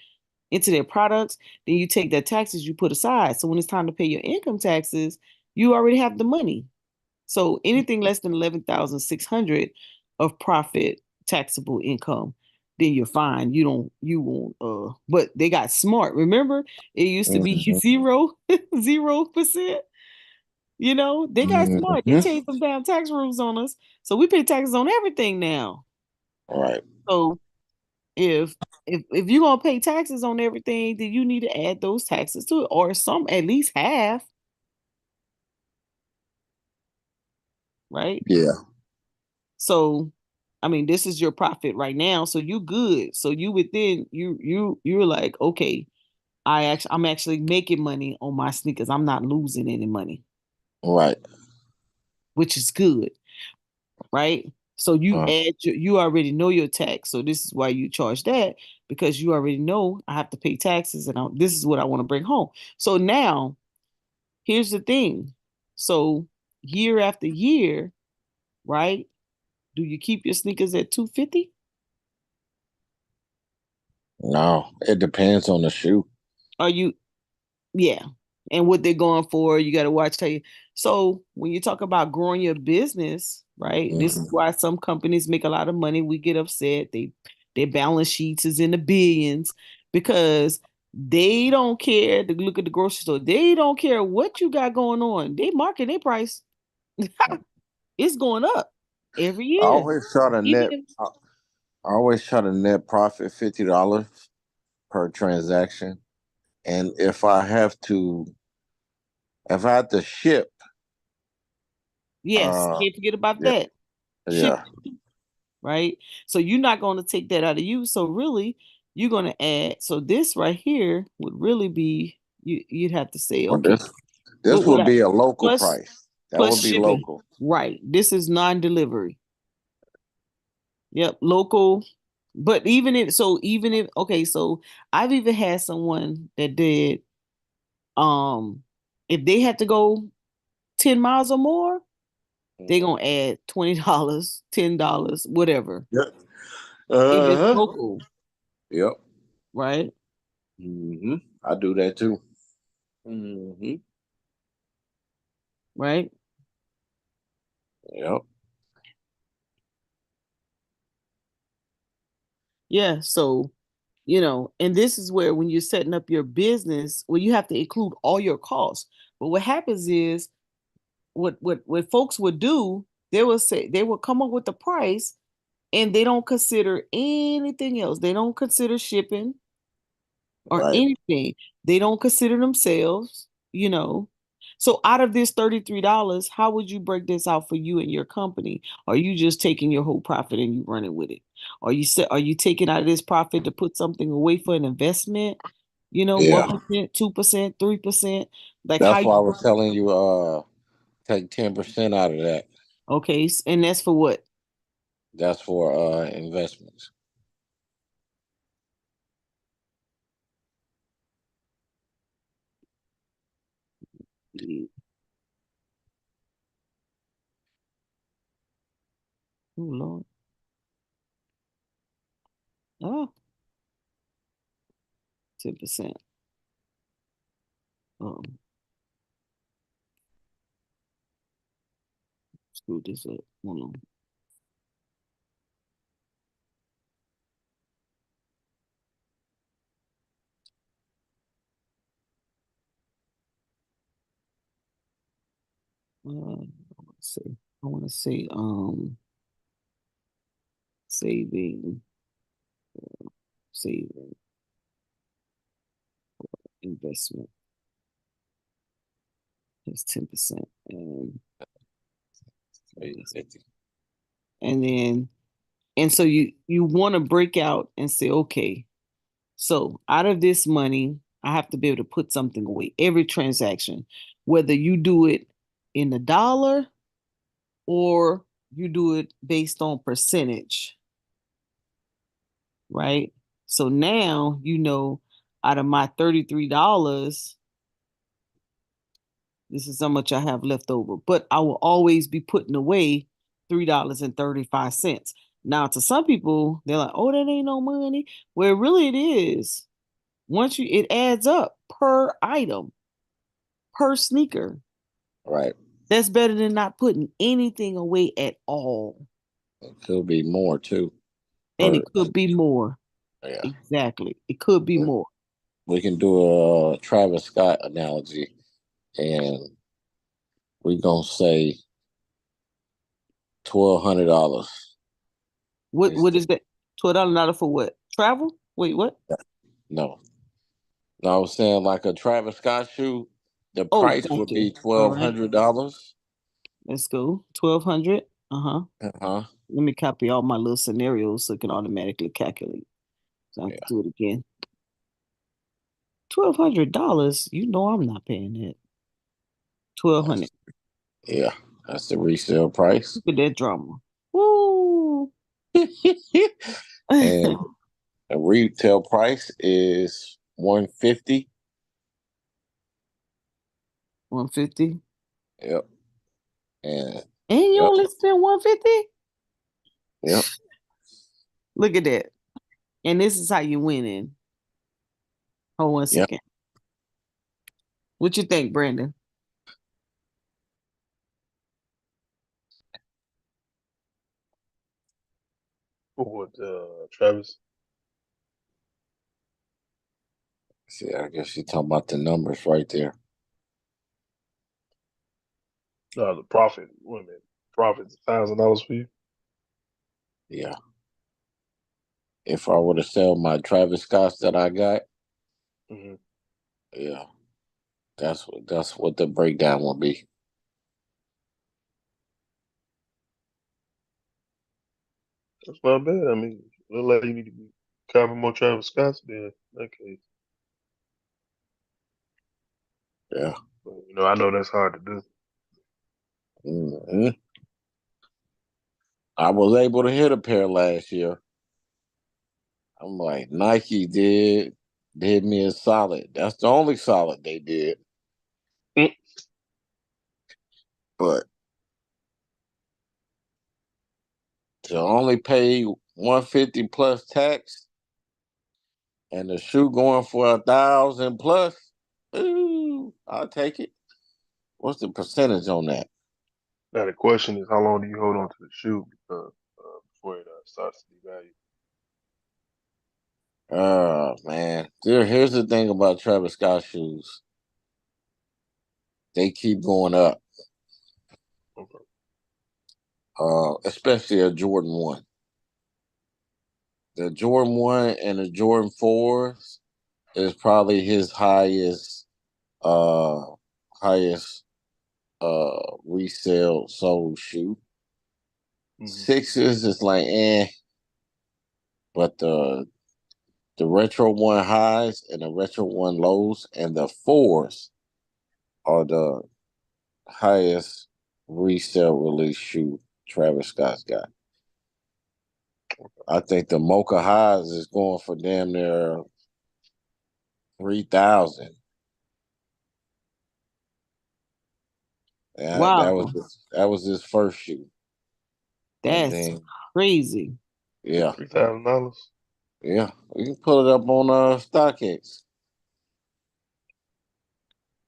[SPEAKER 1] products, then you take that taxes you put aside. So when it's time to pay your income taxes, you already have the money. So anything less than 11,600 of profit taxable income, then you're fine. You won't but they got smart. Remember, it used to be
[SPEAKER 4] Hmm.
[SPEAKER 1] 0%. They got smart. They
[SPEAKER 4] Hmm.
[SPEAKER 1] changed some damn tax rules on us. So we pay taxes on everything now.
[SPEAKER 4] Right.
[SPEAKER 1] So if if you're gonna pay taxes on everything, then you need to add those taxes to it, or some at least half, right?
[SPEAKER 4] Yeah.
[SPEAKER 1] So, I mean, this is your profit right now, so you good. So you within you're like, okay, I'm actually making money on my sneakers. I'm not losing any money,
[SPEAKER 4] Right.
[SPEAKER 1] which is good, right? So you
[SPEAKER 4] Uh,
[SPEAKER 1] add you already know your tax. So this is why you charge that, because you already know I have to pay taxes and this is what I want to bring home. So now here's the thing. So year after year, right? Do you keep your sneakers at 250?
[SPEAKER 4] no, it depends on the shoe.
[SPEAKER 1] Are you Yeah. And what they're going for, you got to watch how you. So when you talk about growing your business, right? This is
[SPEAKER 4] Hmm.
[SPEAKER 1] why some companies make a lot of money. We get upset. Their balance sheets is in the billions because they don't care. To look at the grocery store, they don't care what you got going on. They market their price. It's going up every
[SPEAKER 4] I
[SPEAKER 1] year.
[SPEAKER 4] always try to
[SPEAKER 1] Even
[SPEAKER 4] net.
[SPEAKER 1] if
[SPEAKER 4] I always try to net profit $50 per transaction, and if I have to ship,
[SPEAKER 1] yes,
[SPEAKER 4] uh,
[SPEAKER 1] can't forget about
[SPEAKER 4] yeah,
[SPEAKER 1] that.
[SPEAKER 4] yeah,
[SPEAKER 1] Right? So you're not going to take that out of you. So really, you're going to add. So this right here would really be you'd have to say,
[SPEAKER 4] well,
[SPEAKER 1] okay,
[SPEAKER 4] this
[SPEAKER 1] what
[SPEAKER 4] would
[SPEAKER 1] I
[SPEAKER 4] be a local
[SPEAKER 1] plus
[SPEAKER 4] price. That would be
[SPEAKER 1] shipping.
[SPEAKER 4] local,
[SPEAKER 1] Right. This is non-delivery. Yep, local. But even if okay, so I've even had someone that did if they had to go 10 miles or more, they're
[SPEAKER 4] Mhm.
[SPEAKER 1] gonna add $20, $10, whatever.
[SPEAKER 4] Yep.
[SPEAKER 1] If it's
[SPEAKER 4] Uh-huh.
[SPEAKER 1] local,
[SPEAKER 4] Yep.
[SPEAKER 1] right?
[SPEAKER 4] I do that too. Hmm.
[SPEAKER 1] Right?
[SPEAKER 4] Yep.
[SPEAKER 1] Yeah, so and this is where when you're setting up your business, well, you have to include all your costs. But what happens is what folks would do, they will come up with the price and they don't consider anything else. They don't consider shipping or
[SPEAKER 4] Right.
[SPEAKER 1] anything. They don't consider themselves. So out of this $33, how would you break this out for you and your company? Are you just taking your whole profit and you running with it? Are you taking out of this profit to put something away for an investment?
[SPEAKER 4] Yeah.
[SPEAKER 1] 1%, 2%, 3%. Like how
[SPEAKER 4] That's
[SPEAKER 1] you
[SPEAKER 4] why I was telling you, take 10% out of that.
[SPEAKER 1] okay, and that's for what?
[SPEAKER 4] That's for investments.
[SPEAKER 1] Oh Lord. Oh, 10%. Um, screw this up. Hold on. I want to say saving saving investment is 10%. And
[SPEAKER 4] Maybe 50.
[SPEAKER 1] and then and so you want to break out and say, okay, so out of this money, I have to be able to put something away every transaction, whether you do it in a dollar or you do it based on percentage, right? So now out of my $33, this is how much I have left over. But I will always be putting away $3.35. Now, to some people, they're like, oh, that ain't no money. Well, really it is. It adds up per item, per sneaker.
[SPEAKER 4] Right.
[SPEAKER 1] That's better than not putting anything away at all.
[SPEAKER 4] It could be more too.
[SPEAKER 1] And
[SPEAKER 4] Per
[SPEAKER 1] it could be more.
[SPEAKER 4] Yeah.
[SPEAKER 1] Exactly. It could be more.
[SPEAKER 4] We can do a Travis Scott analogy, and we gonna say $1,200.
[SPEAKER 1] What is that? $12 for what? Travel? Wait, what?
[SPEAKER 4] No, no, I was saying like a Travis Scott shoe. The
[SPEAKER 1] Oh,
[SPEAKER 4] price would
[SPEAKER 1] gotcha.
[SPEAKER 4] be
[SPEAKER 1] All right.
[SPEAKER 4] $1,200.
[SPEAKER 1] Let's go. 1200. Uh-huh.
[SPEAKER 4] Uh-huh.
[SPEAKER 1] Let me copy all my little scenarios so it can automatically calculate. So I have to
[SPEAKER 4] Yeah,
[SPEAKER 1] do it again. $1,200. I'm not paying that. 1200.
[SPEAKER 4] that's, yeah, that's the resale price.
[SPEAKER 1] Look at that drama. Woo!
[SPEAKER 4] And the retail price is 150.
[SPEAKER 1] 150.
[SPEAKER 4] Yep. And
[SPEAKER 1] And you
[SPEAKER 4] yep.
[SPEAKER 1] only spent 150?
[SPEAKER 4] Yep.
[SPEAKER 1] Look at that. And this is how you win in. Hold one
[SPEAKER 4] Yep.
[SPEAKER 1] second. What you think, Brandon?
[SPEAKER 2] What, Travis?
[SPEAKER 4] See, I guess you're talking about the numbers right there.
[SPEAKER 2] The profit. Wait a minute. Profit's $1,000 for you.
[SPEAKER 4] Yeah. If I were to sell my Travis Scotts that I got,
[SPEAKER 2] Mm-hmm.
[SPEAKER 4] yeah, that's what the breakdown will be.
[SPEAKER 2] That's not bad. I mean, look like you need to be copying more Travis Scott's then. In that case,
[SPEAKER 4] Yeah.
[SPEAKER 2] but, I know that's hard to do.
[SPEAKER 4] Hmm. I was able to hit a pair last year. I'm like, Nike did me a solid. That's the only solid they did.
[SPEAKER 2] Mm.
[SPEAKER 4] But to only pay 150 plus tax and the shoe going for 1,000 plus, ooh, I'll take it. What's the percentage on that?
[SPEAKER 2] Now the question is, how long do you hold on to the shoe before it starts to devalue?
[SPEAKER 4] Oh man. Here's the thing about Travis Scott shoes. They keep going up.
[SPEAKER 2] Okay.
[SPEAKER 4] Especially a Jordan 1. The Jordan 1 and the Jordan 4s is probably his uh highest resale sold shoe.
[SPEAKER 2] Mm-hmm.
[SPEAKER 4] Sixes is like but the retro one highs and the retro one lows and the fours are the highest resale release shoe Travis Scott's got. I think the Mocha Highs is going for damn near 3,000. Yeah,
[SPEAKER 1] Wow,
[SPEAKER 4] that was his first shoe, and
[SPEAKER 1] that's
[SPEAKER 4] then
[SPEAKER 1] crazy.
[SPEAKER 4] yeah,
[SPEAKER 2] $3,000.
[SPEAKER 4] yeah, we can pull it up on StockX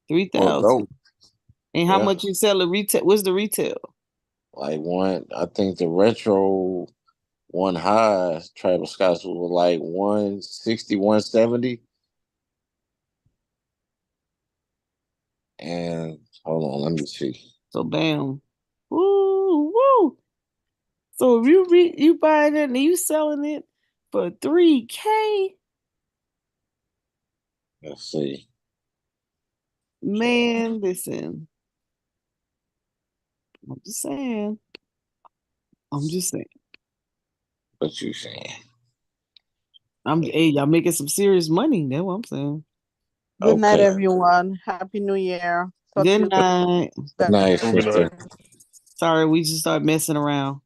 [SPEAKER 1] Three
[SPEAKER 4] or
[SPEAKER 1] thousand.
[SPEAKER 4] Go.
[SPEAKER 1] And how
[SPEAKER 4] Yeah,
[SPEAKER 1] much you sell a retail? What's the retail?
[SPEAKER 4] like one. I think the retro one highs Travis Scott's was like 160, 170. And hold on, let me see.
[SPEAKER 1] So bam. Woo woo. So if you buying it and you selling it for 3K,
[SPEAKER 4] Let's see.
[SPEAKER 1] man, listen. I'm just saying. I'm just saying.
[SPEAKER 4] What you saying?
[SPEAKER 1] Hey, y'all making some serious money. That's what I'm saying.
[SPEAKER 3] Good night,
[SPEAKER 4] Okay.
[SPEAKER 3] everyone. Happy New Year. Talk to
[SPEAKER 1] Good
[SPEAKER 3] you
[SPEAKER 1] night.
[SPEAKER 4] Good night,
[SPEAKER 3] guys
[SPEAKER 2] Good night.
[SPEAKER 4] sister.
[SPEAKER 1] Sorry, we just started messing around.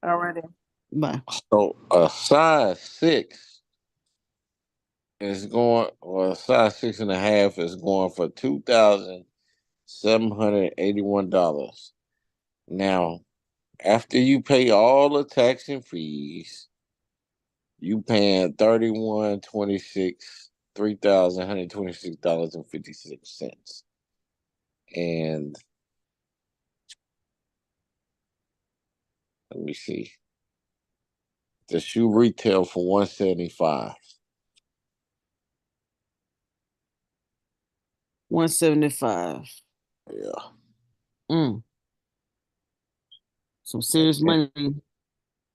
[SPEAKER 3] already.
[SPEAKER 1] Bye.
[SPEAKER 4] So a size 6 is going, or a size 6.5 is going for $2,781. Now, after you pay all the tax and fees, you paying 3126 $3,126.56. And let me see. The shoe retail for 175.
[SPEAKER 1] 175.
[SPEAKER 4] Yeah.
[SPEAKER 1] Mm, some
[SPEAKER 4] And
[SPEAKER 1] serious
[SPEAKER 4] then,
[SPEAKER 1] money.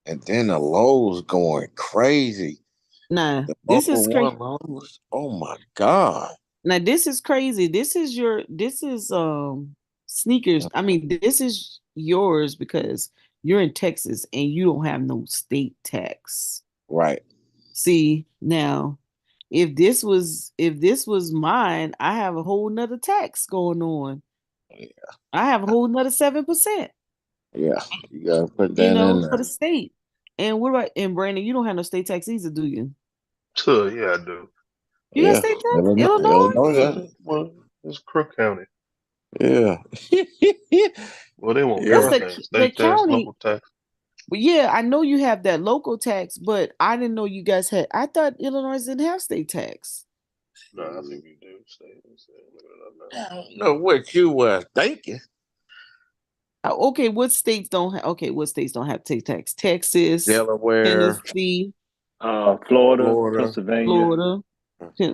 [SPEAKER 4] and then the lows going crazy.
[SPEAKER 1] Nah,
[SPEAKER 4] The
[SPEAKER 1] this
[SPEAKER 4] upper
[SPEAKER 1] is crazy.
[SPEAKER 4] one lows. Oh my God.
[SPEAKER 1] Now this is crazy. This is sneakers. I mean, this is yours because you're in Texas and you don't have no state tax.
[SPEAKER 4] Right.
[SPEAKER 1] See, now if this was mine, I have a whole nother tax going on. I have a whole nother 7%.
[SPEAKER 4] Yeah, you gotta put that in
[SPEAKER 1] for the
[SPEAKER 4] there.
[SPEAKER 1] state. And what about, and Brandon, you don't have no state tax either, do you?
[SPEAKER 2] So yeah, I do.
[SPEAKER 1] You got
[SPEAKER 4] Yeah,
[SPEAKER 1] state tax?
[SPEAKER 4] Illinois,
[SPEAKER 1] Illinois?
[SPEAKER 4] Illinois got it.
[SPEAKER 2] Well, it's Crook County.
[SPEAKER 4] Yeah,
[SPEAKER 2] Well, they won't
[SPEAKER 1] That's
[SPEAKER 4] yeah.
[SPEAKER 2] count
[SPEAKER 1] the
[SPEAKER 2] that.
[SPEAKER 1] the
[SPEAKER 2] State tax,
[SPEAKER 1] county.
[SPEAKER 2] local tax.
[SPEAKER 1] But yeah, I know you have that local tax, but I didn't know you guys had. I thought Illinois didn't have state tax.
[SPEAKER 2] No, I think we do. State. Look it up now.
[SPEAKER 4] I don't know what you were thinking.
[SPEAKER 1] Okay, what states don't have? Okay, what states don't have state tax? Texas,
[SPEAKER 4] Delaware,
[SPEAKER 1] Tennessee,
[SPEAKER 5] Florida,
[SPEAKER 4] Florida,
[SPEAKER 5] Pennsylvania.
[SPEAKER 1] Florida.
[SPEAKER 4] yeah,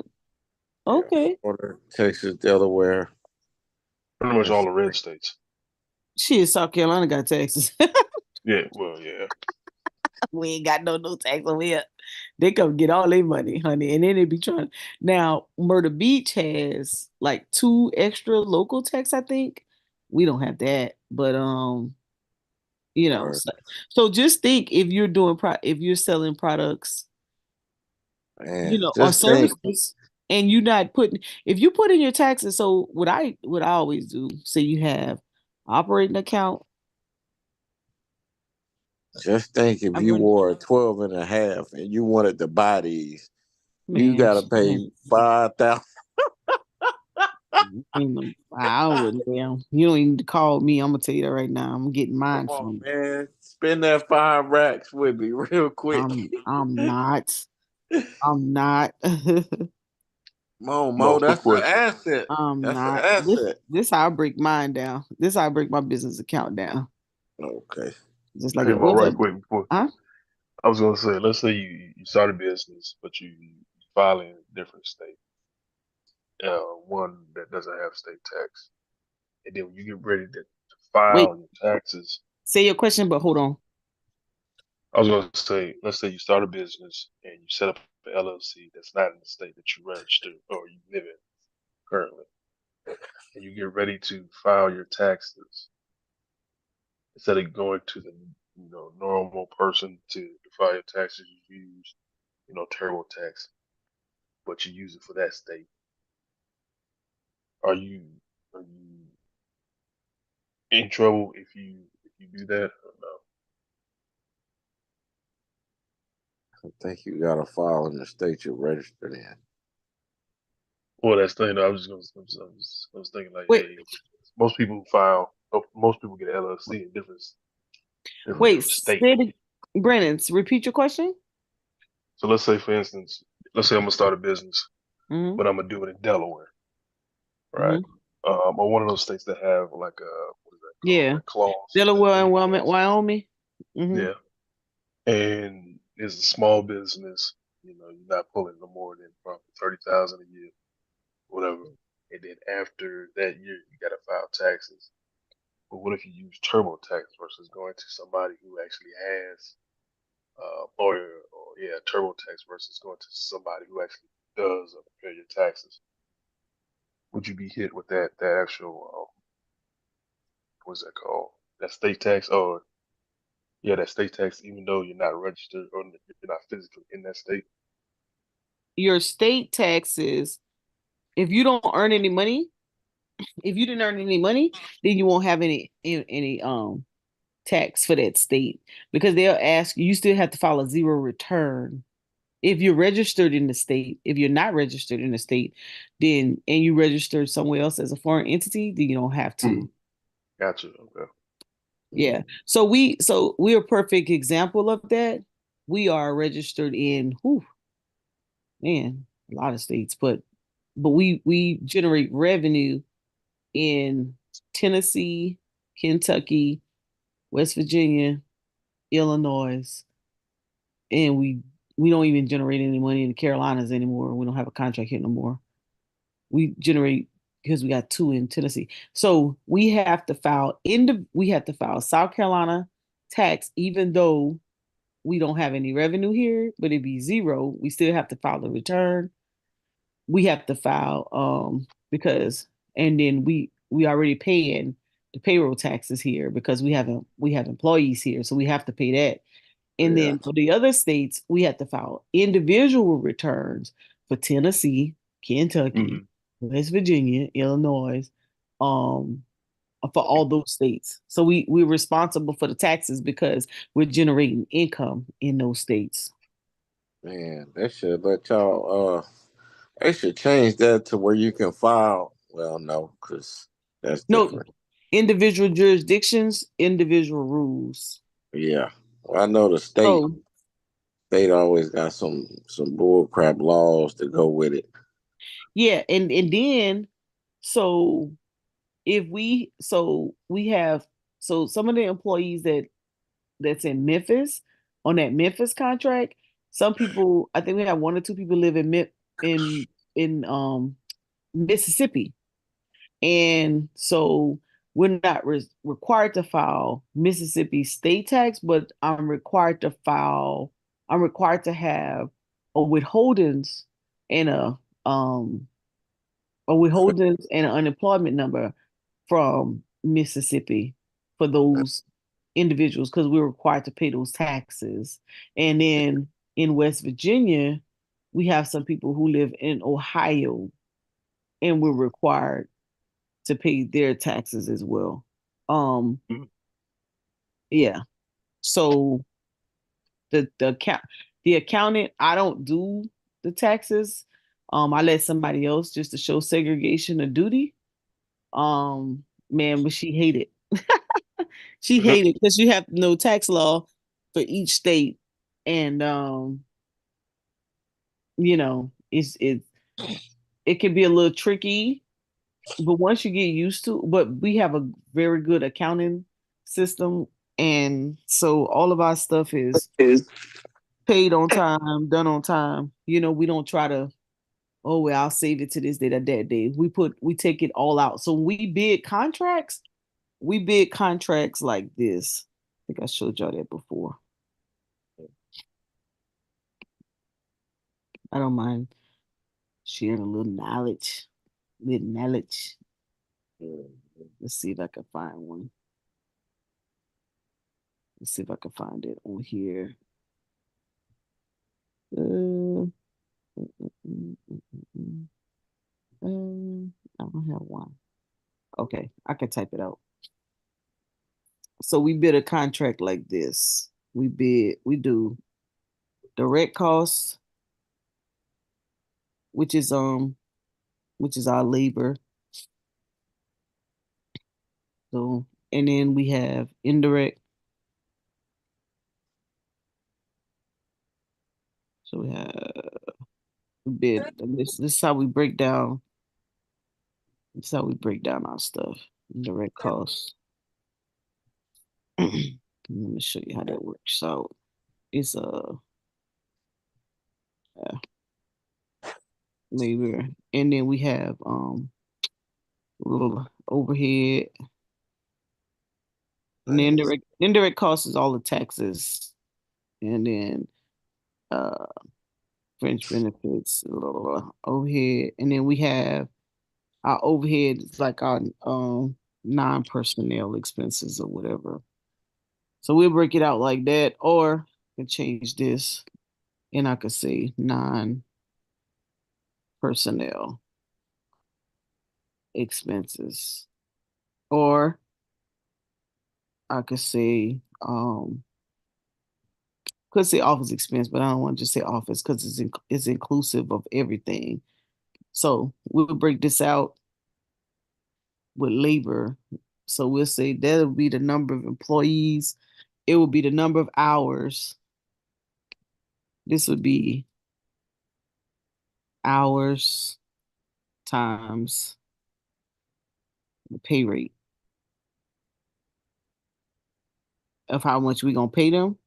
[SPEAKER 1] Okay,
[SPEAKER 4] Florida, Texas, Delaware.
[SPEAKER 2] Pretty much all the red
[SPEAKER 4] Pennsylvania.
[SPEAKER 2] states.
[SPEAKER 1] shit, South Carolina got taxes.
[SPEAKER 2] Yeah, well, yeah.
[SPEAKER 1] We ain't got no tax over here. They come get all their money, honey, and then they be trying. Now, Murder Beach has like 2 extra local tax, I think. We don't have that, but
[SPEAKER 4] Or
[SPEAKER 1] so just think if you're doing if you're selling products,
[SPEAKER 4] man,
[SPEAKER 1] or
[SPEAKER 4] just think.
[SPEAKER 1] services, and you're not putting, if you put in your taxes. So what I always do, say you have operating account.
[SPEAKER 4] Just think if
[SPEAKER 1] I'm
[SPEAKER 4] you
[SPEAKER 1] running,
[SPEAKER 4] wore a 12 and a half and you wanted to buy these, you
[SPEAKER 1] man,
[SPEAKER 4] gotta pay 5,000.
[SPEAKER 1] I wouldn't. Damn, you don't even need to call me. I'm gonna tell you that right now. I'm getting
[SPEAKER 4] Come
[SPEAKER 1] mine
[SPEAKER 4] on,
[SPEAKER 1] from.
[SPEAKER 4] man. Spend that 5 racks with me real quick.
[SPEAKER 1] I'm not. I'm not.
[SPEAKER 4] Come on, Mo.
[SPEAKER 2] Multiple
[SPEAKER 4] That's an
[SPEAKER 2] questions.
[SPEAKER 4] asset.
[SPEAKER 1] I'm
[SPEAKER 4] That's an
[SPEAKER 1] not.
[SPEAKER 4] asset.
[SPEAKER 1] This how I break mine down. This how I break my business account down.
[SPEAKER 4] Okay.
[SPEAKER 1] Just like
[SPEAKER 2] Hey,
[SPEAKER 1] it
[SPEAKER 2] Mo,
[SPEAKER 1] was
[SPEAKER 2] right
[SPEAKER 1] a
[SPEAKER 2] quick before
[SPEAKER 1] huh?
[SPEAKER 2] I was gonna say, let's say you start a business, but you file in a different state, one that doesn't have state tax, and then when you get ready to
[SPEAKER 1] Wait,
[SPEAKER 2] file your taxes,
[SPEAKER 1] say your question, but hold on.
[SPEAKER 2] I was gonna say, let's say you start a business and you set up an LLC that's not in the state that you register or you live in currently, and you get ready to file your taxes. Instead of going to the normal person to file your taxes, you use TurboTax, but you use it for that state. Are you in trouble if you do that or no?
[SPEAKER 4] I think you gotta file in the state you're registered in.
[SPEAKER 2] Well, that's the thing. I was thinking like,
[SPEAKER 1] Wait,
[SPEAKER 2] hey, most people get LLC in different
[SPEAKER 1] wait.
[SPEAKER 2] state.
[SPEAKER 1] Say it, Brennan. Repeat your question.
[SPEAKER 2] So let's say, for instance, let's say I'm gonna start a business,
[SPEAKER 1] Mm-hmm.
[SPEAKER 2] but I'm gonna do it in Delaware, right?
[SPEAKER 1] Mm-hmm.
[SPEAKER 2] Or one of those states that have like a what is that called,
[SPEAKER 1] Yeah,
[SPEAKER 2] like clause, like
[SPEAKER 1] Delaware and
[SPEAKER 2] lien
[SPEAKER 1] Wyoming.
[SPEAKER 2] clause.
[SPEAKER 1] Wyoming. Mm-hmm.
[SPEAKER 2] Yeah, and it's a small business. You're not pulling no more than probably 30,000 a year, whatever. And then after that year, you got to file taxes. But what if you use TurboTax versus going to somebody who actually has, or yeah, TurboTax versus going to somebody who actually does prepare your taxes? Would you be hit with that actual what's that called? That state tax, or yeah, that state tax, even though you're not registered or you're not physically in that state?
[SPEAKER 1] Your state taxes. If you don't earn any money, if you didn't earn any money, then you won't have any tax for that state, because they'll ask you. You still have to file a zero return if you're registered in the state. If you're not registered in the state, then and you registered somewhere else as a foreign entity, then you don't have
[SPEAKER 2] Hmm.
[SPEAKER 1] to.
[SPEAKER 2] Gotcha. Okay.
[SPEAKER 1] Yeah. So we're a perfect example of that. We are registered in man, a lot of states, but we generate revenue in Tennessee, Kentucky, West Virginia, Illinois, and we don't even generate any money in the Carolinas anymore. We don't have a contract here no more. We generate because we got 2 in Tennessee. So we have to file South Carolina tax, even though we don't have any revenue here, but it'd be zero. We still have to file the return. We have to file because and then we already paying the payroll taxes here because we have employees here, so we have to pay that. And
[SPEAKER 4] Yeah.
[SPEAKER 1] then for the other states, we have to file individual returns for Tennessee, Kentucky,
[SPEAKER 2] Hmm.
[SPEAKER 1] West Virginia, Illinois, um, for all those states. So we're responsible for the taxes because we're generating income in those states.
[SPEAKER 4] Man, they should let y'all. They should change that to where you can file. Well, no, because that's
[SPEAKER 1] No,
[SPEAKER 4] different.
[SPEAKER 1] individual jurisdictions, individual rules.
[SPEAKER 4] Yeah, well, I know the state.
[SPEAKER 1] So
[SPEAKER 4] State always got some bull crap laws to go with it.
[SPEAKER 1] yeah, and then so if we have some of the employees that's in Memphis on that Memphis contract, some people, I think we have one or two people live in Mississippi. And so we're not required to file Mississippi state tax, but I'm required to have a withholdings and um an unemployment number from Mississippi for those individuals because we're required to pay those taxes. And then in West Virginia, we have some people who live in Ohio and we're required to pay their taxes as well. Um,
[SPEAKER 2] Mhm.
[SPEAKER 1] yeah. So the accountant, I don't do the taxes. I let somebody else just to show segregation of duty. Man, but she hated. She hated because you have to know tax law for each state, and it can be a little tricky, but once you get used to, but we have a very good accounting system, and so all of our stuff is
[SPEAKER 5] Is
[SPEAKER 1] paid on time, done on time. We don't try to, oh well, I'll save it to this day or that day. We take it all out. So when we bid contracts like this. I think I showed y'all that before. I don't mind sharing a little knowledge. Little knowledge. Let's see if I can find one. Let's see if I can find it on here. Uh, I don't have one. Okay, I can type it out. So we bid a contract like this. We do direct costs, which is our labor. So and then we have indirect. So we have bid. This is how we break down. This is how we break down our stuff. Indirect costs. Let me show you how that works. So it's labor, and then we have little overhead. And the
[SPEAKER 2] Nice.
[SPEAKER 1] indirect cost is all the taxes, and then uh fringe benefits, overhead, and then we have our overhead is like our non-personnel expenses or whatever. So we'll break it out like that, or I can change this and I could say non-personnel expenses. Or I could say office expense, but I don't want to just say office because it's inclusive of everything. So we'll break this out with labor. So we'll say that'll be the number of employees. It will be the number of hours. This would be hours times the pay rate of how much we're gonna pay them.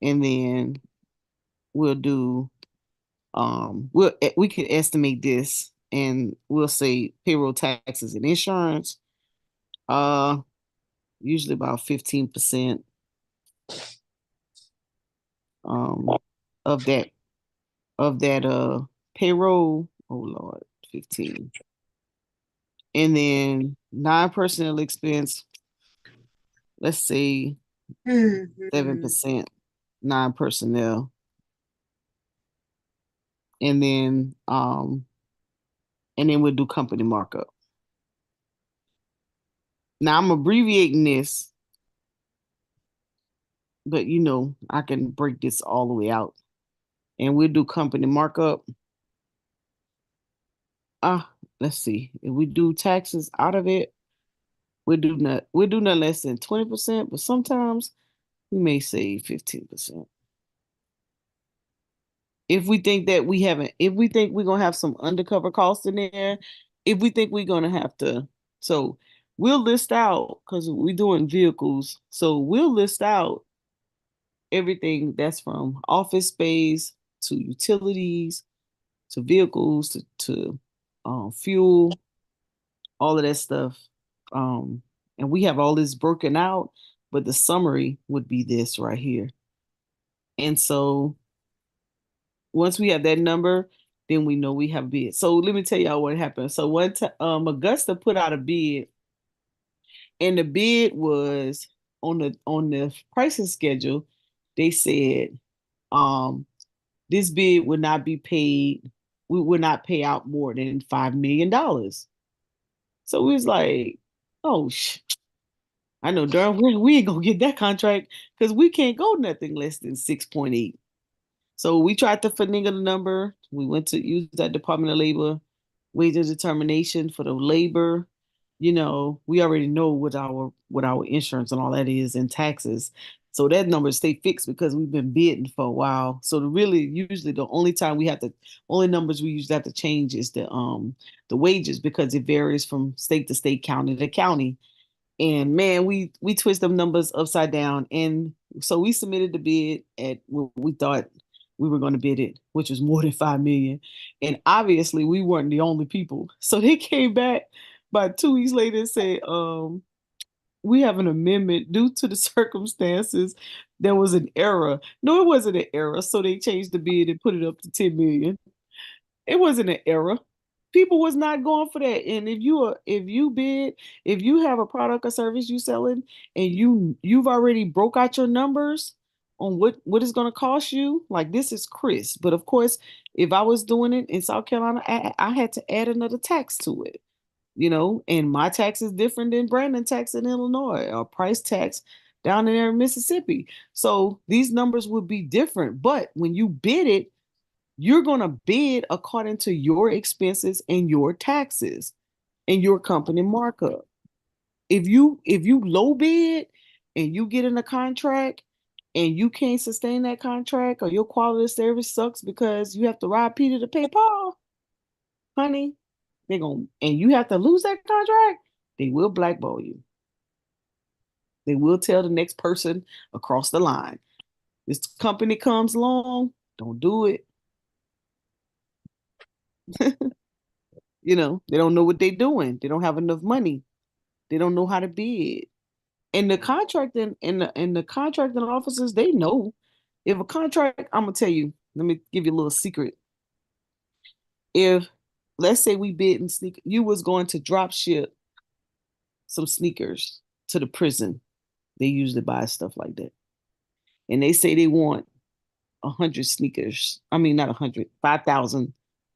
[SPEAKER 1] And then we'll do we could estimate this and we'll say payroll taxes and insurance. Uh Usually about 15% um of that payroll. Oh Lord, 15. And then non-personnel expense, let's say 7% non-personnel. And then we'll do company markup. Now I'm abbreviating this, but I can break this all the way out. And we'll do company markup. Let's see. If we do taxes out of it, we'll do not less than 20%, but sometimes we may say 15%. If we think we're gonna have some undercover costs in there, if we think we're gonna have to, so we'll list out because we're doing vehicles. So we'll list out everything that's from office space to utilities to vehicles to fuel, all of that stuff. Um, and we have all this broken out, but the summary would be this right here. And so once we have that number, then we know we have a bid. So let me tell y'all what happened. So one time, Augusta put out a bid, and the bid was on the pricing schedule. They said, this bid would not be paid. We would not pay out more than $5 million. So we was like, oh, I know darn well we ain't gonna get that contract because we can't go nothing less than 6.8. So we tried to finagle the number. We went to use that Department of Labor wages determination for the labor. We already know what our insurance and all that is and taxes. So that number stay fixed because we've been bidding for a while. So usually the only numbers we usually have to change is the wages because it varies from state to state, county to county. And man, we twist them numbers upside down. And so we submitted the bid at what we thought we were going to bid it, which was more than 5 million. And obviously we weren't the only people. So they came back about 2 weeks later and said, we have an amendment due to the circumstances. There was an error. No, it wasn't an error. So they changed the bid and put it up to 10 million. It wasn't an error. People was not going for that. And if you have a product or service you selling and you've already broke out your numbers on what it's going to cost you, like this is Chris. But of course, if I was doing it in South Carolina, I had to add another tax to it, and my tax is different than Brandon tax in Illinois or price tax down there in Mississippi. So these numbers would be different. But when you bid it, you're going to bid according to your expenses and your taxes and your company markup. If you low bid and you get in a contract and you can't sustain that contract or your quality of service sucks because you have to rob Peter to pay Paul, honey, and you have to lose that contract, they will blackball you. They will tell the next person across the line, this company comes along, don't do it. They don't know what they're doing. They don't have enough money. They don't know how to bid. And the contracting officers, they know. If a contract, I'm gonna tell you, let me give you a little secret. If let's say we bid in sneaker, you was going to drop ship some sneakers to the prison. They usually buy stuff like that. And they say they want 100 sneakers. I mean, not 100, 5,000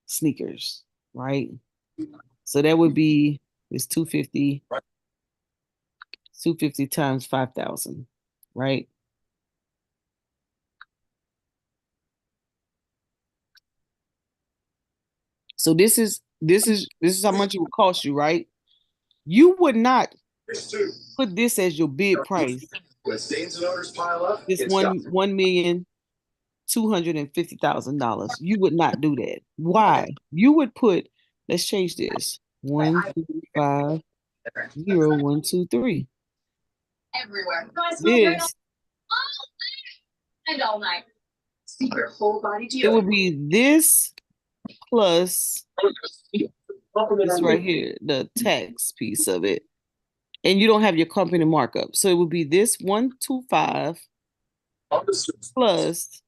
[SPEAKER 1] sneakers, right? So that would be, it's 250 times 5,000, right? So this is how much it would cost you, right? You would not put this as your bid price. This $1,250,000. You would not do that. Why? You would put, let's change this. 1, 2, 5, 0, 1, 2, 3.
[SPEAKER 6] Everywhere.
[SPEAKER 1] This
[SPEAKER 6] And all night. Secret whole body
[SPEAKER 1] it would
[SPEAKER 6] deodorant.
[SPEAKER 1] be this plus this right here, the tax piece of it. And you don't have your company markup. So it would be this 125 plus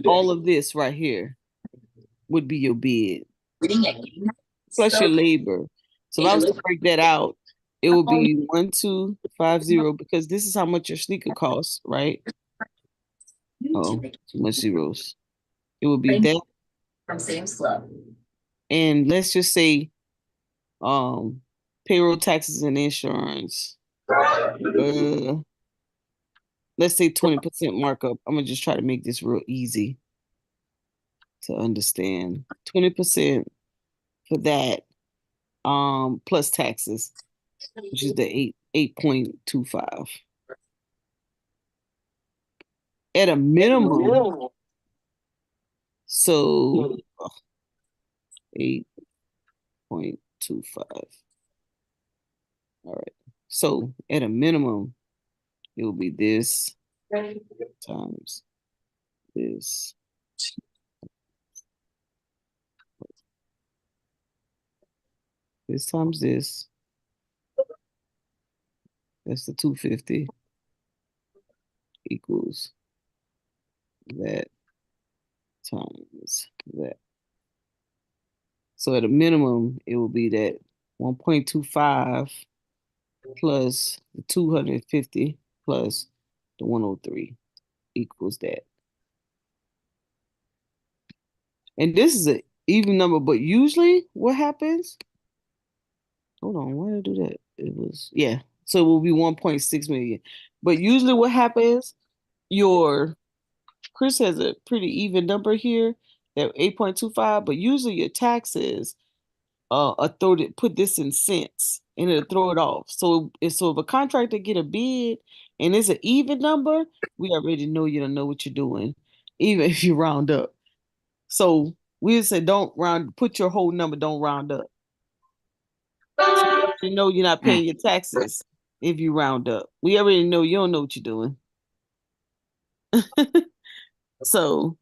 [SPEAKER 1] all of this right here would be your bid. Plus your labor. So if I was to break that out, it would be 1,250 because this is how much your sneaker costs, right? Oh, too much zeros. It would be that.
[SPEAKER 6] From Sam's Club.
[SPEAKER 1] And let's just say payroll taxes and insurance let's say 20% markup. I'm gonna just try to make this real easy to understand. 20% for that, plus taxes, which is the 8.25. At a minimum, so 8.25. All right. So at a minimum, it will be this times this. This times this. That's the 250 equals that times that. So at a minimum, it will be that 1.25 plus the 250 plus the 103 equals that. And this is an even number, but usually what happens? Hold on, why did I do that? It was, yeah. So it will be 1.6 million. But usually what happens, your Chris has a pretty even number here, that 8.25, but usually your taxes put this in cents and it'll throw it off. So if a contractor get a bid and it's an even number, we already know you don't know what you're doing, even if you round up. So we say don't round, put your whole number, don't round up. So we already know you're not paying your taxes if you round up. We already know you don't know what you're doing. So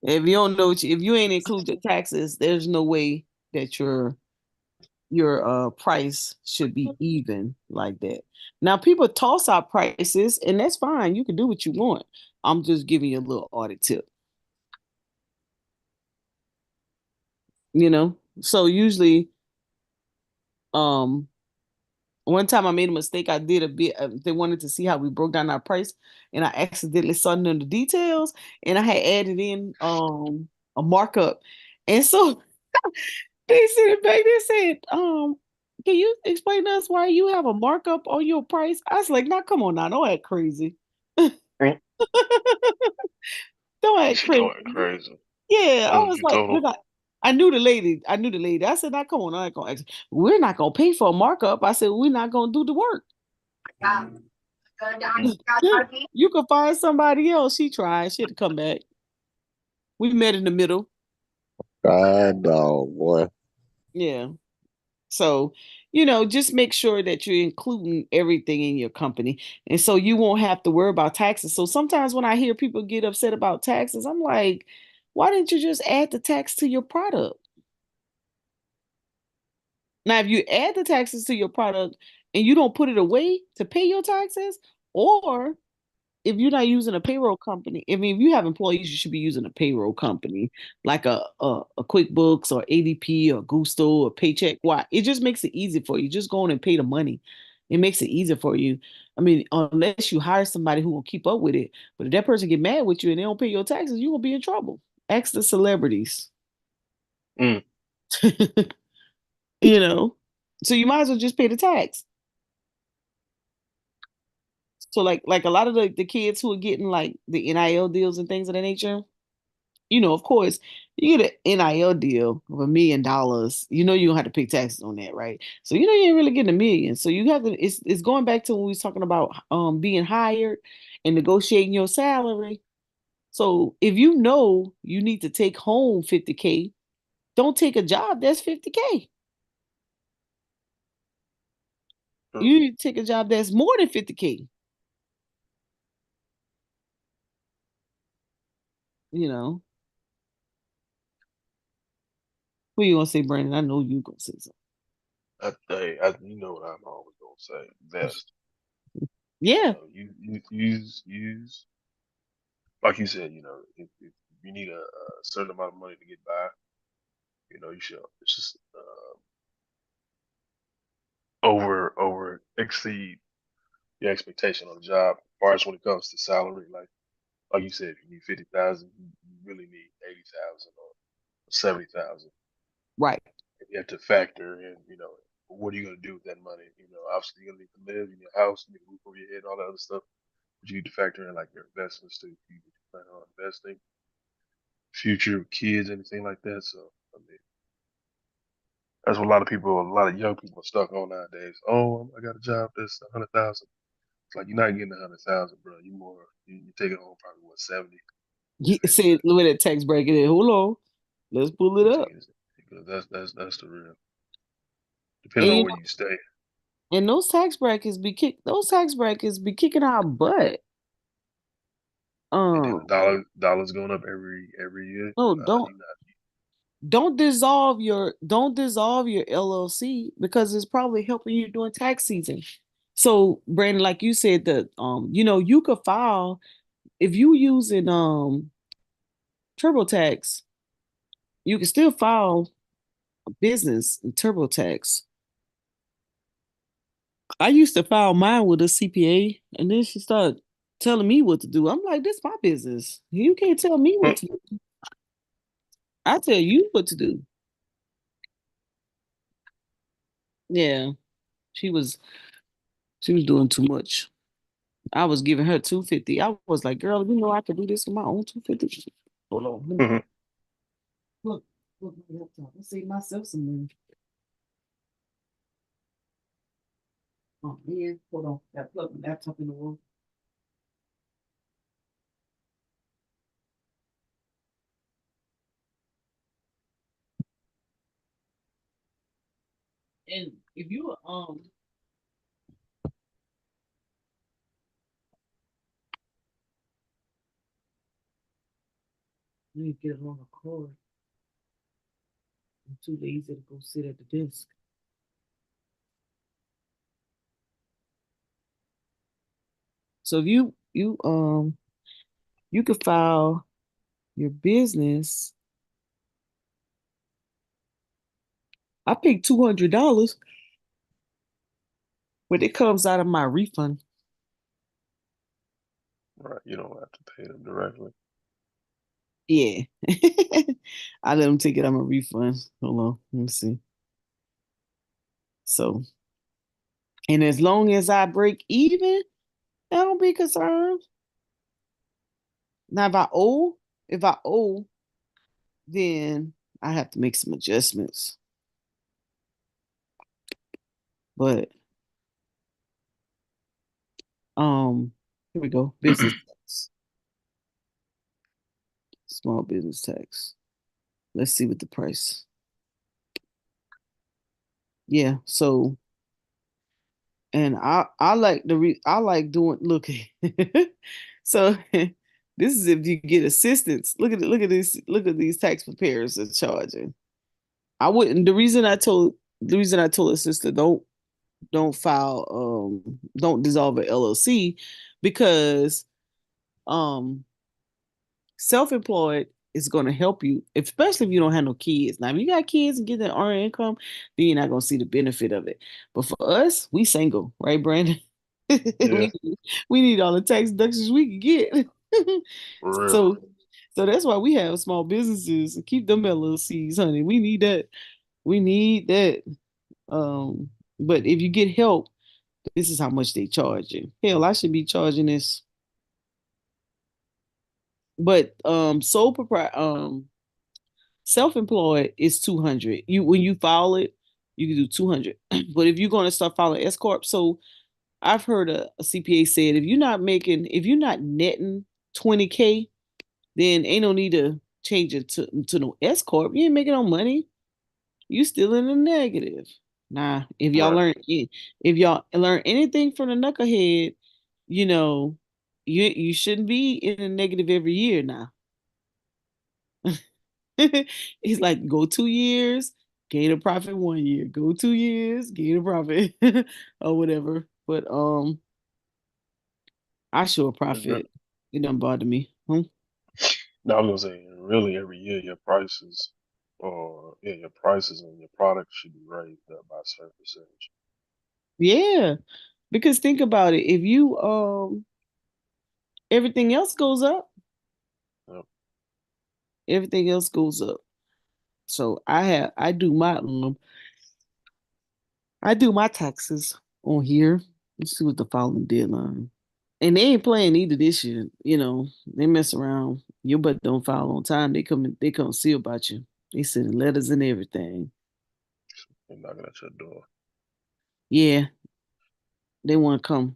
[SPEAKER 1] if you don't know if you ain't include your taxes, there's no way that your price should be even like that. Now people toss out prices and that's fine. You can do what you want. I'm just giving you a little audit tip. So usually um one time I made a mistake. I did a bit. They wanted to see how we broke down our price, and I accidentally saw none of the details, and I had added in a markup, and so they sent it back. They said, can you explain to us why you have a markup on your price? I was like, "Now, come on, now, don't act crazy. Don't act
[SPEAKER 2] She going
[SPEAKER 1] crazy."
[SPEAKER 2] crazy.
[SPEAKER 1] Yeah, I was
[SPEAKER 2] You
[SPEAKER 1] like,
[SPEAKER 2] told
[SPEAKER 1] look, I knew the lady. I knew the lady. I said, "Now, come on, I'm not gonna. We're not gonna pay for a markup." I said, "We're not gonna do the work."
[SPEAKER 6] Yeah. Go down.
[SPEAKER 2] them.
[SPEAKER 1] You could find somebody else. She tried. She had to come back. We met in the middle.
[SPEAKER 4] God dog, boy.
[SPEAKER 1] Yeah. So, just make sure that you're including everything in your company. And so you won't have to worry about taxes. So sometimes when I hear people get upset about taxes, I'm like, why didn't you just add the tax to your product? Now, if you add the taxes to your product and you don't put it away to pay your taxes, or if you're not using a payroll company, I mean, if you have employees, you should be using a payroll company like a QuickBooks or ADP or Gusto or Paycheck. Why? It just makes it easy for you. Just go in and pay the money. It makes it easier for you. I mean, unless you hire somebody who will keep up with it. But if that person get mad with you and they don't pay your taxes, you're gonna be in trouble. Ask the celebrities.
[SPEAKER 2] Mm.
[SPEAKER 1] you know. So you might as well just pay the tax. So like a lot of the kids who are getting like the NIL deals and things of that nature, of course, you get an NIL deal of $1 million. You don't have to pay taxes on that, right? So you ain't really getting $1 million. So you have to. It's going back to when we was talking about being hired and negotiating your salary. So if you know you need to take home 50K, don't take a job that's 50K. You need to take a job that's more than 50K. You know. What you gonna say, Brandon? I know you gonna say something.
[SPEAKER 2] You know what I'm always gonna say. Invest.
[SPEAKER 1] Yeah.
[SPEAKER 2] Use like you said. If you need a certain amount of money to get by, you should just over exceed your expectation on the job. As far as when it comes to salary, like you said, if you need 50,000, you really need 80,000 or 70,000.
[SPEAKER 1] Right.
[SPEAKER 2] You have to factor in, what are you gonna do with that money? Obviously you're gonna need to live in your house, you need a roof over your head, all that other stuff. But you need to factor in like your investments too. You plan on investing, future kids, anything like that. So I mean, that's what a lot of young people are stuck on nowadays. Oh, I got a job that's 100,000. It's like you're not getting 100,000, bro. You taking home probably what 70.
[SPEAKER 1] He
[SPEAKER 2] And
[SPEAKER 1] said, look at that tax bracket there. Hold on. Let's pull it
[SPEAKER 2] I'm
[SPEAKER 1] up.
[SPEAKER 2] taking because that's the real. Depending
[SPEAKER 1] And
[SPEAKER 2] on
[SPEAKER 1] you
[SPEAKER 2] where you stay.
[SPEAKER 1] and those tax brackets be kicking our butt.
[SPEAKER 2] And then the
[SPEAKER 1] Um,
[SPEAKER 2] dollar's going up every year.
[SPEAKER 1] no,
[SPEAKER 2] You not
[SPEAKER 1] don't dissolve your LLC because it's probably helping you during tax season. So, Brandon, like you said, you could file if you using TurboTax, you can still file a business in TurboTax. I used to file mine with a CPA, and then she started telling me what to do. I'm like, this my business. You can't tell me what to do. I tell you what to do. Yeah, she was she was doing too much. I was giving her 250. I was like, girl, you know I could do this with my own 250. Hold on. Look, look my laptop. I save myself some money. Oh man, hold on. I plug my laptop in the wall. And if you let me get it on the cord. I'm too lazy to go sit at the desk. So if you could file your business. I paid $200, but it comes out of my refund.
[SPEAKER 2] right. You don't have to pay them directly.
[SPEAKER 1] Yeah. I let them take it out of my refund. Hold on. Let me see. So, and as long as I break even, I don't be concerned. Now, if I owe, then I have to make some adjustments. But here we go. Business tax, small business tax. Let's see what the price. Yeah. So, and I like I like doing look. So this is if you get assistance. Look at this. Look at these tax preparers are charging. I wouldn't. The reason I told a sister don't dissolve an LLC because um self-employed is going to help you, especially if you don't have no kids. Now, if you got kids and get that earned income, then you're not going to see the benefit of it. But for us, we single, right, Brandon?
[SPEAKER 2] Yeah,
[SPEAKER 1] we, we need all the tax deductions we can get.
[SPEAKER 2] for real.
[SPEAKER 1] so so that's why we have small businesses and keep them LLCs, honey. We need that. We need that. Um, but if you get help, this is how much they charge you. Hell, I should be charging this. But self-employed is 200. You when you file it, you can do 200. But if you're going to start filing S corp, so I've heard a CPA said if you're not netting 20K, then ain't no need to change it to no S corp. You ain't making no money. You still in the negative. Nah,
[SPEAKER 2] Right.
[SPEAKER 1] if y'all learn anything from the knucklehead, you know, you shouldn't be in the negative every year now. He's like, go 2 years, gain a profit 1 year. Go 2 years, gain a profit, or whatever. But I show a
[SPEAKER 2] Yeah.
[SPEAKER 1] profit. It doesn't bother me. Hmm?
[SPEAKER 2] No, I was gonna say, really, every year your prices and your products should be raised up by a certain percentage.
[SPEAKER 1] Yeah, because think about it. If you everything else goes up,
[SPEAKER 2] Yep.
[SPEAKER 1] everything else goes up. So I do my I do my taxes on here. Let's see what the filing deadline. And they ain't playing either this year. They mess around. Your butt don't file on time. They come see about you. They sending letters and everything.
[SPEAKER 2] They're knocking at your door.
[SPEAKER 1] Yeah, they want to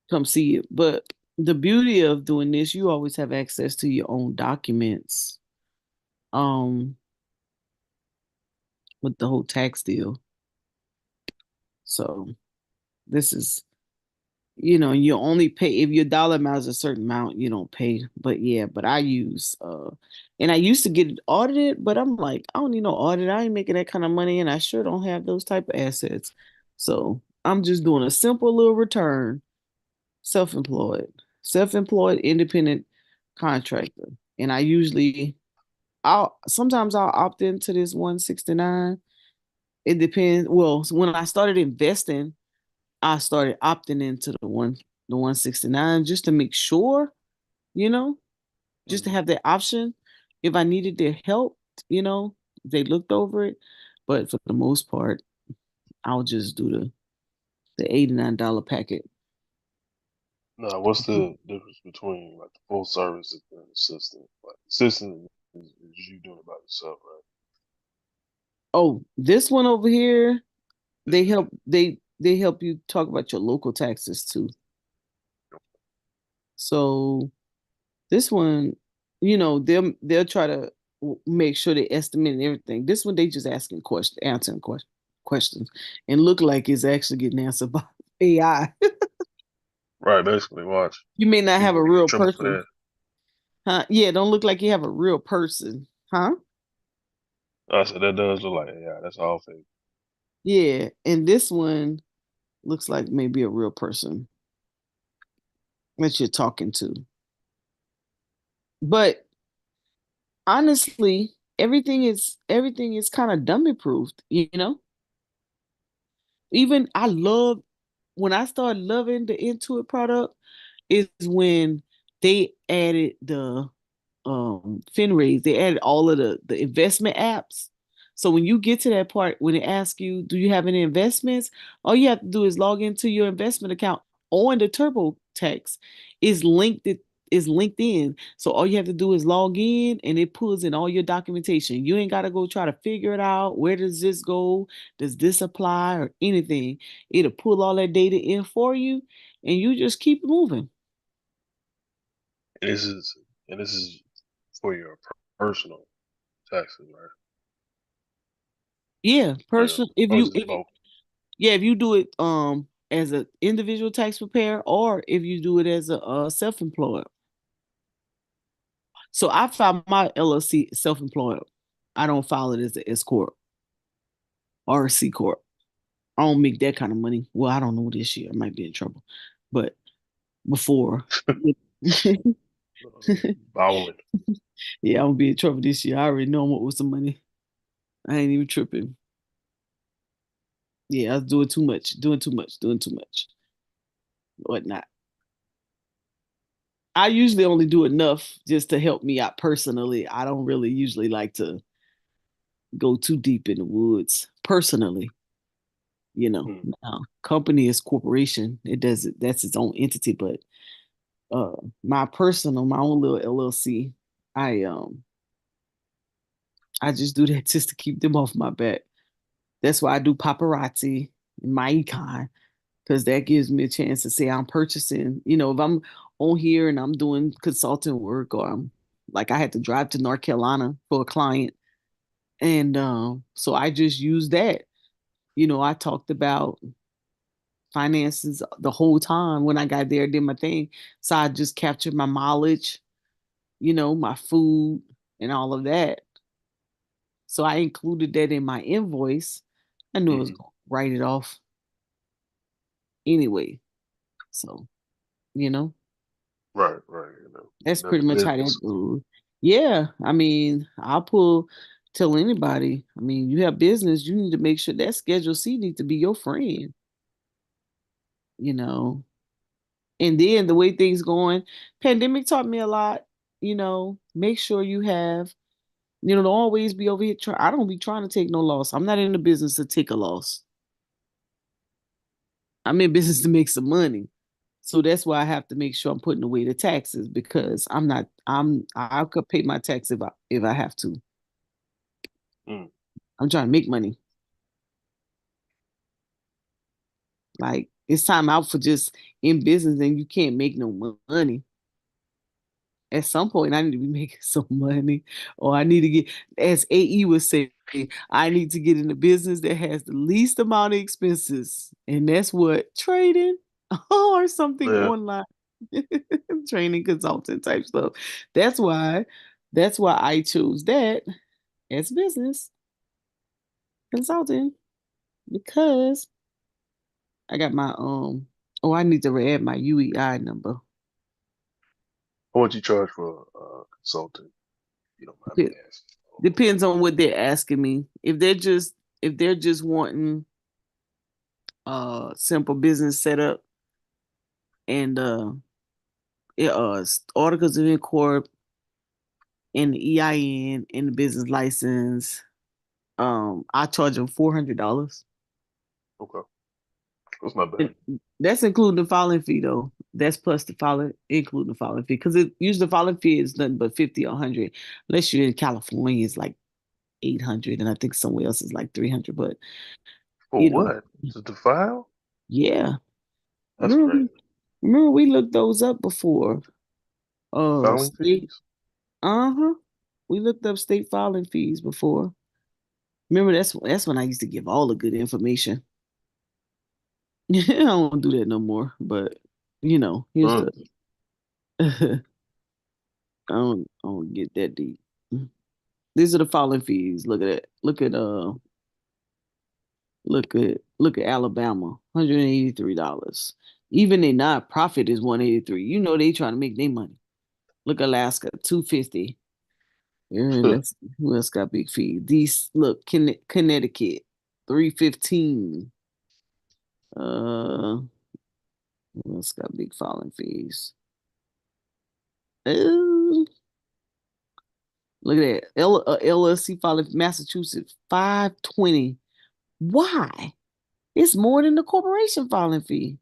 [SPEAKER 1] come see it. But the beauty of doing this, you always have access to your own documents. Um, with the whole tax deal. So this is, you only pay if your dollar amount is a certain amount, you don't pay. But yeah, but I use and I used to get it audited, but I'm like, I don't need no audit. I ain't making that kind of money, and I sure don't have those type of assets. So I'm just doing a simple little return, self-employed, self-employed independent contractor. And I'll sometimes I'll opt into this 169. It depends. Well, so when I started investing, I started opting into the 169 just to make sure, you know, just to
[SPEAKER 2] Mm.
[SPEAKER 1] have that option if I needed their help, you know, they looked over it. But for the most part, I'll just do the $89 packet.
[SPEAKER 2] No, what's the difference between like the full service and the assistant? Like assistant is you doing it by yourself, right?
[SPEAKER 1] Oh, this one over here, they help you talk about your local taxes too. So this one, they'll try to make sure they estimate and everything. This one they just asking questions, answering questions, and look like it's actually getting answered by AI.
[SPEAKER 2] Right, basically. Watch.
[SPEAKER 1] You may not have
[SPEAKER 2] People
[SPEAKER 1] a
[SPEAKER 2] gonna get in
[SPEAKER 1] real
[SPEAKER 2] trouble for
[SPEAKER 1] person,
[SPEAKER 2] that.
[SPEAKER 1] huh? Yeah, don't look like you have a real person, huh?
[SPEAKER 2] I said that does look like yeah, that's all fake.
[SPEAKER 1] Yeah, and this one looks like maybe a real person that you're talking to. But honestly, everything is kind of dummy proofed, Even I love when I started loving the Intuit product is when they added the FinRaise. They added all of the investment apps. So when you get to that part when it asks you, do you have any investments? All you have to do is log into your investment account on the TurboTax. Is linked it is linked in. So all you have to do is log in and it pulls in all your documentation. You ain't got to go try to figure it out. Where does this go? Does this apply or anything? It'll pull all that data in for you and you just keep moving.
[SPEAKER 2] And this is for your personal taxes, right?
[SPEAKER 1] Yeah, person. If
[SPEAKER 2] Or is
[SPEAKER 1] you
[SPEAKER 2] this
[SPEAKER 1] if
[SPEAKER 2] both?
[SPEAKER 1] Yeah, if you do it as an individual tax preparer or if you do it as a self-employed. So I file my LLC self-employed. I don't file it as an S corp or a C corp. I don't make that kind of money. Well, I don't know this year. I might be in trouble, but before,
[SPEAKER 2] Bowling.
[SPEAKER 1] yeah, I'm gonna be in trouble this year. I already know I'm with some money. I ain't even tripping. Yeah, I was doing too much, whatnot. I usually only do enough just to help me out personally. I don't really usually like to go too deep in the woods personally.
[SPEAKER 2] Hmm.
[SPEAKER 1] Now, company is corporation. It does it. That's its own entity. But uh, my own little LLC, I just do that just to keep them off my back. That's why I do paparazzi in my econ because that gives me a chance to say I'm purchasing. If I'm on here and I'm doing consulting work or I'm like I had to drive to North Carolina for a client, and so I just use that. I talked about finances the whole time when I got there, did my thing. So I just captured my mileage, my food and all of that. So I included that in my invoice. I knew I was
[SPEAKER 2] Hmm.
[SPEAKER 1] going to write it off anyway. So, you know,
[SPEAKER 2] Right, right.
[SPEAKER 1] that's
[SPEAKER 2] That's
[SPEAKER 1] pretty
[SPEAKER 2] the
[SPEAKER 1] much how that
[SPEAKER 2] business.
[SPEAKER 1] goes. Yeah. I mean, tell anybody, I mean, you have business, you need to make sure that Schedule C needs to be your friend, you know. And then the way things going, pandemic taught me a lot. Make sure you have, don't always be over here. I don't be trying to take no loss. I'm not in the business to take a loss. I'm in business to make some money. So that's why I have to make sure I'm putting away the taxes because I could pay my tax if I have to.
[SPEAKER 2] Mm.
[SPEAKER 1] I'm trying to make money. Like it's time out for just in business and you can't make no money. At some point, I need to be making some money, or I need to get, as AE would say, I need to get in a business that has the least amount of expenses, and that's what trading or something
[SPEAKER 2] Yeah.
[SPEAKER 1] online, training consultant type stuff. That's why, that's why I chose that as business consulting because I got my Oh, I need to add my UEI number.
[SPEAKER 2] What you charge for consulting? You don't mind me asking.
[SPEAKER 1] Depends on what they're asking me. If they're just wanting simple business setup and articles of incorp and the EIN and the business license, I charge them $400.
[SPEAKER 2] Okay, that's not bad.
[SPEAKER 1] That's including the filing fee though. That's plus the filing, including the filing fee. Because it usually the filing fee is nothing but 50 or 100. Unless you're in California, it's like 800, and I think somewhere else is like 300. But
[SPEAKER 2] For
[SPEAKER 1] you know,
[SPEAKER 2] what? To file?
[SPEAKER 1] yeah.
[SPEAKER 2] That's
[SPEAKER 1] Remember
[SPEAKER 2] crazy.
[SPEAKER 1] we remember we looked those up before.
[SPEAKER 2] Filing
[SPEAKER 1] State.
[SPEAKER 2] fees?
[SPEAKER 1] Uh-huh. We looked up state filing fees before. Remember that's when I used to give all the good information. I don't do that no more. But here's
[SPEAKER 2] Mm.
[SPEAKER 1] the I don't get that deep. These are the filing fees. Look at it. Look at Alabama, $183. Even a nonprofit is 183. They trying to make their money. Look, Alaska, 250. Let's see who else got big fees. These look, Connecticut, 315. Who else got big filing fees? Uh, Look at that. LLC filing Massachusetts, 520. Why? It's more than the corporation filing fee.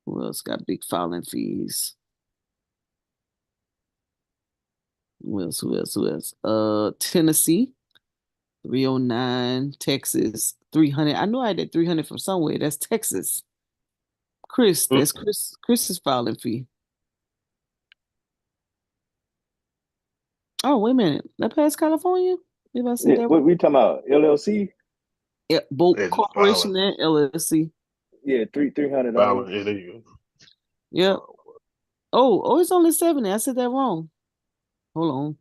[SPEAKER 1] Who else got big filing fees? Who else? Tennessee, 309. Texas, 300. I know I did 300 from somewhere. That's Texas.
[SPEAKER 2] Mm.
[SPEAKER 1] That's Chris's filing fee. Oh, wait a minute. That passed California? Maybe I said
[SPEAKER 5] Yeah,
[SPEAKER 1] that
[SPEAKER 5] what
[SPEAKER 1] wrong.
[SPEAKER 5] we talking about? LLC?
[SPEAKER 1] Yeah, both
[SPEAKER 2] Yeah, just
[SPEAKER 1] corporation
[SPEAKER 2] filing.
[SPEAKER 1] and LLC.
[SPEAKER 5] Yeah, $300.
[SPEAKER 2] Filing. Yeah, there you
[SPEAKER 1] Yep.
[SPEAKER 2] go.
[SPEAKER 1] Oh, it's only 70. I said that wrong. Hold on.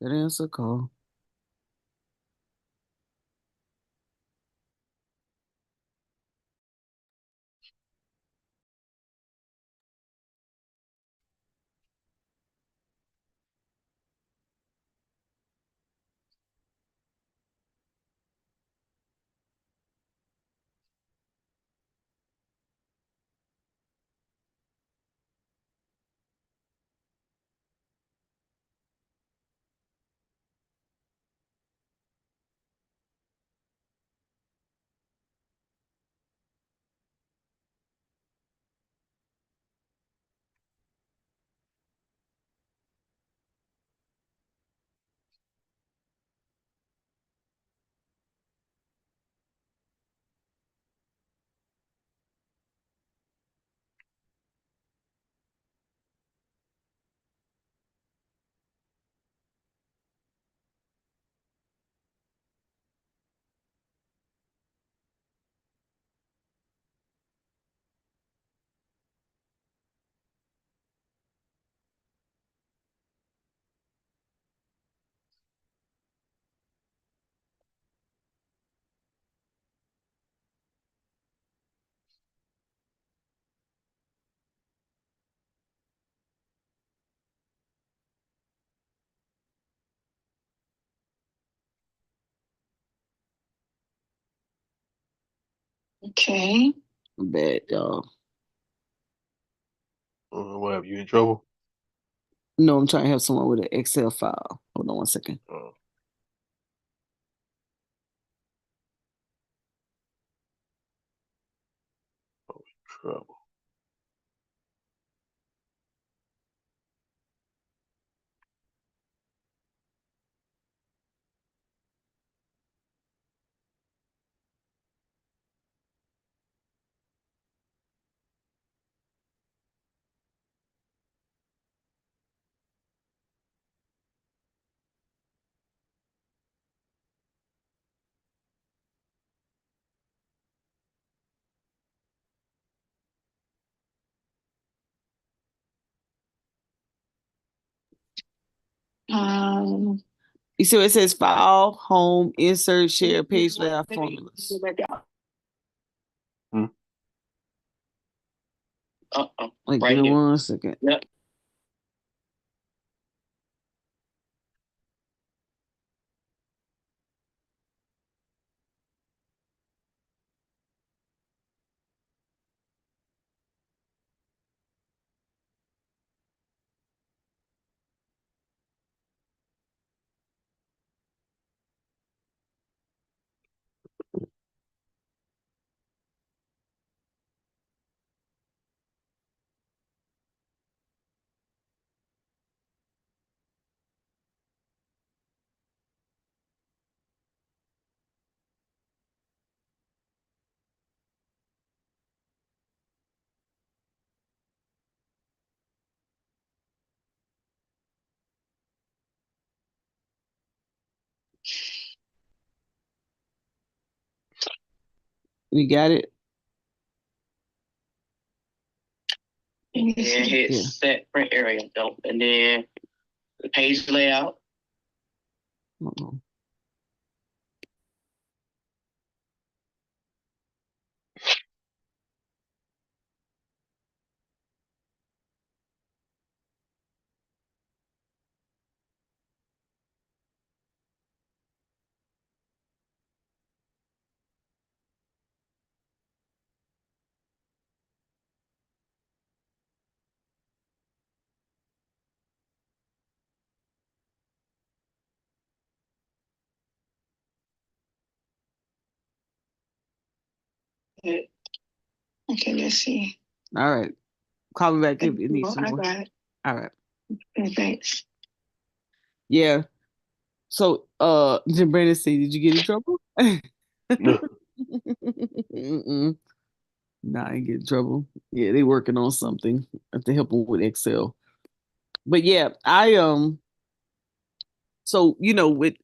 [SPEAKER 1] That answer call.
[SPEAKER 6] Okay.
[SPEAKER 1] Bad, y'all.
[SPEAKER 2] What have you in trouble?
[SPEAKER 1] No, I'm trying to have someone with an Excel file. Hold on one second.
[SPEAKER 2] Uh, Trouble.
[SPEAKER 6] Um,
[SPEAKER 1] You see what it says? File, home, insert, share, page layout formulas.
[SPEAKER 2] Hmm?
[SPEAKER 1] Like,
[SPEAKER 6] right
[SPEAKER 1] give me
[SPEAKER 6] here.
[SPEAKER 1] 1 second.
[SPEAKER 6] Yep.
[SPEAKER 1] You got it?
[SPEAKER 6] And hit
[SPEAKER 1] Yeah.
[SPEAKER 6] set print area though. And then the page layout.
[SPEAKER 1] Uh-oh.
[SPEAKER 6] Okay, let's see.
[SPEAKER 1] All right. Call me back if you need some
[SPEAKER 6] I
[SPEAKER 1] more.
[SPEAKER 6] got it.
[SPEAKER 1] All right.
[SPEAKER 6] Okay, thanks.
[SPEAKER 1] Yeah. So, Jim Brandon said, did you get in trouble? Mm-mm. Nah, I ain't get in trouble. Yeah, they working on something to help them with Excel. But yeah, so with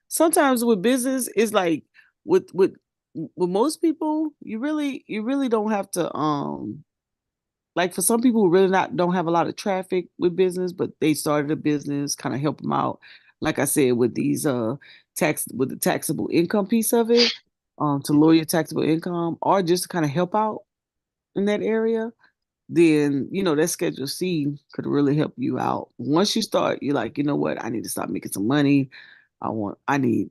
[SPEAKER 1] sometimes with business, it's like with most people, you really don't have to like for some people who really not don't have a lot of traffic with business, but they started a business, kind of help them out. Like I said, with these with the taxable income piece of it, to lower your taxable income, or just to kind of help out in that area, then that Schedule C could really help you out. Once you start, you're like, you know what, I need to start making some money. I need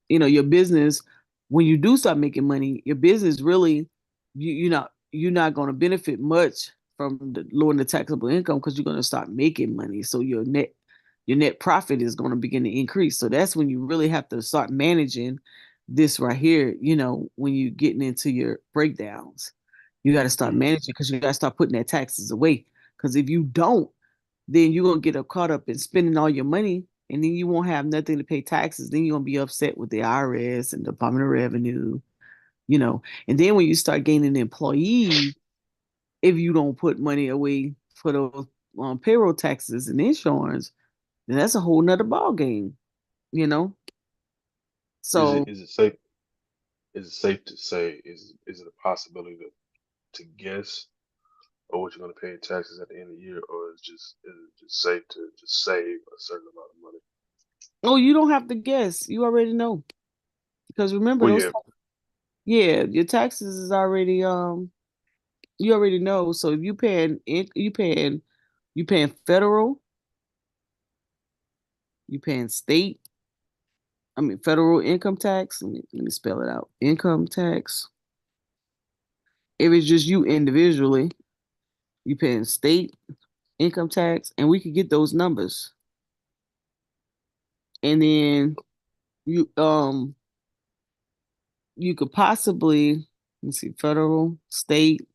[SPEAKER 1] your business, when you do start making money, your business really you're not going to benefit much from the lowering the taxable income because you're going to start making money. So your net profit is going to begin to increase. So that's when you really have to start managing this right here, when you're getting into your breakdowns. You got to start managing because you got to start putting that taxes away. Because if you don't, then you're gonna get caught up in spending all your money, and then you won't have nothing to pay taxes. Then you're gonna be upset with the IRS and the Department of Revenue, And then when you start gaining employees, if you don't put money away for those payroll taxes and insurance, then that's a whole nother ball game, you know.
[SPEAKER 2] Is it
[SPEAKER 1] So
[SPEAKER 2] is it safe? Is it safe to say is it a possibility to guess or what you're going to pay in taxes at the end of the year, or is it just safe to just save a certain amount of money?
[SPEAKER 1] oh, you don't have to guess. You already know because remember
[SPEAKER 2] Well,
[SPEAKER 1] those.
[SPEAKER 2] yeah,
[SPEAKER 1] Yeah, your taxes is already you already know. So if you paying federal, you paying state. I mean federal income tax. Let me spell it out. Income tax. If it's just you individually, you paying state income tax, and we could get those numbers. And then you you could possibly let's see, federal, state.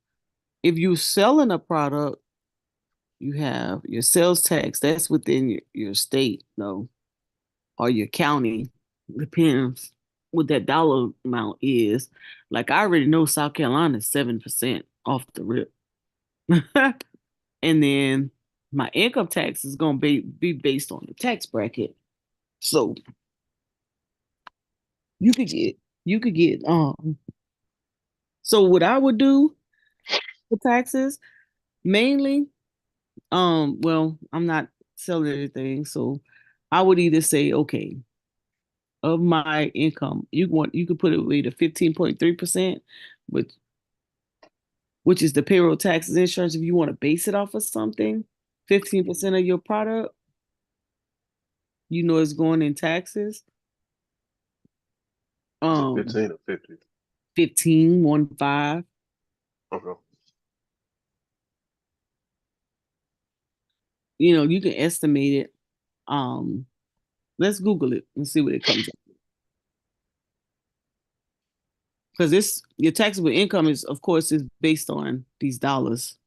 [SPEAKER 1] If you're selling a product, you have your sales tax. That's within your state, no, or your county. Depends what that dollar amount is. Like I already know South Carolina is 7% off the rip. And then my income tax is gonna be based on the tax bracket. So you could get you could get so what I would do for taxes mainly, well, I'm not selling anything, so I would either say, okay, of my income, you could put it away to 15.3%, which which is the payroll taxes insurance if you want to base it off of something. 15% of your product, is going in taxes.
[SPEAKER 2] Is it
[SPEAKER 1] Um
[SPEAKER 2] 15 or 50?
[SPEAKER 1] 15, 1 5.
[SPEAKER 2] Okay.
[SPEAKER 1] You can estimate it. Um let's Google it and see what it comes up. Because this your taxable income is of course is based on these dollars,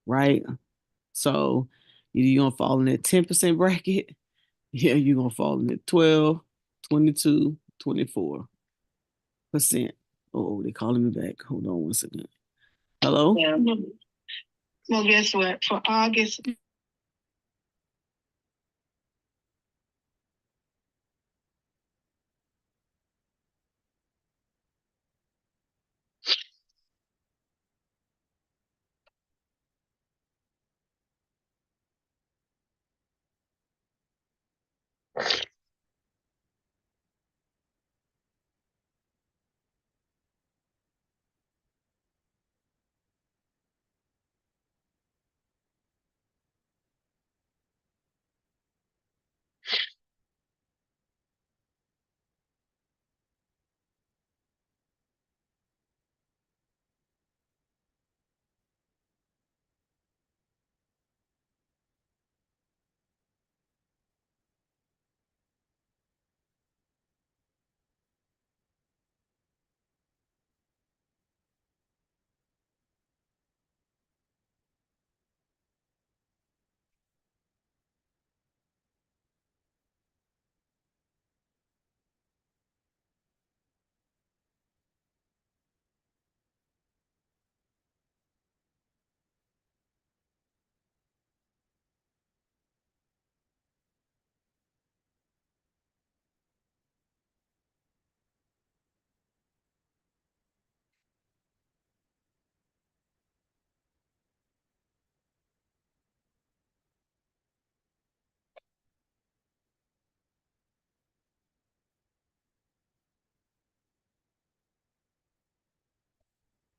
[SPEAKER 1] right? So either you're gonna fall in that 10% bracket, yeah, you're gonna fall in the 12, 22, 24%. Oh, they calling me back. Hold on one second. Hello?
[SPEAKER 6] Yeah. Well, guess what? For August,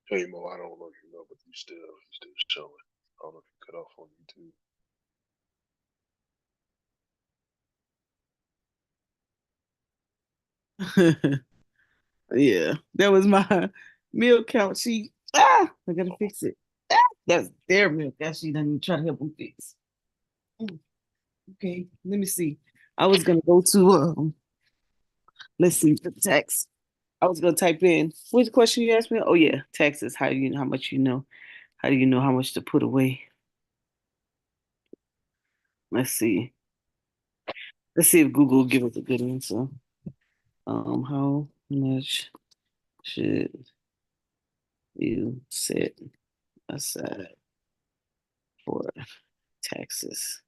[SPEAKER 2] Hey Mo, I don't know if you know, but you still showing. I don't know if you cut off on YouTube.
[SPEAKER 1] Yeah, that was my meal count sheet. I gotta fix it. That's their meal count sheet. I need to try to help them fix. Mm, Okay, let me see. I was gonna go to let's see the tax. I was gonna type in which question you asked me. Oh yeah, taxes. How do you know how much you know? How do you know how much to put away? Let's see. Let's see if Google will give us a good answer. How much should you set aside for taxes?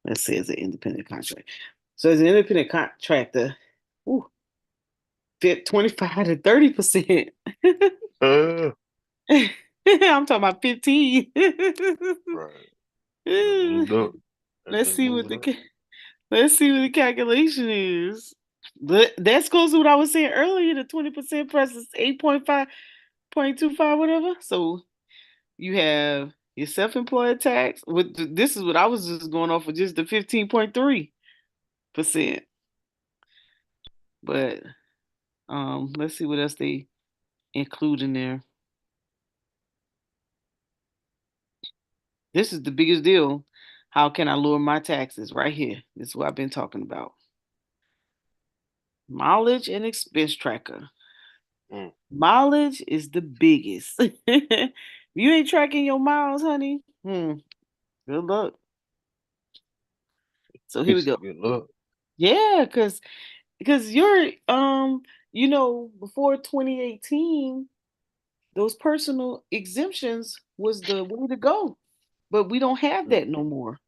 [SPEAKER 1] Let's say it's an independent contract. So as an independent contractor, ooh, fit 25 to 30%.
[SPEAKER 2] Uh,
[SPEAKER 1] I'm talking about 15.
[SPEAKER 2] right. That moved up. That
[SPEAKER 1] let's
[SPEAKER 2] thing
[SPEAKER 1] see what
[SPEAKER 2] moving
[SPEAKER 1] the
[SPEAKER 2] up.
[SPEAKER 1] let's see what the calculation is. But that goes to what I was saying earlier. The 20% versus 8.5.25, whatever. So you have your self-employed tax. This is what I was just going off of just the 15.3%. But let's see what else they include in there. This is the biggest deal. How can I lower my taxes? Right here. This is what I've been talking about. Mileage and expense tracker.
[SPEAKER 2] Mm.
[SPEAKER 1] Mileage is the biggest. You ain't tracking your miles, honey. Good luck. So here
[SPEAKER 2] You
[SPEAKER 1] we go.
[SPEAKER 2] said good luck.
[SPEAKER 1] Yeah, because you're before 2018, those personal exemptions was the way to go. But we don't have
[SPEAKER 2] Mm.
[SPEAKER 1] that no more.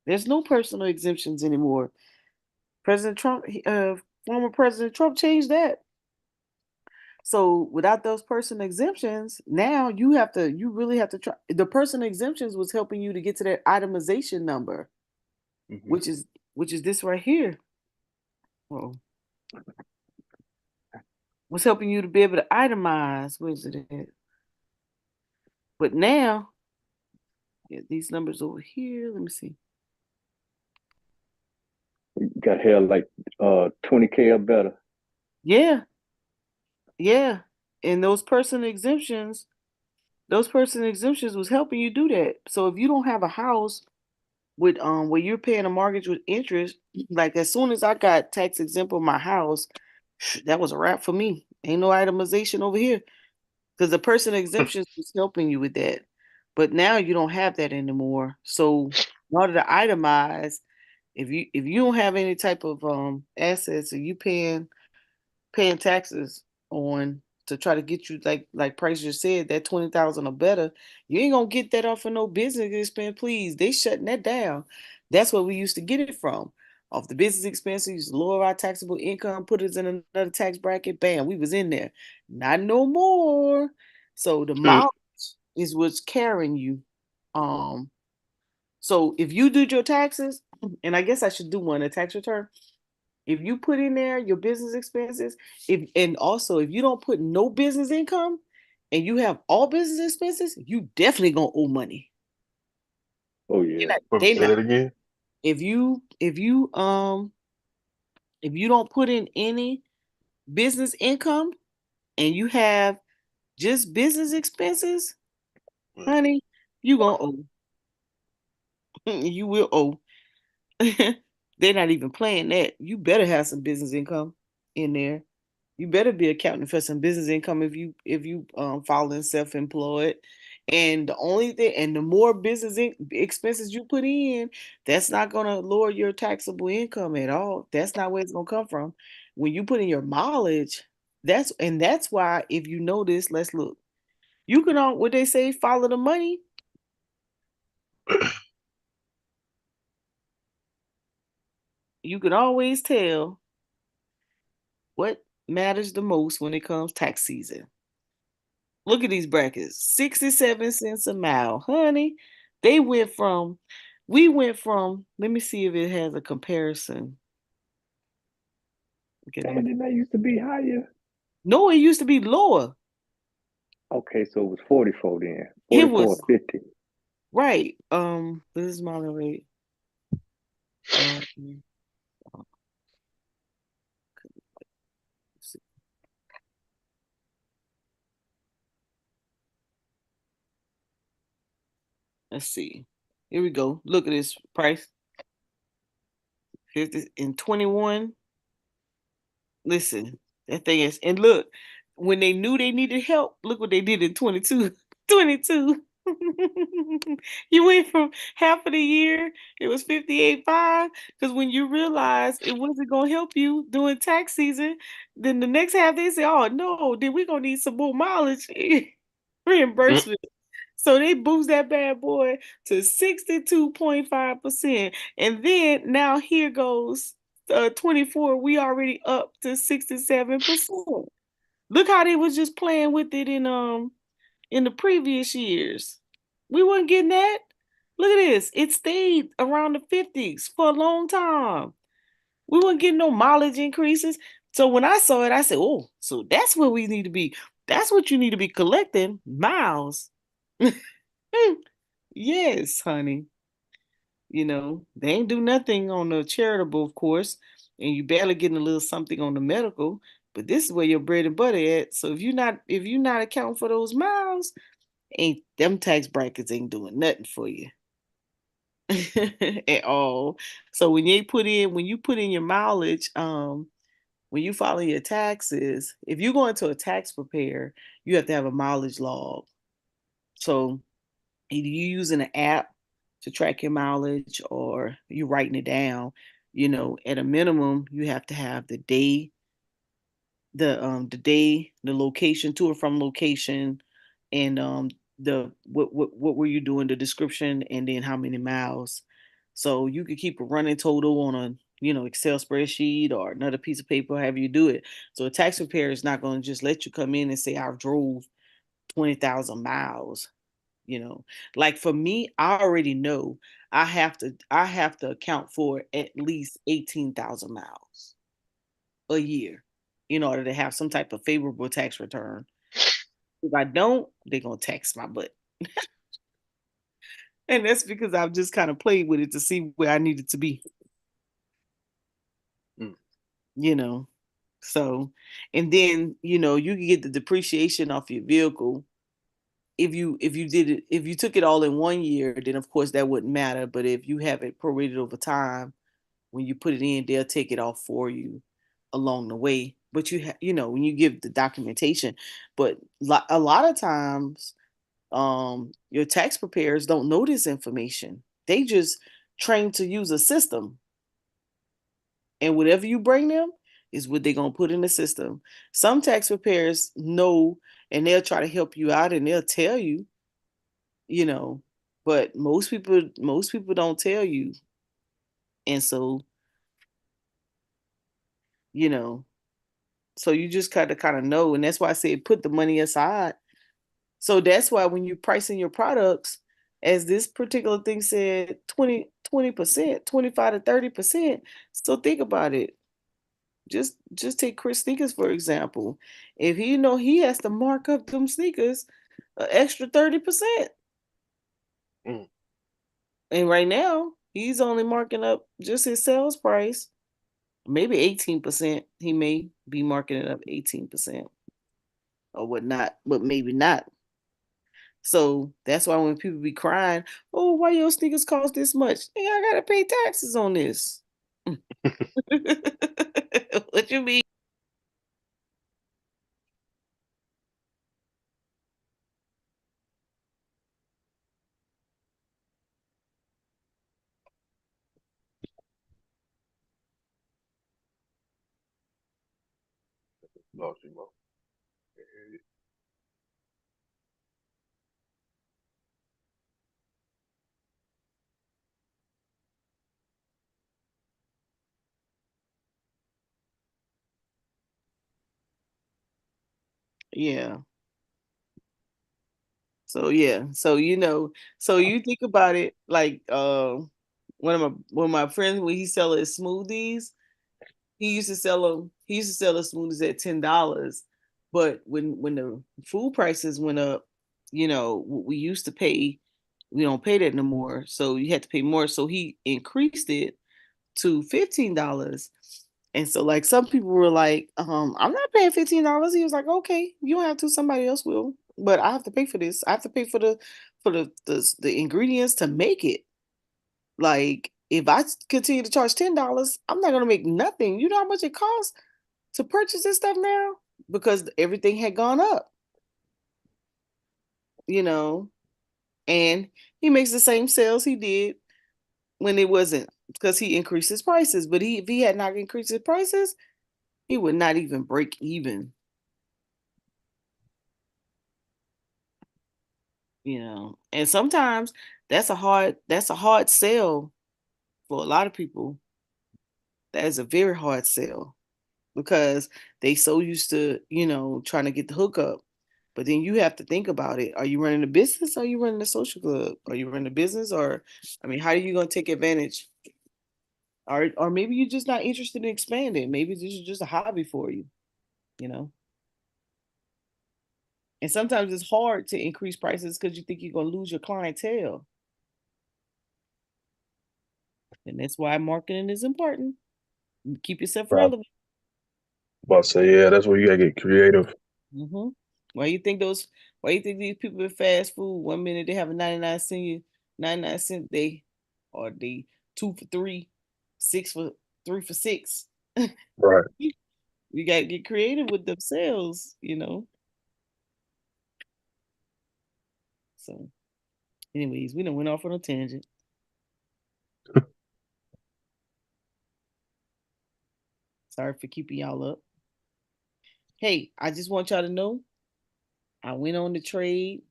[SPEAKER 1] There's no personal exemptions anymore. President Trump, former President Trump changed that. So without those personal exemptions, now you really have to try. The personal exemptions was helping you to get to that itemization number,
[SPEAKER 2] Hmm.
[SPEAKER 1] which is this right here. Well, was helping you to be able to itemize. Where's it at? But now, yeah, these numbers over here. Let me see.
[SPEAKER 5] Got held like 20K or better.
[SPEAKER 1] Yeah, yeah. And those personal exemptions was helping you do that. So if you don't have a house with where you're paying a mortgage with interest, like as soon as I got tax exempt on my house, that was a wrap for me. Ain't no itemization over here because the personal exemptions was helping you with that. But now you don't have that anymore. So in order to itemize, if you don't have any type of assets, or you paying taxes on to try to get you like Price just said that 20,000 or better, you ain't gonna get that off of no business expense. Please, they shutting that down. That's where we used to get it from. Off the business expenses, lower our taxable income, put us in another tax bracket. Bam, we was in there. Not no more. So the mileage is what's carrying you. Um, so if you did your taxes, and I guess I should do one a tax return, if you put in there your business expenses, if and also if you don't put no business income and you have all business expenses, you definitely gonna owe money.
[SPEAKER 5] Oh
[SPEAKER 1] They
[SPEAKER 5] yeah.
[SPEAKER 1] not,
[SPEAKER 2] But
[SPEAKER 1] they
[SPEAKER 2] say
[SPEAKER 1] not
[SPEAKER 2] that again.
[SPEAKER 1] if you don't put in any business income and you have just business expenses,
[SPEAKER 2] Mm.
[SPEAKER 1] honey, you gonna owe. You will owe. They're not even playing that. You better have some business income in there. You better be accounting for some business income if you following self-employed. And the only thing, and the more expenses you put in, that's not gonna lower your taxable income at all. That's not where it's gonna come from. When you put in your mileage, that's why if you notice, let's look. You can all what they say, follow the money. You can always tell what matters the most when it comes tax season. Look at these brackets. 67 cents a mile. Honey, they went from we went from let me see if it has a comparison. Okay, let
[SPEAKER 5] Damn,
[SPEAKER 1] me
[SPEAKER 5] didn't that used to be higher?
[SPEAKER 1] no, it used to be lower.
[SPEAKER 5] Okay, so it was 44 then.
[SPEAKER 1] It
[SPEAKER 5] 44 or
[SPEAKER 1] was
[SPEAKER 5] 50.
[SPEAKER 1] right. This is my rate. Um let's see. Here we go. Look at this price. 50 in 21. Listen, that thing is, and look, when they knew they needed help, look what they did in 22. 22. You went from half of the year, it was 58.5. Because when you realize it wasn't going to help you during tax season, then the next half they say, oh no, then we're going to need some more mileage
[SPEAKER 2] Mm.
[SPEAKER 1] reimbursement. So they boost that bad boy to 62.5%. And then now here goes 24. We already up to 67%. Look how they was just playing with it in the previous years. We weren't getting that. Look at this. It stayed around the 50s for a long time. We weren't getting no mileage increases. So when I saw it, I said, oh, so that's where we need to be. That's what you need to be collecting miles. Yes, honey. They ain't do nothing on the charitable, of course, and you barely getting a little something on the medical. But this is where your bread and butter at. So if you're not accounting for those miles, ain't them tax brackets ain't doing nothing for you at all. So when you put in your mileage, when you file your taxes, if you go into a tax preparer, you have to have a mileage log. So either you using an app to track your mileage or you writing it down. At a minimum, you have to have the location, to or from location, and the what were you doing, the description, and then how many miles. So you could keep a running total on a Excel spreadsheet or another piece of paper, however you do it. So a tax preparer is not going to just let you come in and say I drove 20,000 miles. Like for me, I already know I have to account for at least 18,000 miles a year in order to have some type of favorable tax return. If I don't, they're gonna tax my butt. And that's because I've just kind of played with it to see where I needed to be.
[SPEAKER 2] Mm.
[SPEAKER 1] You know. So, and then, you can get the depreciation off your vehicle. If you took it all in one year, then of course that wouldn't matter. But if you have it prorated over time, when you put it in, they'll take it off for you along the way. But when you give the documentation, but a lot of times, your tax preparers don't know this information. They just train to use a system, and whatever you bring them is what they're gonna put in the system. Some tax preparers know, and they'll try to help you out, and they'll tell you, you know, but most people don't tell you, and so you know, so you just kind of know, and that's why I said put the money aside. So that's why when you're pricing your products, as this particular thing said, 20%, 25 to 30%. So think about it. Just take Chris sneakers for example. If he has to mark up them sneakers an extra 30%.
[SPEAKER 2] Mm.
[SPEAKER 1] And right now, he's only marking up just his sales price, maybe 18%. He may be marking it up 18% or whatnot, but maybe not. So that's why when people be crying, oh, why your sneakers cost this much? Hey, I gotta pay taxes on this. What you mean?
[SPEAKER 2] Lost you, Mo.
[SPEAKER 1] Yeah. So yeah. So you think about it like one of my friends when he sell his smoothies, he used to sell the smoothies at $10. But when the food prices went up, what we used to pay, we don't pay that no more. So you had to pay more. So he increased it to $15. And so like some people were like, I'm not paying $15. He was like, okay, you don't have to, somebody else will. But I have to pay for this. I have to pay for the ingredients to make it. Like if I continue to charge $10, I'm not gonna make nothing. You know how much it costs to purchase this stuff now? Because everything had gone up, you know, and he makes the same sales he did when it wasn't, because he increased his prices. But if he had not increased his prices, he would not even break even, And sometimes that's a hard sell for a lot of people. That is a very hard sell because they so used to, trying to get the hookup. But then you have to think about it. Are you running a business? Or are you running a social club? Are you running a business? Or, I mean, how are you going to take advantage? Or maybe you're just not interested in expanding. Maybe this is just a hobby for you, you know? And sometimes it's hard to increase prices because you think you're going to lose your clientele. And that's why marketing is important. Keep yourself
[SPEAKER 2] Right.
[SPEAKER 1] relevant.
[SPEAKER 2] About to say, yeah, that's where you gotta get creative.
[SPEAKER 1] hmm Why you think those? Why you think these people in fast food? One minute they have a 99 cent day, or they 2 for 3, 6 for 3 for 6.
[SPEAKER 2] Right.
[SPEAKER 1] We got to get creative with themselves, So, anyways, we done went off on a tangent. Sorry for keeping y'all up. Hey, I just want y'all to know I went on the trade.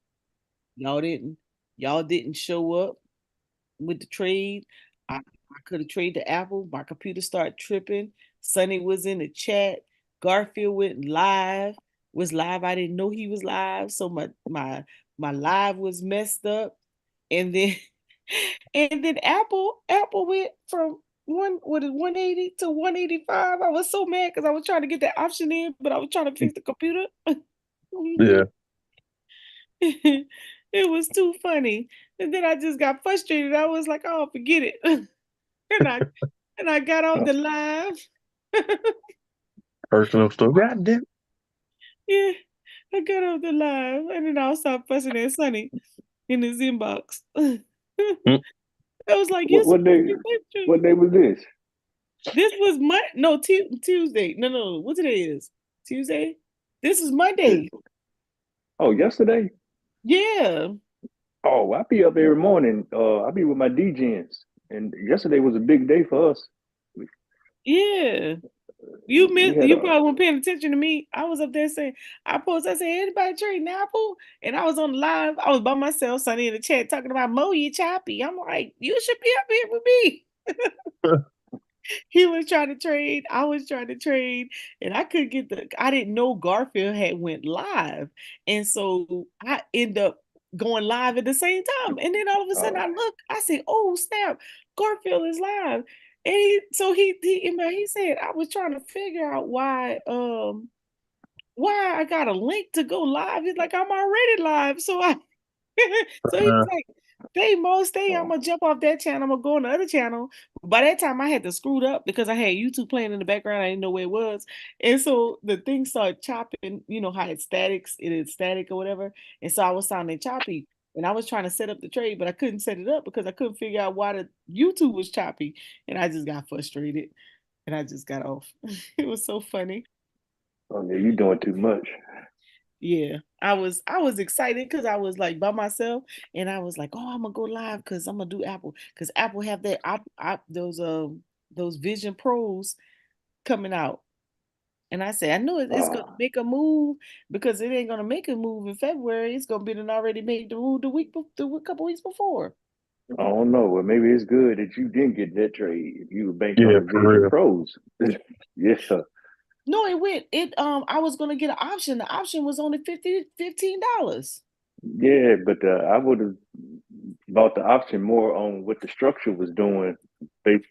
[SPEAKER 1] Y'all didn't. Y'all didn't show up with the trade. I could have traded the Apple. My computer started tripping. Sonny was in the chat. Garfield went live. Was live. I didn't know he was live, so my live was messed up. And then and then Apple went from 180 to 185. I was so mad because I was trying to get that option in, but I was trying to fix the computer.
[SPEAKER 2] Yeah.
[SPEAKER 1] It was too funny. And then I just got frustrated. I was like, oh, forget it. and I and I got off the live.
[SPEAKER 2] Personal stuff. God damn.
[SPEAKER 1] Yeah, I got off the live. And then I'll stop fussing at Sonny in his inbox.
[SPEAKER 2] Mm.
[SPEAKER 1] I was like, you're
[SPEAKER 5] What
[SPEAKER 1] supposed
[SPEAKER 5] day?
[SPEAKER 1] to be
[SPEAKER 5] What day was this?
[SPEAKER 1] This was Tuesday. No. What today is? Tuesday? This is
[SPEAKER 5] This,
[SPEAKER 1] Monday.
[SPEAKER 5] oh, yesterday.
[SPEAKER 1] Yeah.
[SPEAKER 5] Oh, I be up every morning. I be with my DJs, and yesterday was a big day for us. We,
[SPEAKER 1] Yeah.
[SPEAKER 5] we had
[SPEAKER 1] You
[SPEAKER 5] a
[SPEAKER 1] probably weren't paying attention to me. I was up there saying, I said, anybody trading Apple? And I was on live. I was by myself, Sonny in the chat talking about Mo, you choppy. I'm like, you should be up here with me. He was trying to trade. I was trying to trade, and I didn't know Garfield had went live, and so I end up going live at the same time. And then all of a sudden,
[SPEAKER 5] oh,
[SPEAKER 1] I look, I say, "Oh snap, Garfield is live!" And he said, "I was trying to figure out why I got a link to go live." He's like, "I'm already live," so I so he was like, stay. I'm
[SPEAKER 5] oh,
[SPEAKER 1] gonna jump off that channel. I'm gonna go on the other channel. By that time, I had to screwed up because I had YouTube playing in the background. I didn't know where it was, and so the thing started chopping. You know how it is static or whatever, and so I was sounding choppy. And I was trying to set up the trade, but I couldn't set it up because I couldn't figure out why the YouTube was choppy, and I just got frustrated, and I just got off. It was so funny.
[SPEAKER 5] oh yeah, you doing too much.
[SPEAKER 1] Yeah, I was excited because I was like by myself, and I was like, oh, I'm gonna go live because I'm gonna do Apple because Apple have that those Vision Pros coming out, and I said I know it's gonna
[SPEAKER 5] Oh,
[SPEAKER 1] make a move because it ain't gonna make a move in February. It's gonna be done already made the move the couple weeks before.
[SPEAKER 5] I don't know. Well, maybe it's good that you didn't get that trade if you were banked on
[SPEAKER 2] Yeah,
[SPEAKER 5] the
[SPEAKER 2] for
[SPEAKER 5] Vision
[SPEAKER 2] real.
[SPEAKER 5] Pros. Yeah.
[SPEAKER 1] No, I was gonna get an option. The option was only $15.
[SPEAKER 5] Yeah, but I would have bought the option more on what the structure was doing. The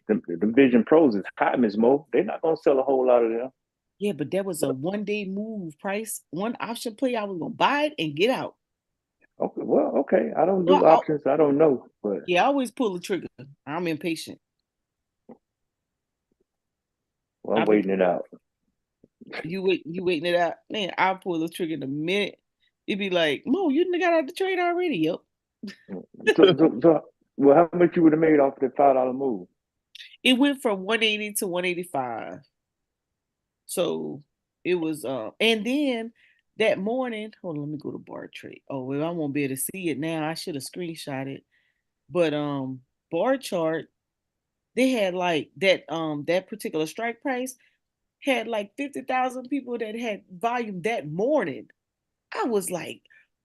[SPEAKER 5] Vision Pros is hot, Miss Mo. They're not gonna sell a whole lot of them.
[SPEAKER 1] Yeah, but that was a 1 day move price, one option play. I was gonna buy it and get out.
[SPEAKER 5] Okay, well, okay. I don't
[SPEAKER 1] Well,
[SPEAKER 5] do options. I don't know, but
[SPEAKER 1] yeah, I always pull the trigger. I'm impatient.
[SPEAKER 5] well, I'm
[SPEAKER 1] I'll be
[SPEAKER 5] waiting it out.
[SPEAKER 1] you waiting it out. Man, I'll pull the trigger in a minute. It'd be like, Mo, you done got out the trade already. Yep.
[SPEAKER 5] Well, how much you would have made off that $5 move?
[SPEAKER 1] It went from 180 to 185. So it was and then that morning, hold on, let me go to bar trade. Oh, well, I won't be able to see it now. I should have screenshot it. But bar chart, they had like that particular strike price had like 50,000 people that had volume that morning. I was like,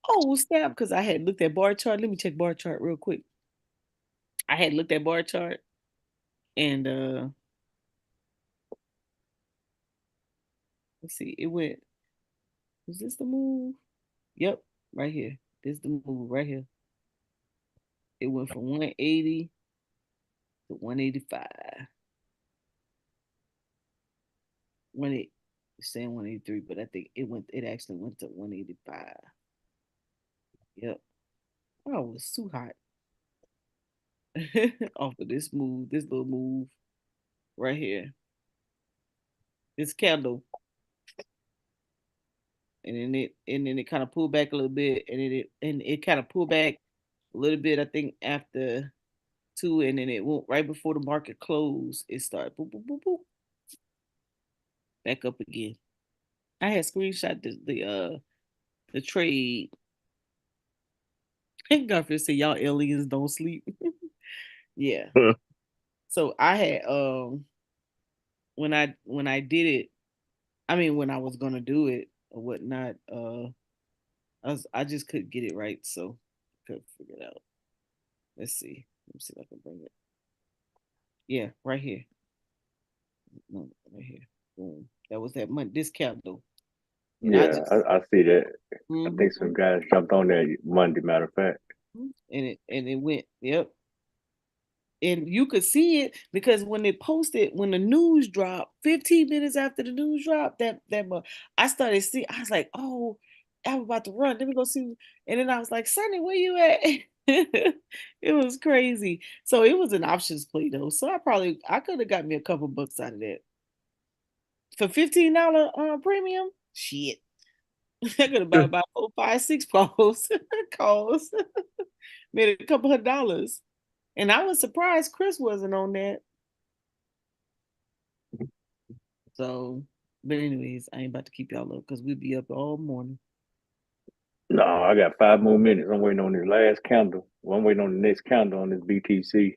[SPEAKER 1] oh, snap, because I had looked at bar chart. Let me check bar chart real quick. I had looked at bar chart and let's see, it went, was this the move? Yep, right here. This is the move right here. It went from 180 to 185. When it's saying 183, but I think it actually went to 185. Yep. Oh, it was too hot. Off of this little move right here. This candle. And then it kind of pulled back a little bit, and it kind of pulled back a little bit, I think after two, and then it went right before the market closed. It started boop boop boop boop back up again. I had screenshot the trade. Garfield said, "Y'all aliens don't sleep." Yeah. So I had when I did it, I mean when I was gonna do it or whatnot, I just couldn't get it right, so couldn't figure it out. Let's see. Let me see if I can bring it. Yeah, right here. No, right here. Boom. That was that month discount though. And I
[SPEAKER 5] Yeah,
[SPEAKER 1] just
[SPEAKER 5] I see that. I
[SPEAKER 1] mhm,
[SPEAKER 5] think some guys jumped on there Monday, matter of fact.
[SPEAKER 1] and it went, yep. And you could see it because when they posted, when the news dropped, 15 minutes after the news dropped, I started seeing. I was like, "Oh, I'm about to run. Let me go see." And then I was like, "Sonny, where you at?" It was crazy. So it was an options play though. So I could have got me a couple bucks out of that for $15 premium. Shit, I could have bought about 4, 5, 6 calls. calls, made a couple of dollars. And I was surprised Chris wasn't on that. So, but anyways, I ain't about to keep y'all up because we'll be up all morning.
[SPEAKER 5] No, I got 5 more minutes. I'm waiting on this last candle. Well, I'm waiting on the next candle on this BTC.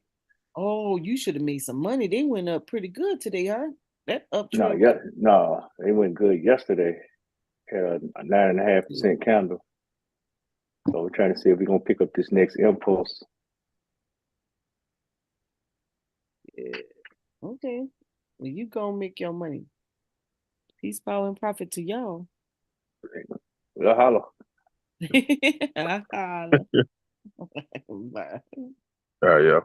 [SPEAKER 1] Oh, you should have made some money. They went up pretty good today, huh? That
[SPEAKER 5] No,
[SPEAKER 1] uptrend was
[SPEAKER 5] yeah, no, it went good yesterday. Had a 9.5% candle. So we're trying to see if we're gonna pick up this next impulse.
[SPEAKER 1] yeah. Okay. Well, you gonna make your money. Peace, power, and profit to y'all.
[SPEAKER 5] Well, holla.
[SPEAKER 1] Holla. Bye.
[SPEAKER 2] All right, yeah.